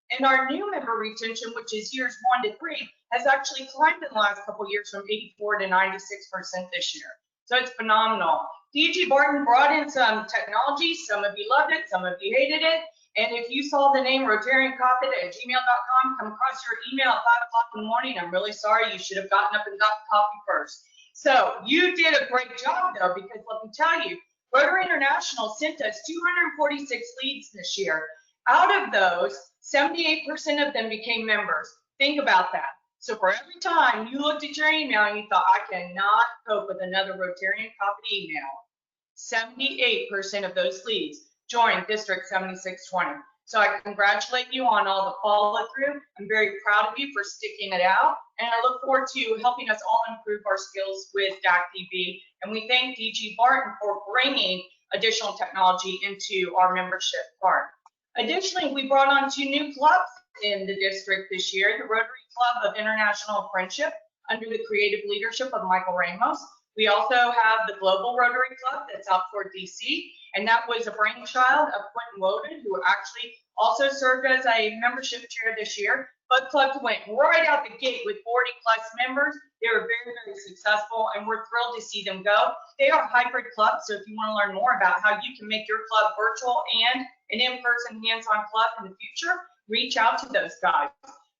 S8: And our new member retention, which is years 1 to 3, has actually climbed in the last couple of years from 84 to 96% this year. So it's phenomenal. DG Barton brought in some technology. Some of you loved it, some of you hated it. And if you saw the name rotariancoffee@gmail.com come across your email at 5 o'clock in the morning, I'm really sorry. You should have gotten up and got the coffee first. So you did a great job though, because let me tell you, Rotary International sent us 246 leads this year. Out of those, 78% of them became members. Think about that. So for every time you looked at your email and you thought, I cannot cope with another Rotarian copied email, 78% of those leads joined District 7620. So I congratulate you on all the follow through. I'm very proud of you for sticking it out. And I look forward to helping us all improve our skills with DAC TV. And we thank DG Barton for bringing additional technology into our membership part. Additionally, we brought on 2 new clubs in the district this year, the Rotary Club of International Friendship under the creative leadership of Michael Ramos. We also have the Global Rotary Club that's out toward DC, And that was a brainchild of Quentin Woden, who actually also served as a membership chair this year. Both clubs went right out the gate with 40 plus members. They were very, very successful, and we're thrilled to see them go. They are hybrid clubs, so if you want to learn more about how you can make your club virtual and an in-person hands-on club in the future, reach out to those guys.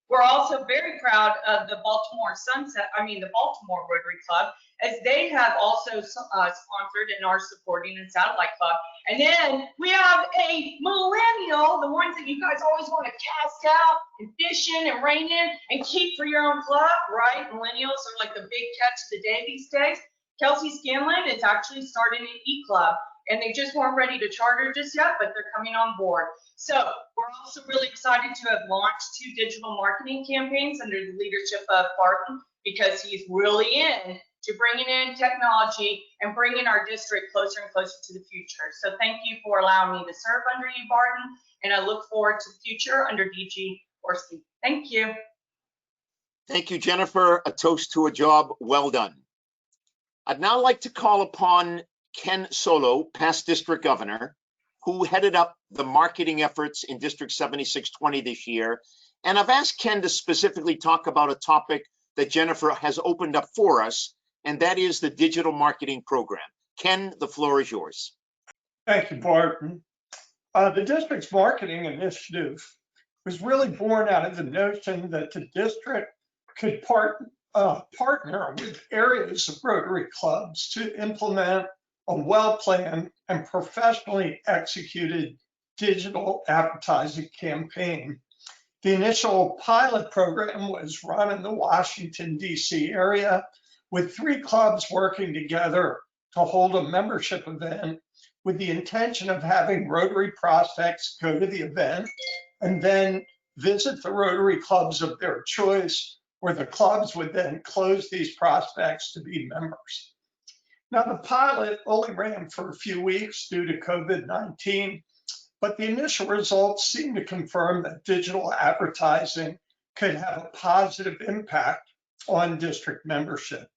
S8: We're also very proud of the Baltimore Rotary Club, as they have also sponsored and are supporting a satellite club. And then we have a millennial, the ones that you guys always want to cast out and fish in and rein in and keep for your own club, right? Millennials are like the big catch of the day these days. Kelsey Scanlon is actually starting an e-club, and they just weren't ready to charter just yet, but they're coming on board. So we're also really excited to have launched 2 digital marketing campaigns under the leadership of Barton, because he's really in to bringing in technology and bringing our district closer and closer to the future. So thank you for allowing me to serve under you, Barton, and I look forward to the future under DG Orski. Thank you.
S5: Thank you, Jennifer. A toast to a job well done. I'd now like to call upon Ken Solo, past district governor, who headed up the marketing efforts in District 7620 this year. And I've asked Ken to specifically talk about a topic that Jennifer has opened up for us, and that is the digital marketing program. Ken, the floor is yours.
S9: Thank you, Barton. The district's marketing initiative was really born out of the notion that the district could partner with areas of Rotary clubs to implement a well-planned and professionally executed digital advertising campaign. The initial pilot program was run in the Washington, D.C. area, with 3 clubs working together to hold a membership event with the intention of having Rotary prospects go to the event and then visit the Rotary clubs of their choice, where the clubs would then close these prospects to be members. Now, the pilot only ran for a few weeks due to COVID-19, but the initial results seem to confirm that digital advertising could have a positive impact on district membership.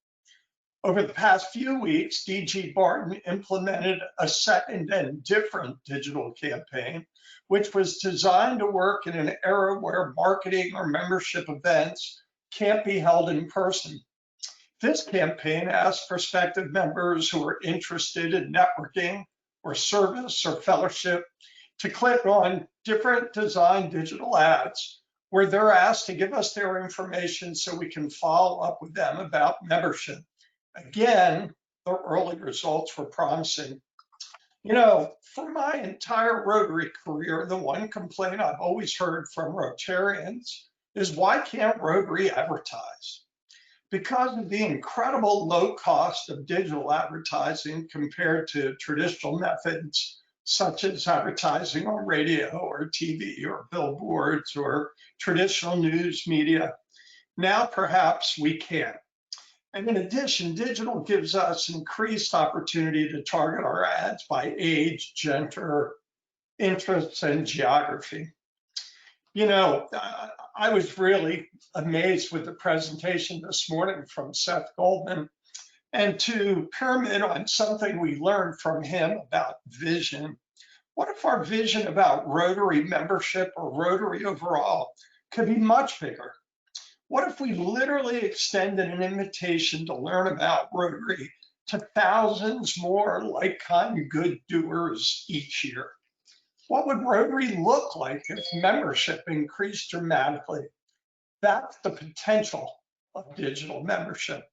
S9: Over the past few weeks, DG Barton implemented a second and different digital campaign, which was designed to work in an era where marketing or membership events can't be held in person. This campaign asked prospective members who are interested in networking or service or fellowship to click on different design digital ads where they're asked to give us their information so we can follow up with them about membership. Again, the early results were promising. You know, for my entire Rotary career, the one complaint I've always heard from Rotarians is, why can't Rotary advertise? Because of the incredible low cost of digital advertising compared to traditional methods, such as advertising on radio or TV or billboards or traditional news media, now perhaps we can. And in addition, digital gives us increased opportunity to target our ads by age, gender, interests, and geography. You know, I was really amazed with the presentation this morning from Seth Goldman, and to pyramid on something we learned from him about vision. What if our vision about Rotary membership or Rotary overall could be much bigger? What if we literally extended an invitation to learn about Rotary to thousands more like-kind good doers each year? What would Rotary look like if membership increased dramatically? That's the potential of digital membership.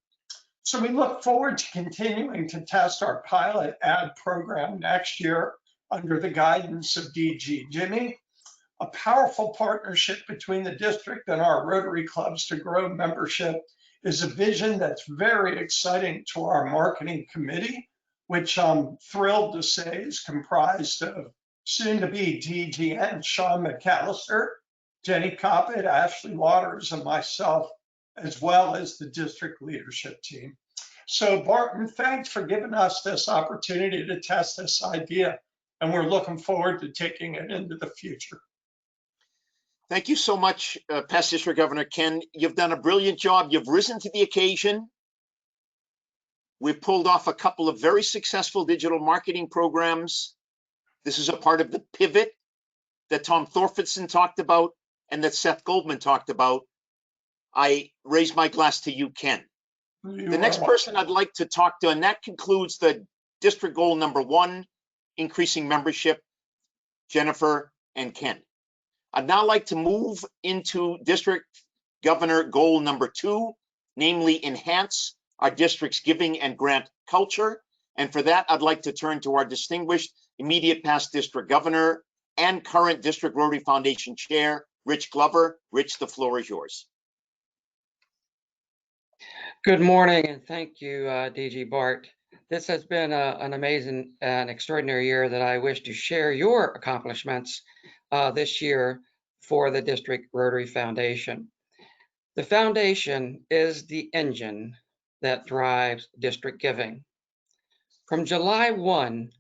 S9: So we look forward to continuing to test our pilot ad program next year under the guidance of DG Jimmy. A powerful partnership between the district and our Rotary clubs to grow membership is a vision that's very exciting to our marketing committee, which I'm thrilled to say is comprised of soon-to-be DGN Sean McAllister, Jenny Coppett, Ashley Waters, and myself, as well as the district leadership team. So Barton, thanks for giving us this opportunity to test this idea, and we're looking forward to taking it into the future.
S5: Thank you so much, past district governor Ken. You've done a brilliant job. You've risen to the occasion. We've pulled off a couple of very successful digital marketing programs. This is a part of the pivot that Tom Thorfordson talked about and that Seth Goldman talked about. I raise my glass to you, Ken. The next person I'd like to talk to, and that concludes the district goal number 1, increasing membership, Jennifer and Ken. I'd now like to move into district governor goal number 2, namely enhance our district's giving and grant culture. And for that, I'd like to turn to our distinguished immediate past district governor and current district Rotary Foundation chair, Rich Glover. Rich, the floor is yours.
S10: Good morning, and thank you, DG Bart. This has been an amazing and extraordinary year that I wish to share your accomplishments this year for the District Rotary Foundation. The foundation is the engine that drives district giving. From July 1,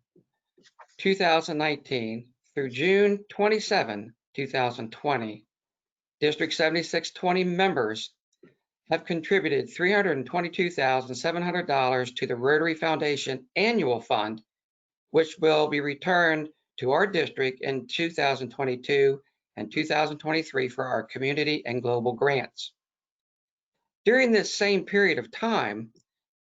S10: 2019 through June 27, 2020, District 7620 members have contributed $322,700 to the Rotary Foundation Annual Fund, which will be returned to our district in 2022 and 2023 for our community and global grants. During this same period of time,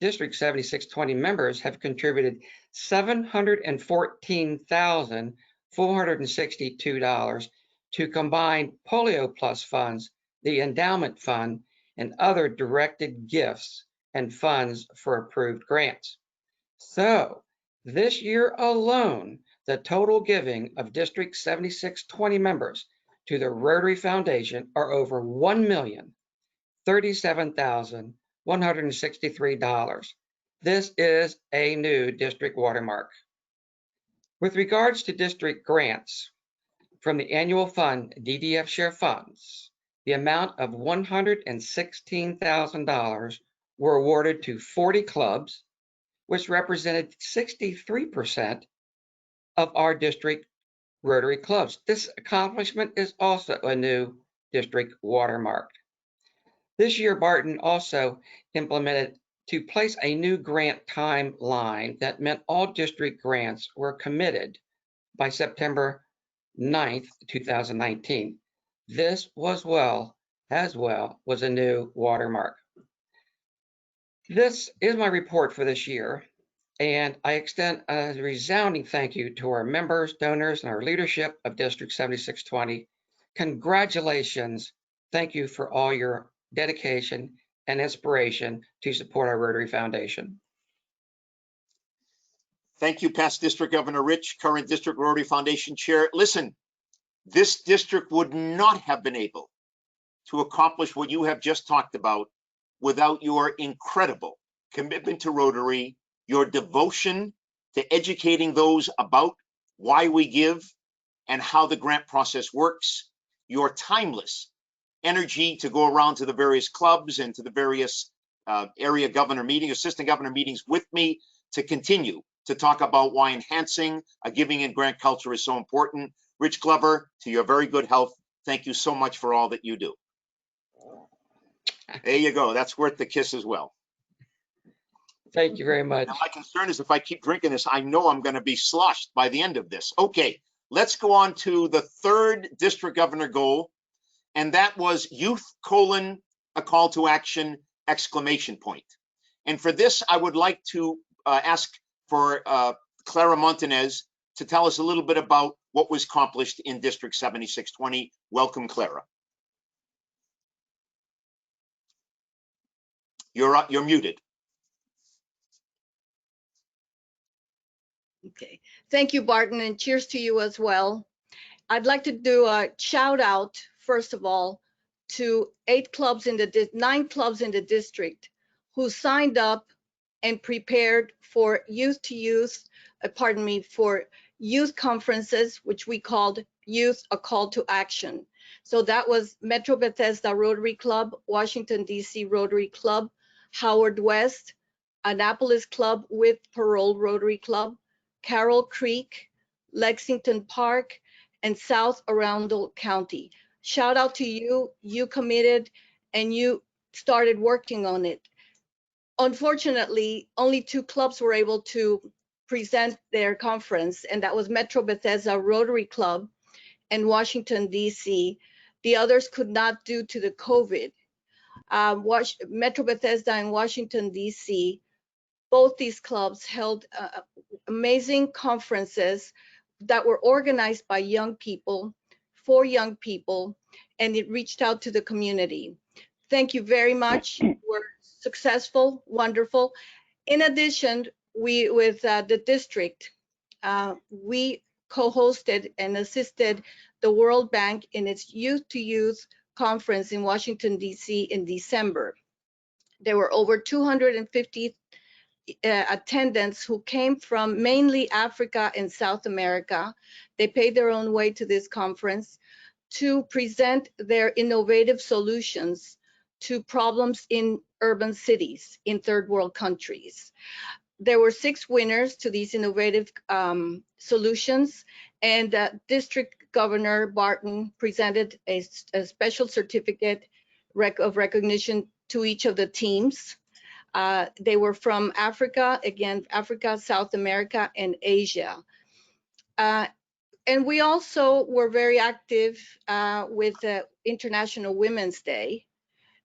S10: District 7620 members have contributed $714,462 to combined Polio Plus funds, the endowment fund, and other directed gifts and funds for approved grants. So this year alone, the total giving of District 7620 members to the Rotary Foundation are over $1,037,163. This is a new district watermark. With regards to district grants from the annual fund DDF share funds, the amount of $116,000 were awarded to 40 clubs, which represented 63% of our district Rotary clubs. This accomplishment is also a new district watermark. This year, Barton also implemented to place a new grant timeline that meant all district grants were committed by September 9th, 2019. This was a new watermark. This is my report for this year, and I extend a resounding thank you to our members, donors, and our leadership of District 7620. Congratulations. Thank you for all your dedication and inspiration to support our Rotary Foundation.
S5: Thank you, past District Governor Rich, current District Rotary Foundation Chair. Listen, this district would not have been able to accomplish what you have just talked about without your incredible commitment to Rotary, your devotion to educating those about why we give and how the grant process works, your timeless energy to go around to the various clubs and to the various area governor meetings, assistant governor meetings with me to continue to talk about why enhancing a giving and grant culture is so important. Rich Glover, to your very good health, thank you so much for all that you do. There you go. That's worth the kiss as well.
S10: Thank you very much.
S5: Now, my concern is if I keep drinking this, I know I'm going to be sloshed by the end of this. Okay, let's go on to the third district governor goal, and that was youth : a call to action ! And for this, I would like to ask for Clara Montanez to tell us a little bit about what was accomplished in District 7620. Welcome, Clara. You're muted.
S11: Okay, thank you, Barton, and cheers to you as well. I'd like to do a shout out, first of all, to 9 clubs in the district who signed up and prepared for for youth conferences, which we called Youth: A Call to Action. So that was Metro Bethesda Rotary Club, Washington, D.C. Rotary Club, Howard West, Annapolis Club with Parole Rotary Club, Carroll Creek, Lexington Park, and South Arundel County. Shout out to you. You committed and you started working on it. Unfortunately, only 2 clubs were able to present their conference, and that was Metro Bethesda Rotary Club and Washington, D.C. The others could not due to the COVID. Metro Bethesda and Washington, D.C., both these clubs held amazing conferences that were organized by young people, for young people, and it reached out to the community. Thank you very much. We're successful, wonderful. In addition, with the district, we co-hosted and assisted the World Bank in its Youth to Youth conference in Washington, D.C. in December. There were over 250 attendants who came from mainly Africa and South America. They paid their own way to this conference to present their innovative solutions to problems in urban cities in third world countries. There were 6 winners to these innovative solutions, and District Governor Barton presented a special certificate of recognition to each of the teams. They were from Africa, again, Africa, South America, and Asia. And we also were very active with International Women's Day.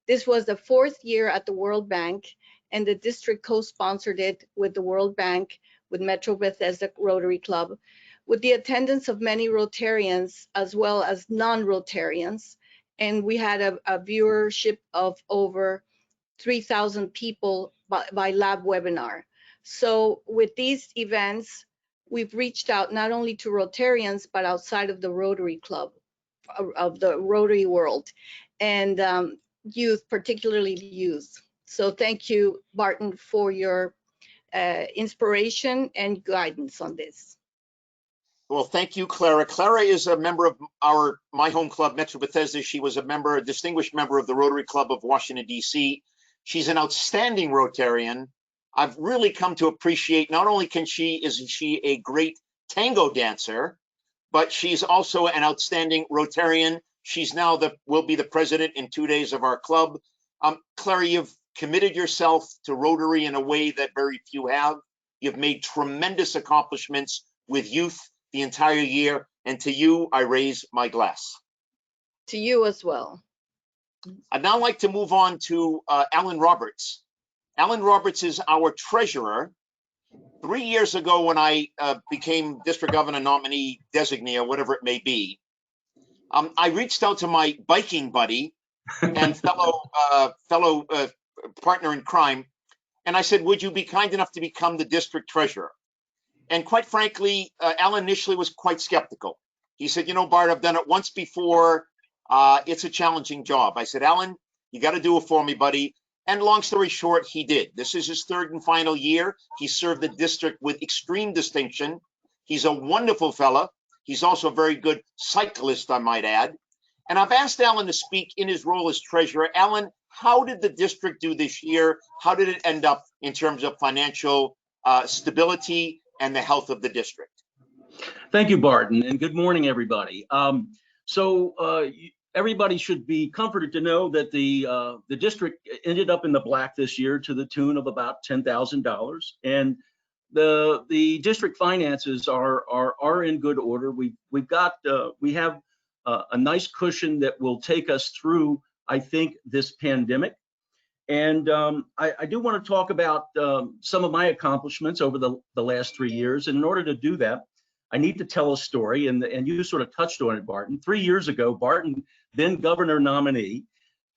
S11: This was the 4th year at the World Bank, and the district co-sponsored it with the World Bank, with Metro Bethesda Rotary Club, with the attendance of many Rotarians as well as non-Rotarians. And we had a viewership of over 3,000 people by lab webinar. So with these events, we've reached out not only to Rotarians, but outside of the Rotary Club, of the Rotary world, and youth, particularly youth. So thank you, Barton, for your inspiration and guidance on this.
S5: Well, thank you, Clara. Clara is a member of my home club, Metro Bethesda. She was a distinguished member of the Rotary Club of Washington, D.C. She's an outstanding Rotarian. I've really come to appreciate, not only is she a great tango dancer, but she's also an outstanding Rotarian. She's now will be the president in 2 days of our club. Clara, you've committed yourself to Rotary in a way that very few have. You've made tremendous accomplishments with youth the entire year, and to you, I raise my glass.
S11: To you as well.
S5: I'd now like to move on to Alan Roberts. Alan Roberts is our treasurer. 3 years ago, when I became district governor nominee designee, or whatever it may be, I reached out to my biking buddy and fellow partner in crime, and I said, would you be kind enough to become the district treasurer? And quite frankly, Alan initially was quite skeptical. He said, you know, Bart, I've done it once before. It's a challenging job. I said, Alan, you got to do it for me, buddy. And long story short, he did. This is his 3rd and final year. He served the district with extreme distinction. He's a wonderful fella. He's also a very good cyclist, I might add. And I've asked Alan to speak in his role as treasurer. Alan, how did the district do this year? How did it end up in terms of financial stability and the health of the district?
S12: Thank you, Barton, and good morning, everybody. Everybody should be comforted to know that the district ended up in the black this year to the tune of about $10,000, and the district finances are in good order. We have a nice cushion that will take us through, I think, this pandemic. And I do want to talk about some of my accomplishments over the last 3 years. And in order to do that, I need to tell a story, and you sort of touched on it, Barton. 3 years ago, Barton, then governor nominee,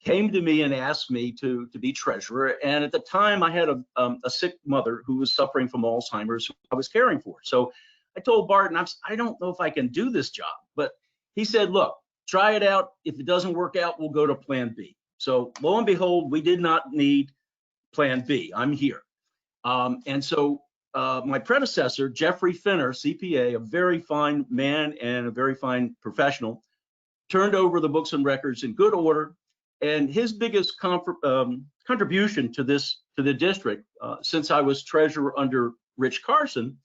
S12: came to me and asked me to be treasurer. And at the time, I had a sick mother who was suffering from Alzheimer's, who I was caring for. So I told Barton, I don't know if I can do this job. But he said, look, try it out. If it doesn't work out, we'll go to plan B. So lo and behold, we did not need plan B. I'm here. And so my predecessor, Jeffrey Finner, CPA, a very fine man and a very fine professional, turned over the books and records in good order. And his biggest contribution to the district, since I was treasurer under Rich Carson,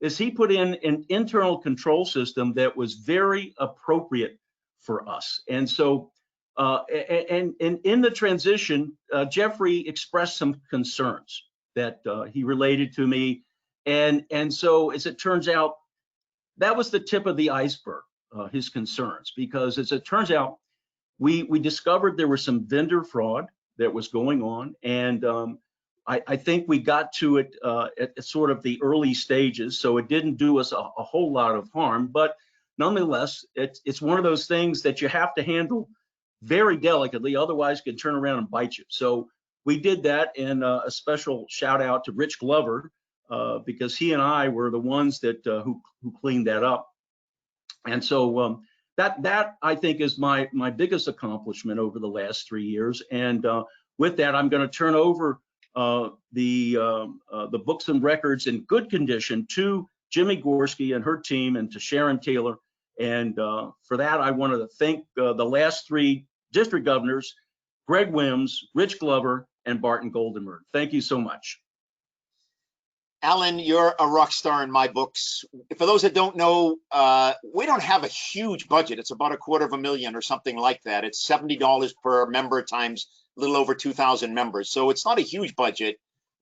S12: is he put in an internal control system that was very appropriate for us. And so, and in the transition, Jeffrey expressed some concerns that he related to me. And so as it turns out, that was the tip of the iceberg, his concerns, because as it turns out, we discovered there was some vendor fraud that was going on. And I think we got to it at sort of the early stages, so it didn't do us a whole lot of harm. But nonetheless, it's one of those things that you have to handle very delicately, otherwise it can turn around and bite you. So we did that, and a special shout out to Rich Glover, because he and I were the ones that who cleaned that up. And so that I think is my biggest accomplishment over the last 3 years. And with that, I'm going to turn over the books and records in good condition to Jimmy Gorski and her team, and to Sharon Taylor. And for that, I wanted to thank the last 3 district governors, Greg Wims, Rich Glover, and Barton Goldenberg. Thank you so much.
S5: Alan, you're a rock star in my books. For those that don't know, we don't have a huge budget. It's about $250,000 or something like that. It's $70 per member times a little over 2,000 members. So it's not a huge budget.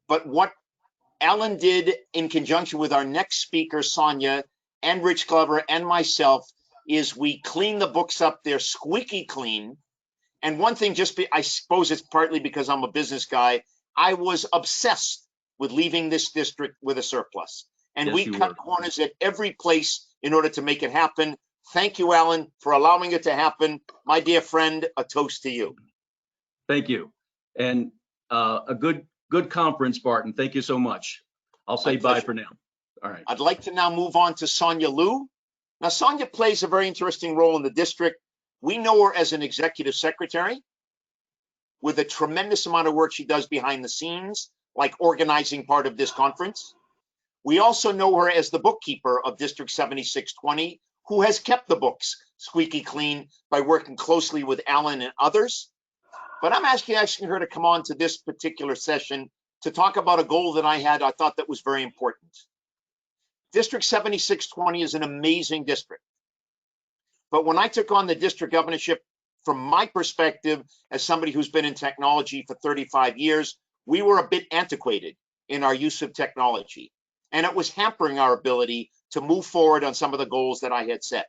S5: But what Alan did in conjunction with our next speaker, Sonia, and Rich Glover and myself, is we clean the books up. They're squeaky clean. And one thing, I suppose it's partly because I'm a business guy, I was obsessed with leaving this district with a surplus. And
S12: Yes,
S5: we
S12: you
S5: cut
S12: were.
S5: corners at every place in order to make it happen. Thank you, Alan, for allowing it to happen. My dear friend, a toast to you.
S12: Thank you. And a good conference, Barton. Thank you so much. I'll say bye for now. All right.
S5: I'd like to now move on to Sonia Liu. Now, Sonia plays a very interesting role in the district. We know her as an executive secretary with a tremendous amount of work she does behind the scenes, like organizing part of this conference. We also know her as the bookkeeper of District 7620, who has kept the books squeaky clean by working closely with Alan and others. But I'm asking her to come on to this particular session to talk about a goal that I thought that was very important. District 7620 is an amazing district. But when I took on the district governorship, from my perspective, as somebody who's been in technology for 35 years, we were a bit antiquated in our use of technology. And it was hampering our ability to move forward on some of the goals that I had set.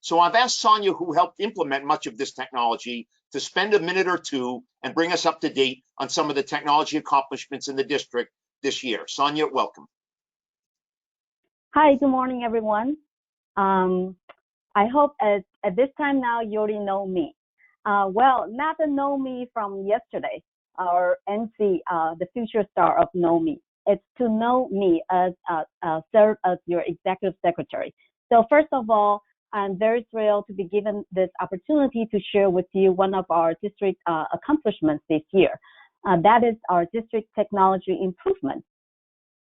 S5: So I've asked Sonia, who helped implement much of this technology, to spend a minute or two and bring us up to date on some of the technology accomplishments in the district this year. Sonia, welcome.
S13: Hi, good morning, everyone. I hope at this time now you already know me. Well, not to know me from yesterday, our NC, the future star of Know Me. It's to know me as serve as your executive secretary. So first of all, I'm very thrilled to be given this opportunity to share with you one of our district accomplishments this year. That is our district technology improvement.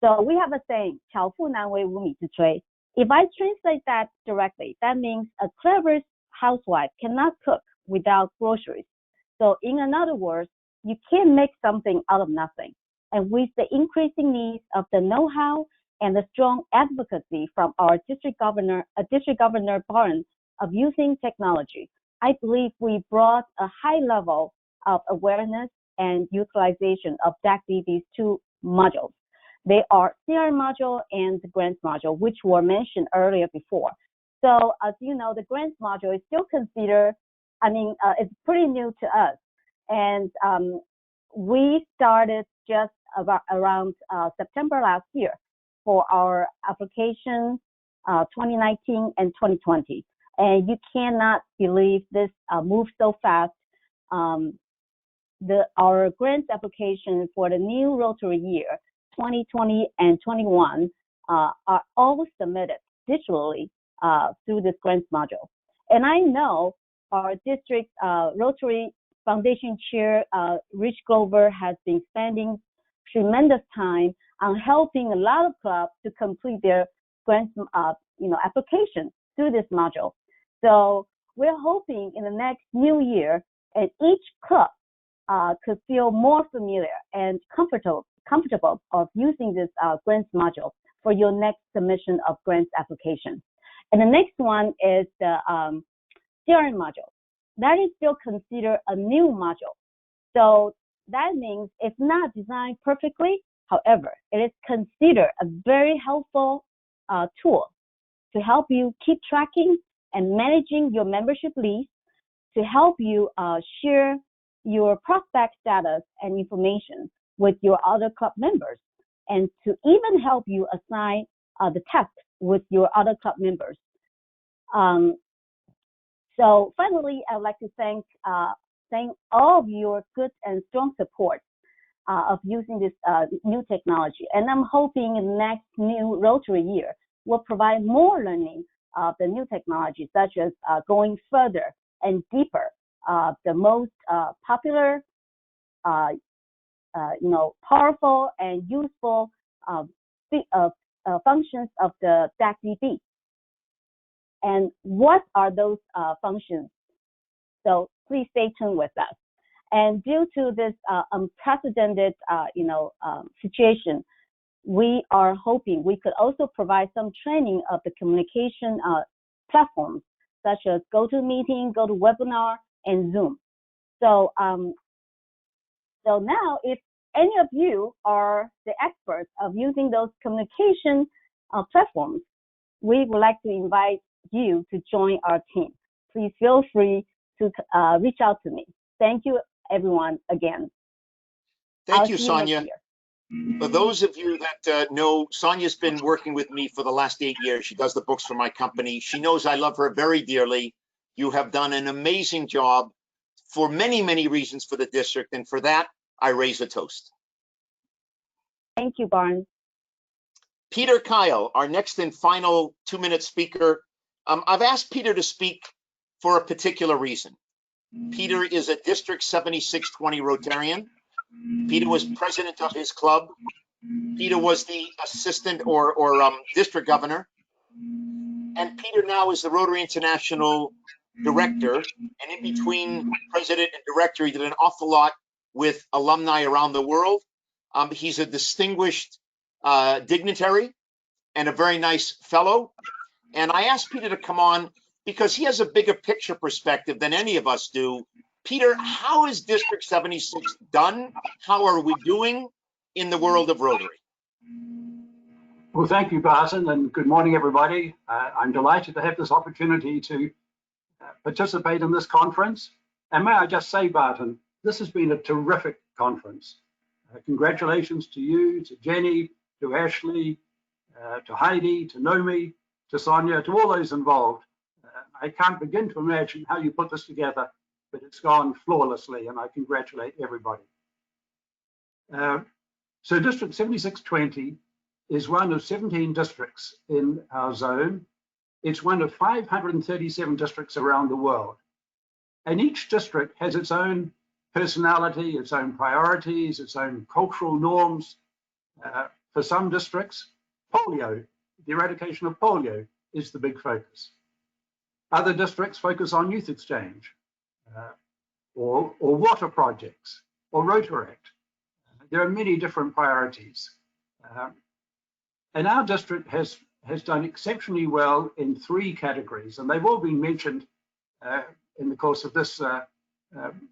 S13: So we have a saying, 巧妇难为无米之炊. If I translate that directly, that means a clever housewife cannot cook without groceries. So in other words, you can't make something out of nothing. And with the increasing needs of the know-how and the strong advocacy from our District Governor Barton of using technology, I believe we brought a high level of awareness and utilization of exactly these 2 modules. They are CRM module and the grants module, which were mentioned earlier before. So as you know, the grants module is still considered, it's pretty new to us. And we started just around September last year for our application 2019 and 2020. And you cannot believe this moved so fast. Our grants application for the new Rotary year, 2020 and 21, are all submitted digitally through this grants module. And I know our district Rotary Foundation Chair, Rich Glover, has been spending tremendous time on helping a lot of clubs to complete their grants application through this module. So we're hoping in the next new year, and each club could feel more familiar and comfortable of using this grants module for your next submission of grants application. And the next one is the CRM module. That is still considered a new module. So that means it's not designed perfectly, However, it is considered a very helpful tool to help you keep tracking and managing your membership list, to help you share your prospect status and information with your other club members, and to even help you assign the tasks with your other club members. So finally, I'd like to thank all of your good and strong support of using this new technology. And I'm hoping in the next new Rotary year will provide more learning of the new technology, such as going further and deeper, the most popular, powerful and useful functions of the DAC-DB. And what are those functions? So please stay tuned with us. And due to this unprecedented, situation, we are hoping we could also provide some training of the communication platforms, such as GoToMeeting, GoToWebinar, and Zoom. So, so now, if any of you are the experts of using those communication platforms, we would like to invite you to join our team. Please feel free to reach out to me. Thank you, everyone, again.
S5: Thank you, Sonia. For those of you that know, Sonia's been working with me for the last 8 years. She does the books for my company. She knows I love her very dearly. You have done an amazing job for many, many reasons for the district, and for that, I raise a toast.
S13: Thank you, Barnes.
S5: Peter Kyle, our next and final 2-minute speaker. I've asked Peter to speak for a particular reason. Peter is a District 7620 Rotarian. Peter was president of his club. Peter was the assistant or district governor. And Peter now is the Rotary International director. And in between president and director, he did an awful lot with alumni around the world. He's a distinguished dignitary and a very nice fellow. And I asked Peter to come on because he has a bigger picture perspective than any of us do. Peter, how is District 76 done? How are we doing in the world of Rotary?
S14: Well, thank you, Barton, and good morning, everybody. I'm delighted to have this opportunity to participate in this conference. And may I just say, Barton, this has been a terrific conference. Congratulations to you, to Jenny, to Ashley, to Heidi, to Nomi, to Sonia, to all those involved. I can't begin to imagine how you put this together, but it's gone flawlessly, and I congratulate everybody. So District 7620 is one of 17 districts in our zone. It's one of 537 districts around the world. And each district has its own personality, its own priorities, its own cultural norms. For some districts, polio, the eradication of polio is the big focus. Other districts focus on youth exchange, or water projects, or Rotaract. There are many different priorities. And our district has done exceptionally well in 3 categories, and they've all been mentioned in the course of this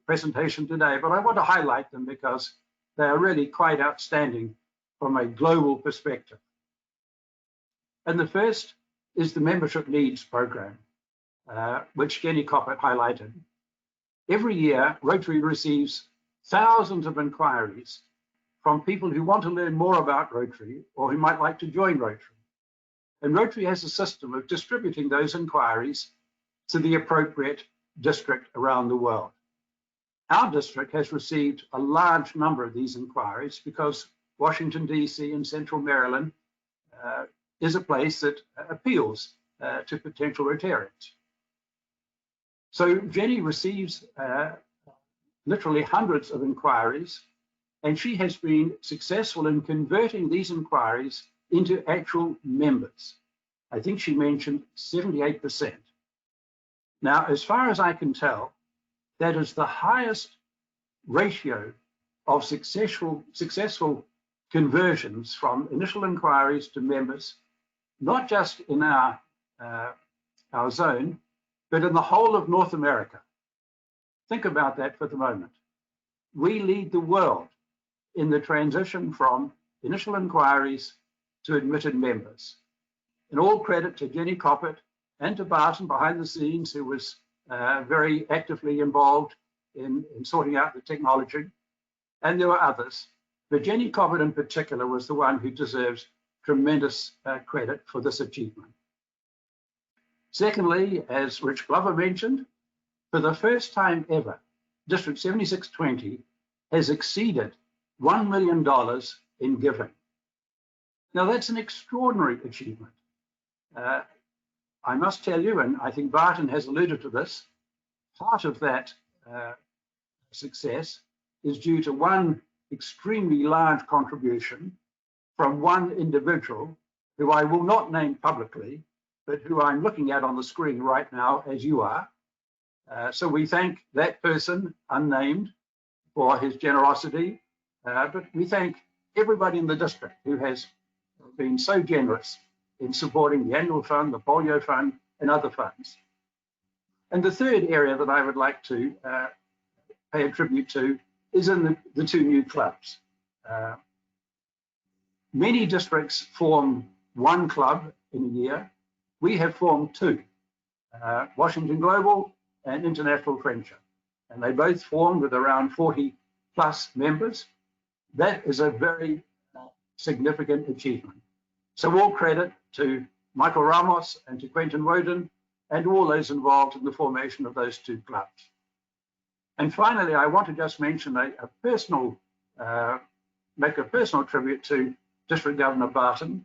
S14: presentation today, but I want to highlight them because they are really quite outstanding from a global perspective. And the first is the Membership Needs Program, which Jenny Coppett highlighted. Every year, Rotary receives thousands of inquiries from people who want to learn more about Rotary or who might like to join Rotary. And Rotary has a system of distributing those inquiries to the appropriate district around the world. Our district has received a large number of these inquiries because Washington, D.C. and Central Maryland is a place that appeals to potential Rotarians. So Jenny receives literally hundreds of inquiries, and she has been successful in converting these inquiries into actual members. I think she mentioned 78%. Now, as far as I can tell, that is the highest ratio of successful conversions from initial inquiries to members, not just in our zone, but in the whole of North America. Think about that for the moment. We lead the world in the transition from initial inquiries to admitted members. And all credit to Jenny Coppett and to Barton behind the scenes, who was very actively involved in sorting out the technology. And there were others. But Jenny Coppett in particular was the one who deserves tremendous credit for this achievement. Secondly, as Rich Glover mentioned, for the first time ever, District 7620 has exceeded $1 million in giving. Now that's an extraordinary achievement. I must tell you, and I think Barton has alluded to this, part of that success is due to one extremely large contribution from one individual who I will not name publicly, but who I'm looking at on the screen right now, as you are. So we thank that person, unnamed, for his generosity, but we thank everybody in the district who has been so generous in supporting the annual fund, the polio fund, and other funds. And the third area that I would like to pay a tribute to is in the two new clubs. Many districts form one club in a year. We have formed two, Washington Global and International Friendship. And they both formed with around 40 plus members. That is a very significant achievement. So all credit to Michael Ramos and to Quentin Woden and all those involved in the formation of those two clubs. And finally, I want to just mention make a personal tribute to District Governor Barton.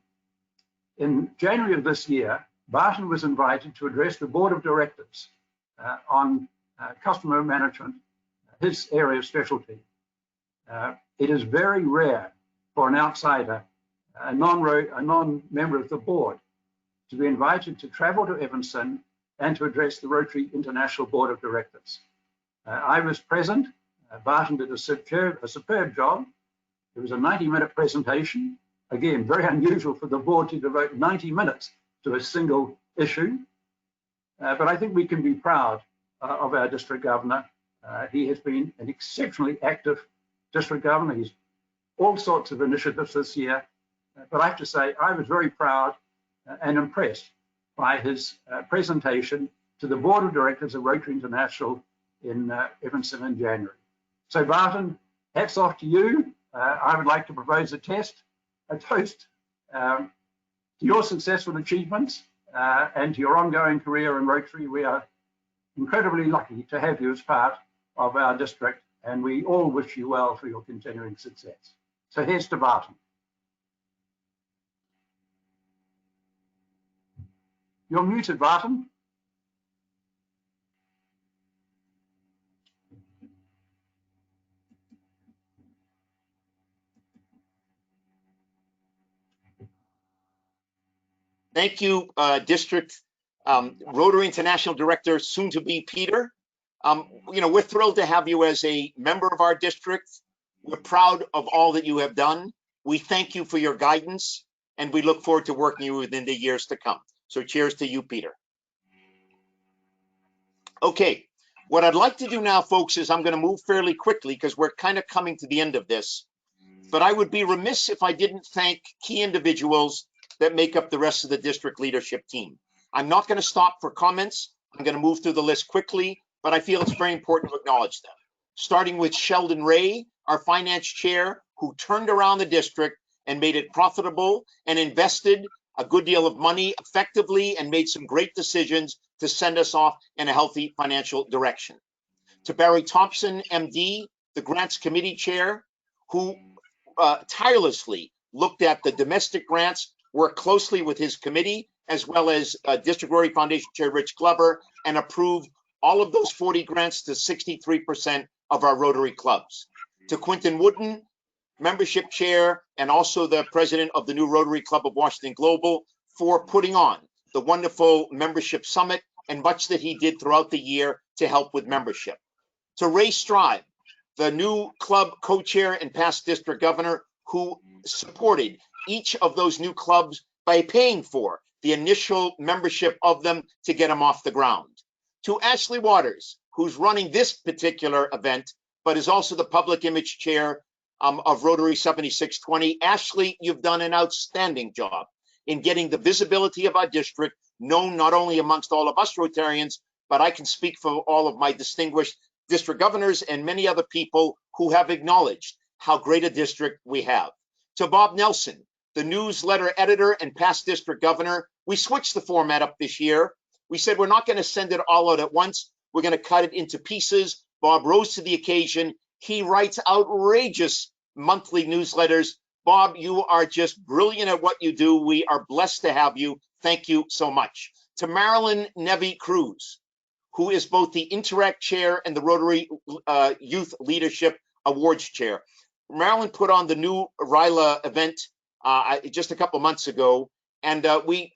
S14: In January of this year, Barton was invited to address the Board of Directors on customer management, his area of specialty. It is very rare for an outsider, a non-member of the board, to be invited to travel to Evanston and to address the Rotary International Board of Directors. I was present. Barton did a superb job. It was a 90-minute presentation. Again, very unusual for the board to devote 90 minutes to a single issue. But I think we can be proud of our district governor. He has been an exceptionally active district governor. He's all sorts of initiatives this year. But I have to say, I was very proud and impressed by his presentation to the Board of Directors of Rotary International in Evanston in January. So Barton, hats off to you. I would like to propose a toast to your successful achievements and to your ongoing career in Rotary. We are incredibly lucky to have you as part of our district, and we all wish you well for your continuing success. So here's to Barton. You're muted, Barton.
S5: Thank you, District Rotary International Director, soon to be Peter. We're thrilled to have you as a member of our district. We're proud of all that you have done. We thank you for your guidance, and we look forward to working with you within the years to come. So cheers to you, Peter. Okay, what I'd like to do now, folks, is I'm going to move fairly quickly because we're kind of coming to the end of this. But I would be remiss if I didn't thank key individuals that make up the rest of the district leadership team. I'm not going to stop for comments. I'm going to move through the list quickly, but I feel it's very important to acknowledge them. Starting with Sheldon Ray, our finance chair, who turned around the district and made it profitable and invested a good deal of money effectively and made some great decisions to send us off in a healthy financial direction. To Barry Thompson, MD, the grants committee chair, who tirelessly looked at the domestic grants, worked closely with his committee, as well as District Rotary Foundation Chair Rich Glover, and approved all of those 40 grants to 63% of our Rotary clubs. To Quentin Wooden, membership chair, and also the president of the new Rotary Club of Washington Global, for putting on the wonderful membership summit and much that he did throughout the year to help with membership. To Ray Strive, the new club co-chair and past district governor, who supported each of those new clubs by paying for the initial membership of them to get them off the ground. To Ashley Waters, who's running this particular event, but is also the public image chair of Rotary 7620. Ashley, you've done an outstanding job in getting the visibility of our district known not only amongst all of us Rotarians, but I can speak for all of my distinguished district governors and many other people who have acknowledged how great a district we have. To Bob Nelson, the newsletter editor and past district governor, we switched the format up this year. We said we're not going to send it all out at once. We're going to cut it into pieces. Bob rose to the occasion. He writes outrageous monthly newsletters. Bob, you are just brilliant at what you do. We are blessed to have you. Thank you so much. To Marilyn Nevy Cruz, who is both the Interact Chair and the Rotary Youth Leadership Awards Chair. Marilyn put on the new RILA event just a couple months ago, and we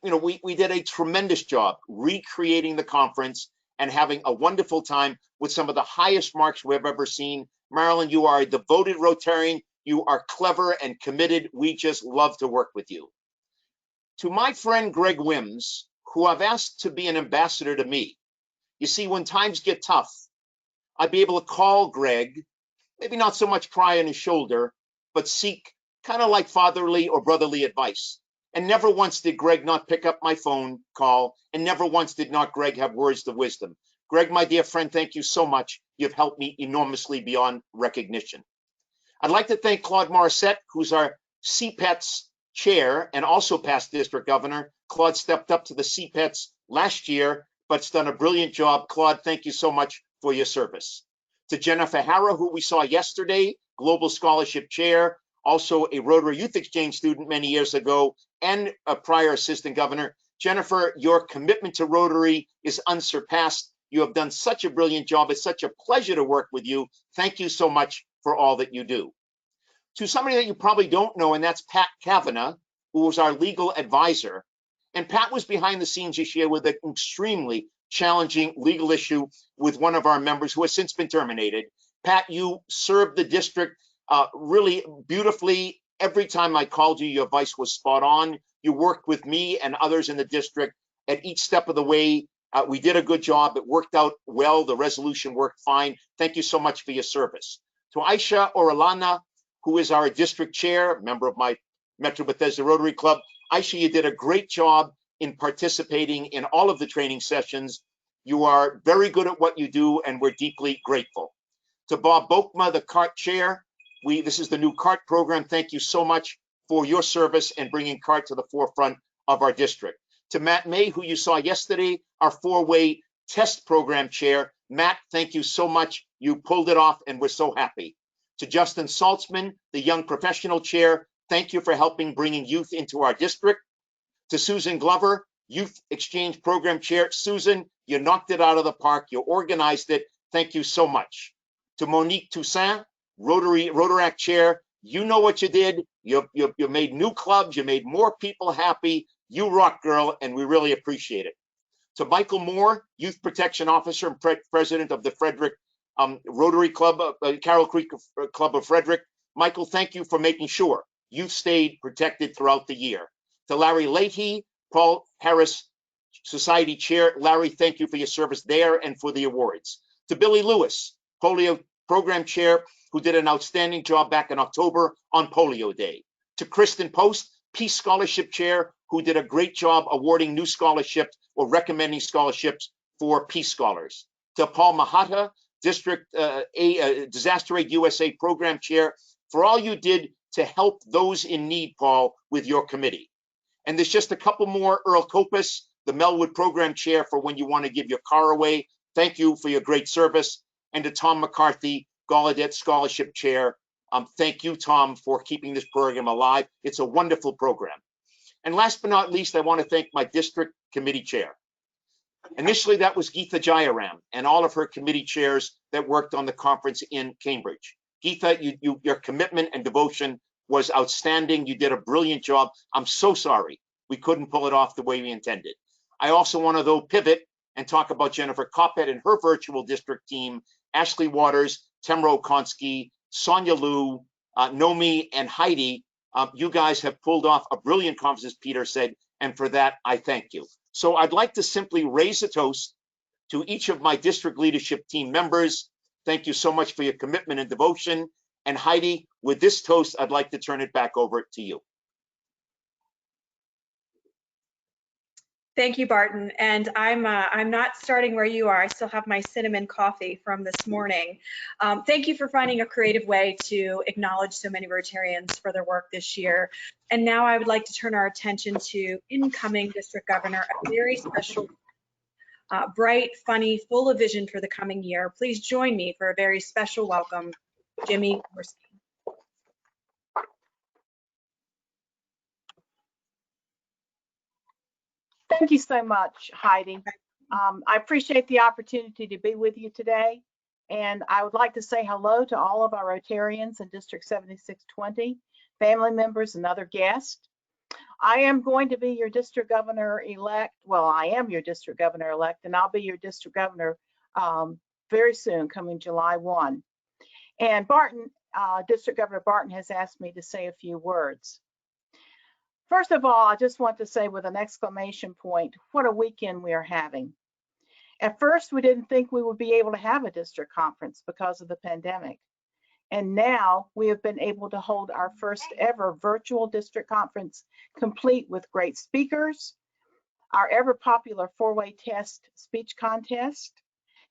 S5: did a tremendous job recreating the conference and having a wonderful time with some of the highest marks we've ever seen. Marilyn, you are a devoted Rotarian. You are clever and committed. We just love to work with you. To my friend Greg Wims, who I've asked to be an ambassador to me. You see, when times get tough, I'd be able to call Greg, maybe not so much cry on his shoulder, but seek kind of like fatherly or brotherly advice. And never once did Greg not pick up my phone call, and never once did not Greg have words of wisdom. Greg, my dear friend, thank you so much. You've helped me enormously beyond recognition. I'd like to thank Claude Morissette, who's our CPETS chair and also past district governor. Claude stepped up to the CPETS last year, but's done a brilliant job. Claude, thank you so much for your service. To Jennifer Hara, who we saw yesterday, Global Scholarship Chair, also a Rotary Youth Exchange student many years ago, and a prior assistant governor. Jennifer, your commitment to Rotary is unsurpassed. You have done such a brilliant job. It's such a pleasure to work with you. Thank you so much for all that you do. To somebody that you probably don't know, and that's Pat Kavanagh, who was our legal advisor. And Pat was behind the scenes this year with an extremely challenging legal issue with one of our members who has since been terminated. Pat, you served the district really beautifully. Every time I called you, your advice was spot on. You worked with me and others in the district at each step of the way. We did a good job. It worked out well. The resolution worked fine. Thank you so much for your service. To Aisha Orellana, who is our district chair, member of my Metro Bethesda Rotary Club. Aisha, you did a great job in participating in all of the training sessions. You are very good at what you do, and we're deeply grateful. To Bob Bokma, the CART chair, this is the new CART program. Thank you so much for your service and bringing CART to the forefront of our district. To Matt May, who you saw yesterday, our four-way test program chair. Matt, thank you so much. You pulled it off, and we're so happy. To Justin Saltzman, the young professional chair, thank you for helping bringing youth into our district. To Susan Glover, Youth Exchange Program Chair. Susan, you knocked it out of the park. You organized it. Thank you so much. To Monique Toussaint, Rotaract Chair, you know what you did. You made new clubs. You made more people happy. You rock, girl, and we really appreciate it. To Michael Moore, Youth Protection Officer and President of the Frederick Rotary Club, Carroll Creek Club of Frederick. Michael, thank you for making sure youth stayed protected throughout the year. To Larry Leahy, Paul Harris Society Chair. Larry, thank you for your service there and for the awards. To Billy Lewis, Polio Program Chair, who did an outstanding job back in October on Polio Day. To Kristen Post, Peace Scholarship Chair, who did a great job awarding new scholarships or recommending scholarships for Peace Scholars. To Paul Mahata, District Disaster Aid USA Program Chair, for all you did to help those in need, Paul, with your committee. And there's just a couple more. Earl Kopis, the Melwood Program Chair, for when you want to give your car away. Thank you for your great service. And to Tom McCarthy, Gallaudet Scholarship Chair. Thank you, Tom, for keeping this program alive. It's a wonderful program. And last but not least, I want to thank my district committee chair. Initially, that was Geetha Jayaram and all of her committee chairs that worked on the conference in Cambridge. Geetha, your commitment and devotion was outstanding. You did a brilliant job. I'm so sorry we couldn't pull it off the way we intended. I also want to, though, pivot and talk about Jennifer Coppett and her virtual district team, Ashley Waters, Temro Konsky, Sonia Liu, Nomi, and Heidi. You guys have pulled off a brilliant conference, as Peter said, and for that, I thank you. So I'd like to simply raise a toast to each of my district leadership team members. Thank you so much for your commitment and devotion. And Heidi, with this toast, I'd like to turn it back over to you.
S3: Thank you, Barton. And I'm not starting where you are. I still have my cinnamon coffee from this morning. Thank you for finding a creative way to acknowledge so many Rotarians for their work this year. And now I would like to turn our attention to incoming District Governor, a very special, bright, funny, full of vision for the coming year. Please join me for a very special welcome, Jimmy Gorski.
S15: Thank you so much, Heidi. I appreciate the opportunity to be with you today. And I would like to say hello to all of our Rotarians in District 7620, family members and other guests. I am going to be your district governor-elect. Well, I am your district governor-elect, and I'll be your district governor very soon, coming July 1. And Barton, District Governor Barton has asked me to say a few words. First of all, I just want to say with an exclamation point, what a weekend we are having. At first, we didn't think we would be able to have a district conference because of the pandemic. And now we have been able to hold our first ever virtual district conference, complete with great speakers, our ever popular four-way test speech contest,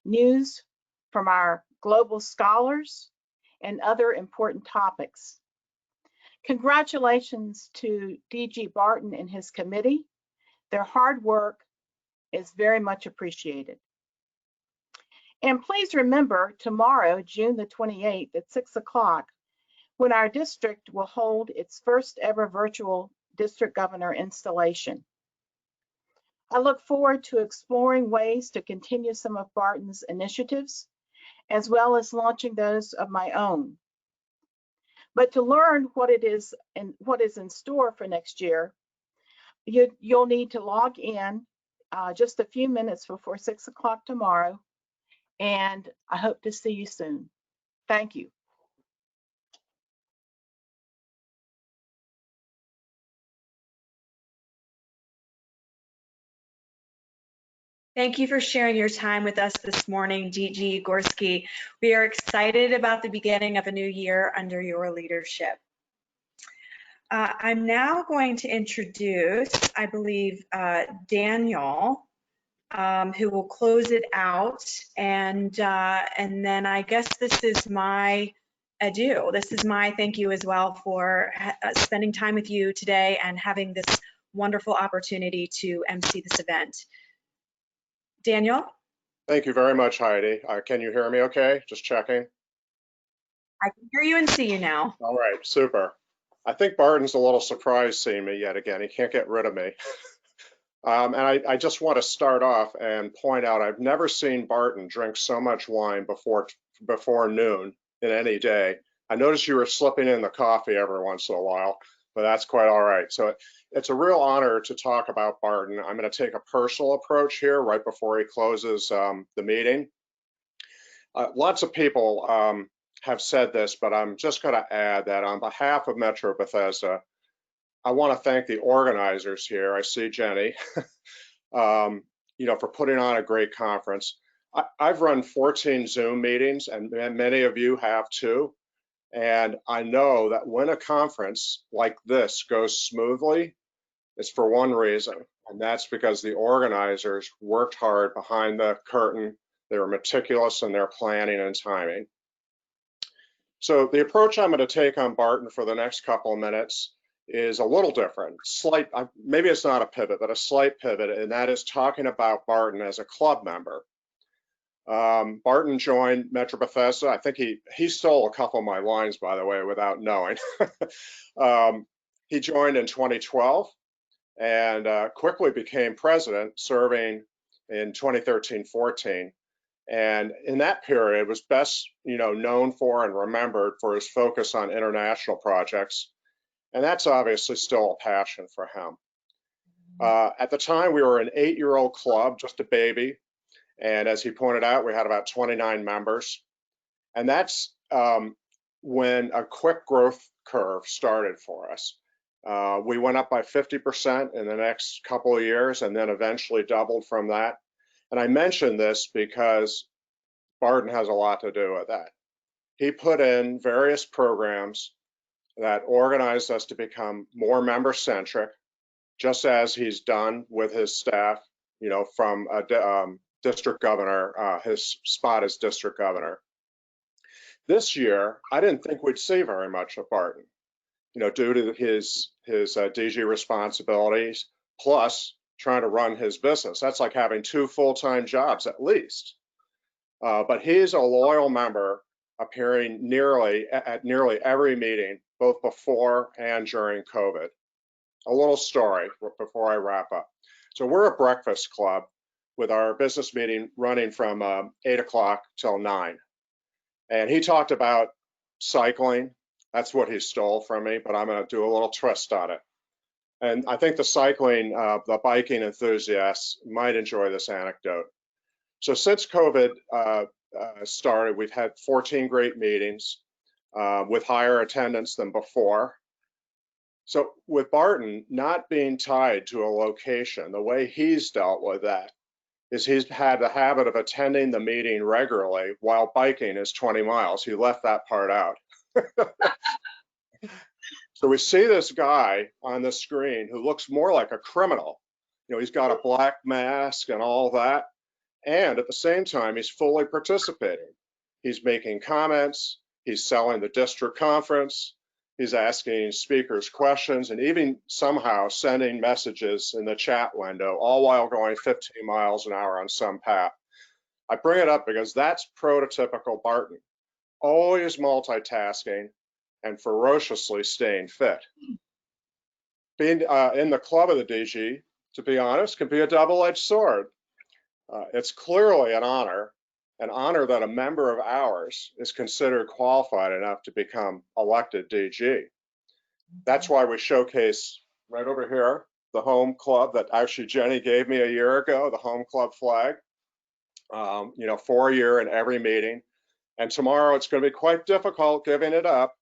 S15: news from our global scholars, and other important topics. Congratulations to DG Barton and his committee. Their hard work is very much appreciated. And please remember tomorrow, June the 28th at 6 o'clock, when our district will hold its first ever virtual district governor installation. I look forward to exploring ways to continue some of Barton's initiatives, as well as launching those of my own. But to learn what it is and what is in store for next year, you'll need to log in just a few minutes before 6 o'clock tomorrow, and I hope to see you soon. Thank you.
S3: Thank you for sharing your time with us this morning, DG Gorski. We are excited about the beginning of a new year under your leadership. I'm now going to introduce, I believe, Daniel, who will close it out, and then I guess this is my adieu. This is my thank you as well for spending time with you today and having this wonderful opportunity to MC this event. Daniel?
S16: Thank you very much, Heidi. Can you hear me okay? Just checking.
S3: I can hear you and see you now.
S16: All right, super. I think Barton's a little surprised seeing me yet again. He can't get rid of me. And I just want to start off and point out I've never seen Barton drink so much wine before noon in any day. I noticed you were slipping in the coffee every once in a while, but that's quite all right. So it's a real honor to talk about Barton. I'm going to take a personal approach here right before he closes the meeting. Lots of people have said this, but I'm just going to add that on behalf of Metro Bethesda, I want to thank the organizers here. I see Jenny, for putting on a great conference. I've run 14 Zoom meetings, and many of you have too. And I know that when a conference like this goes smoothly, it's for one reason, and that's because the organizers worked hard behind the curtain. They were meticulous in their planning and timing. So the approach I'm going to take on Barton for the next couple of minutes is a little different, maybe it's not a pivot, but a slight pivot, and that is talking about Barton as a club member. Barton joined Metro Bethesda. I think he stole a couple of my lines, by the way, without knowing. He joined in 2012 and quickly became president, serving in 2013-14. And in that period was best, known for and remembered for his focus on international projects. And that's obviously still a passion for him. At the time, we were an 8-year-old club, just a baby. And as he pointed out, we had about 29 members. And that's when a quick growth curve started for us. We went up by 50% in the next couple of years and then eventually doubled from that. And I mention this because Barton has a lot to do with that. he put in various programs that organized us to become more member-centric, just as he's done with his staff, you know, from district governor, his spot as district governor. This year, I didn't think we'd see very much of Barton, you know, due to his DG responsibilities, plus trying to run his business. That's like having 2 full-time jobs at least. But he's a loyal member, appearing at nearly every meeting, both before and during COVID. A little story before I wrap up. So we're a breakfast club with our business meeting running from 8 o'clock till 9. And he talked about cycling. That's what he stole from me, but I'm going to do a little twist on it. And I think the biking enthusiasts might enjoy this anecdote. So since COVID started, we've had 14 great meetings with higher attendance than before. So with Barton not being tied to a location, the way he's dealt with that is he's had the habit of attending the meeting regularly while biking his 20 miles. He left that part out. So we see this guy on the screen who looks more like a criminal. You know, he's got a black mask and all that. And at the same time, he's fully participating. He's making comments. He's selling the district conference. He's asking speakers questions and even somehow sending messages in the chat window, all while going 15 miles an hour on some path. I bring it up because that's prototypical Barton, always multitasking and ferociously staying fit. Being in the club of the DG, to be honest, can be a double-edged sword. It's clearly an honor that a member of ours is considered qualified enough to become elected DG. That's why we showcase right over here the home club that actually Jenny gave me a year ago, the home club flag, you know, for a year in every meeting. And tomorrow it's going to be quite difficult giving it up,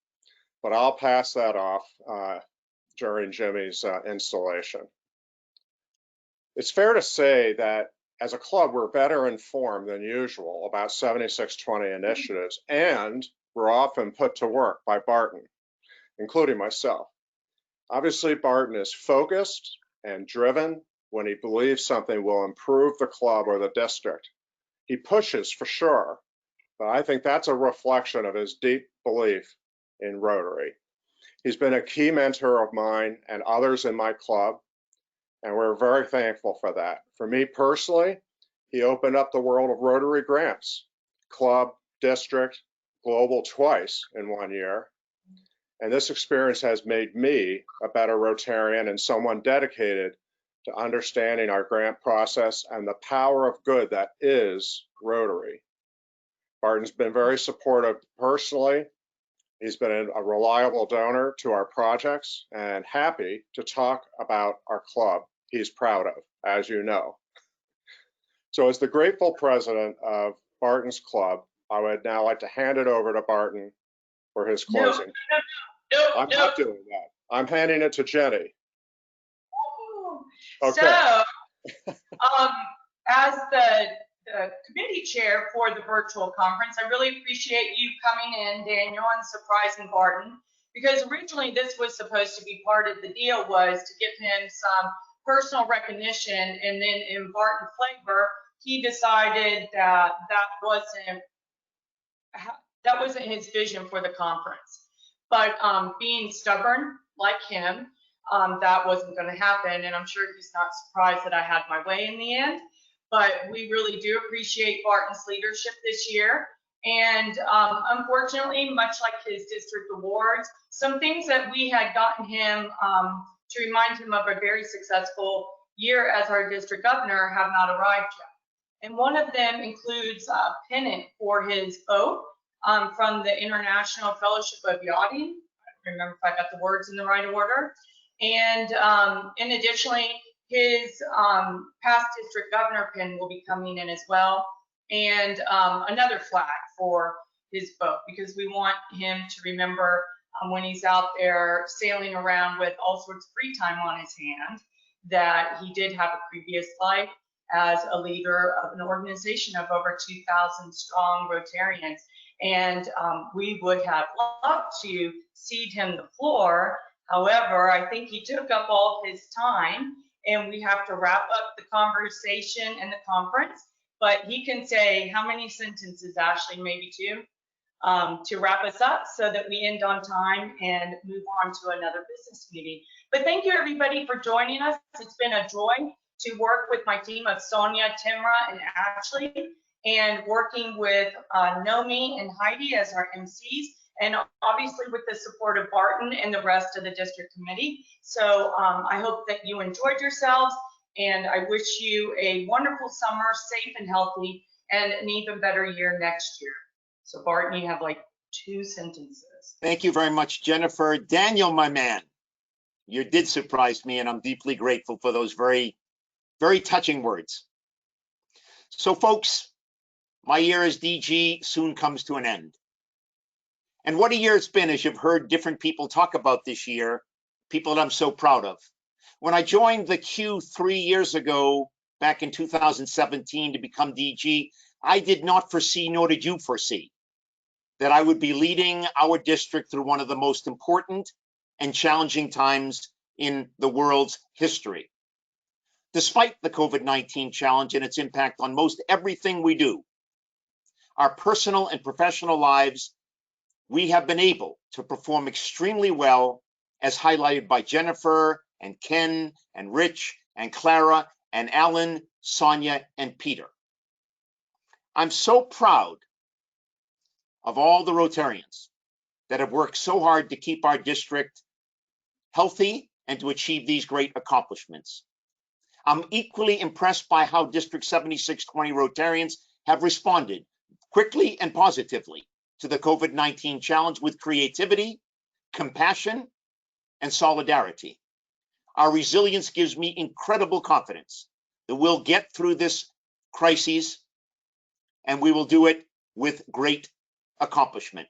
S16: but I'll pass that off during Jimmy's installation. It's fair to say that as a club, we're better informed than usual about 7620 initiatives, and we're often put to work by Barton, including myself. Obviously, Barton is focused and driven when he believes something will improve the club or the district. He pushes for sure, but I think that's a reflection of his deep belief in Rotary. He's been a key mentor of mine and others in my club, and we're very thankful for that. For me personally, he opened up the world of Rotary grants, club, district, global twice in 1 year. And this experience has made me a better Rotarian and someone dedicated to understanding our grant process and the power of good that is Rotary. Barton's been very supportive personally. He's been a reliable donor to our projects and happy to talk about our club he's proud of, as you know. So as the grateful president of Barton's club, I would now like to hand it over to Barton for his closing. I'm not doing that. I'm handing it to Jenny. Okay.
S8: So, as the committee chair for the virtual conference, I really appreciate you coming in, Daniel, and surprising Barton, because originally this was supposed to be part of the deal, was to give him some personal recognition, and then in Barton flavor, he decided that that wasn't his vision for the conference. But being stubborn like him, that wasn't going to happen, and I'm sure he's not surprised that I had my way in the end. But we really do appreciate Barton's leadership this year. And unfortunately, much like his district awards, some things that we had gotten him to remind him of a very successful year as our district governor have not arrived yet. And one of them includes a pennant for his boat from the International Fellowship of Yachting. I don't remember if I got the words in the right order. And additionally, his past district governor pin will be coming in as well, and another flag for his boat, because we want him to remember when he's out there sailing around with all sorts of free time on his hand, that he did have a previous life as a leader of an organization of over 2,000 strong Rotarians.
S17: and we would have loved to cede him the floor. However, I think he took up all of his time, and we have to wrap up the conversation and the conference. But he can say how many sentences, Ashley, maybe two, to wrap us up so that we end on time and move on to another business meeting. But thank you, everybody, for joining us. It's been a joy to work with my team of Sonia, Timra, and Ashley, and working with Nomi and Heidi as our MCs, and obviously with the support of Barton and the rest of the district committee. So I hope that you enjoyed yourselves, and I wish you a wonderful summer, safe and healthy, and an even better year next year. So Barton, you have like 2 sentences.
S5: Thank you very much, Jennifer. Daniel, my man, you did surprise me, and I'm deeply grateful for those very, very touching words. So folks, my year as DG soon comes to an end. And what a year it's been, as you've heard different people talk about this year, people that I'm so proud of. When I joined the Q 3 years ago, back in 2017 to become DG, I did not foresee, nor did you foresee, that I would be leading our district through one of the most important and challenging times in the world's history. Despite the COVID-19 challenge and its impact on most everything we do, our personal and professional lives, we have been able to perform extremely well, as highlighted by Jennifer and Ken and Rich and Clara and Alan, Sonia, and Peter. I'm so proud of all the Rotarians that have worked so hard to keep our district healthy and to achieve these great accomplishments. I'm equally impressed by how District 7620 Rotarians have responded quickly and positively to the COVID-19 challenge with creativity, compassion, and solidarity. Our resilience gives me incredible confidence that we'll get through this crisis, and we will do it with great accomplishment.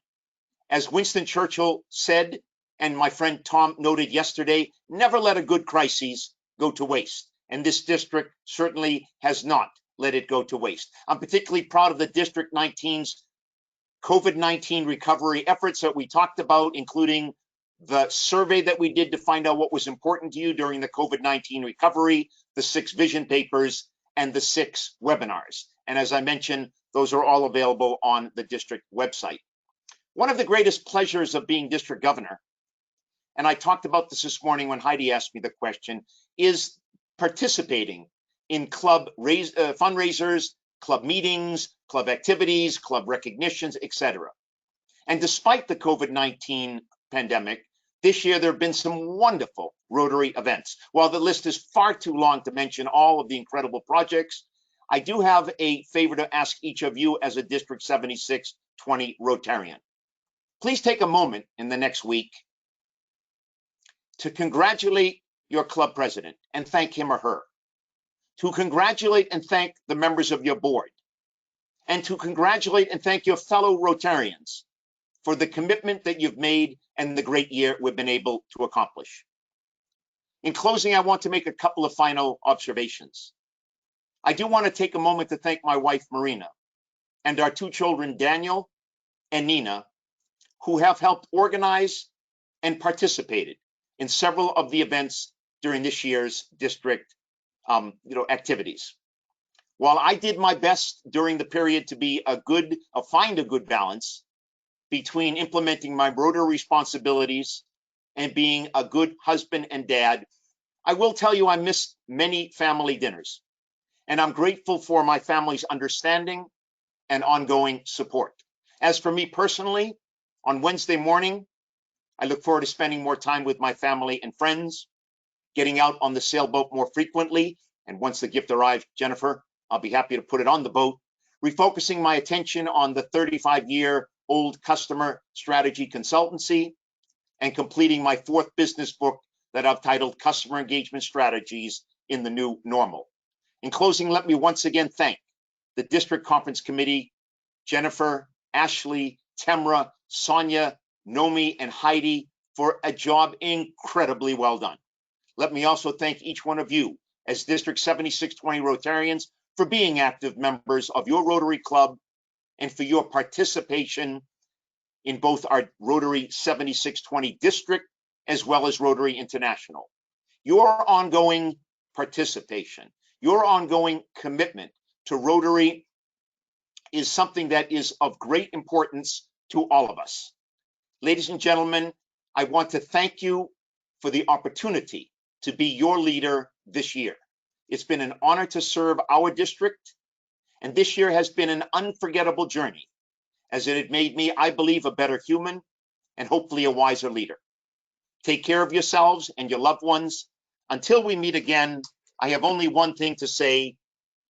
S5: As Winston Churchill said, and my friend Tom noted yesterday, never let a good crisis go to waste. And this district certainly has not let it go to waste. I'm particularly proud of the District 19's COVID-19 recovery efforts that we talked about, including the survey that we did to find out what was important to you during the COVID-19 recovery, the 6 vision papers, and the 6 webinars. And as I mentioned, those are all available on the district website. One of the greatest pleasures of being district governor, and I talked about this morning when Heidi asked me the question, is participating in club fundraisers, club meetings, club activities, club recognitions, etc. And despite the COVID-19 pandemic, this year there have been some wonderful Rotary events. While the list is far too long to mention all of the incredible projects, I do have a favor to ask each of you as a District 7620 Rotarian. Please take a moment in the next week to congratulate your club president and thank him or her, to congratulate and thank the members of your board, and to congratulate and thank your fellow Rotarians for the commitment that you've made and the great year we've been able to accomplish. In closing, I want to make a couple of final observations. I do want to take a moment to thank my wife, Marina, and our 2 children, Daniel and Nina, who have helped organize and participated in several of the events during this year's district activities. While I did my best during the period to be find a good balance between implementing my Rotary responsibilities and being a good husband and dad, I will tell you I missed many family dinners, and I'm grateful for my family's understanding and ongoing support. As for me personally, on Wednesday morning, I look forward to spending more time with my family and friends, getting out on the sailboat more frequently, and once the gift arrives, Jennifer, I'll be happy to put it on the boat, refocusing my attention on the 35-year-old customer strategy consultancy, and completing my 4th business book that I've titled Customer Engagement Strategies in the New Normal. In closing, let me once again thank the District Conference Committee, Jennifer, Ashley, Temra, Sonia, Nomi, and Heidi for a job incredibly well done. Let me also thank each one of you as District 7620 Rotarians for being active members of your Rotary Club and for your participation in both our Rotary 7620 district as well as Rotary International. Your ongoing participation, your ongoing commitment to Rotary is something that is of great importance to all of us. Ladies and gentlemen, I want to thank you for the opportunity to be your leader this year. It's been an honor to serve our district, and this year has been an unforgettable journey, as it had made me, I believe, a better human and hopefully a wiser leader. Take care of yourselves and your loved ones. Until we meet again, I have only one thing to say: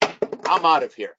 S5: I'm out of here.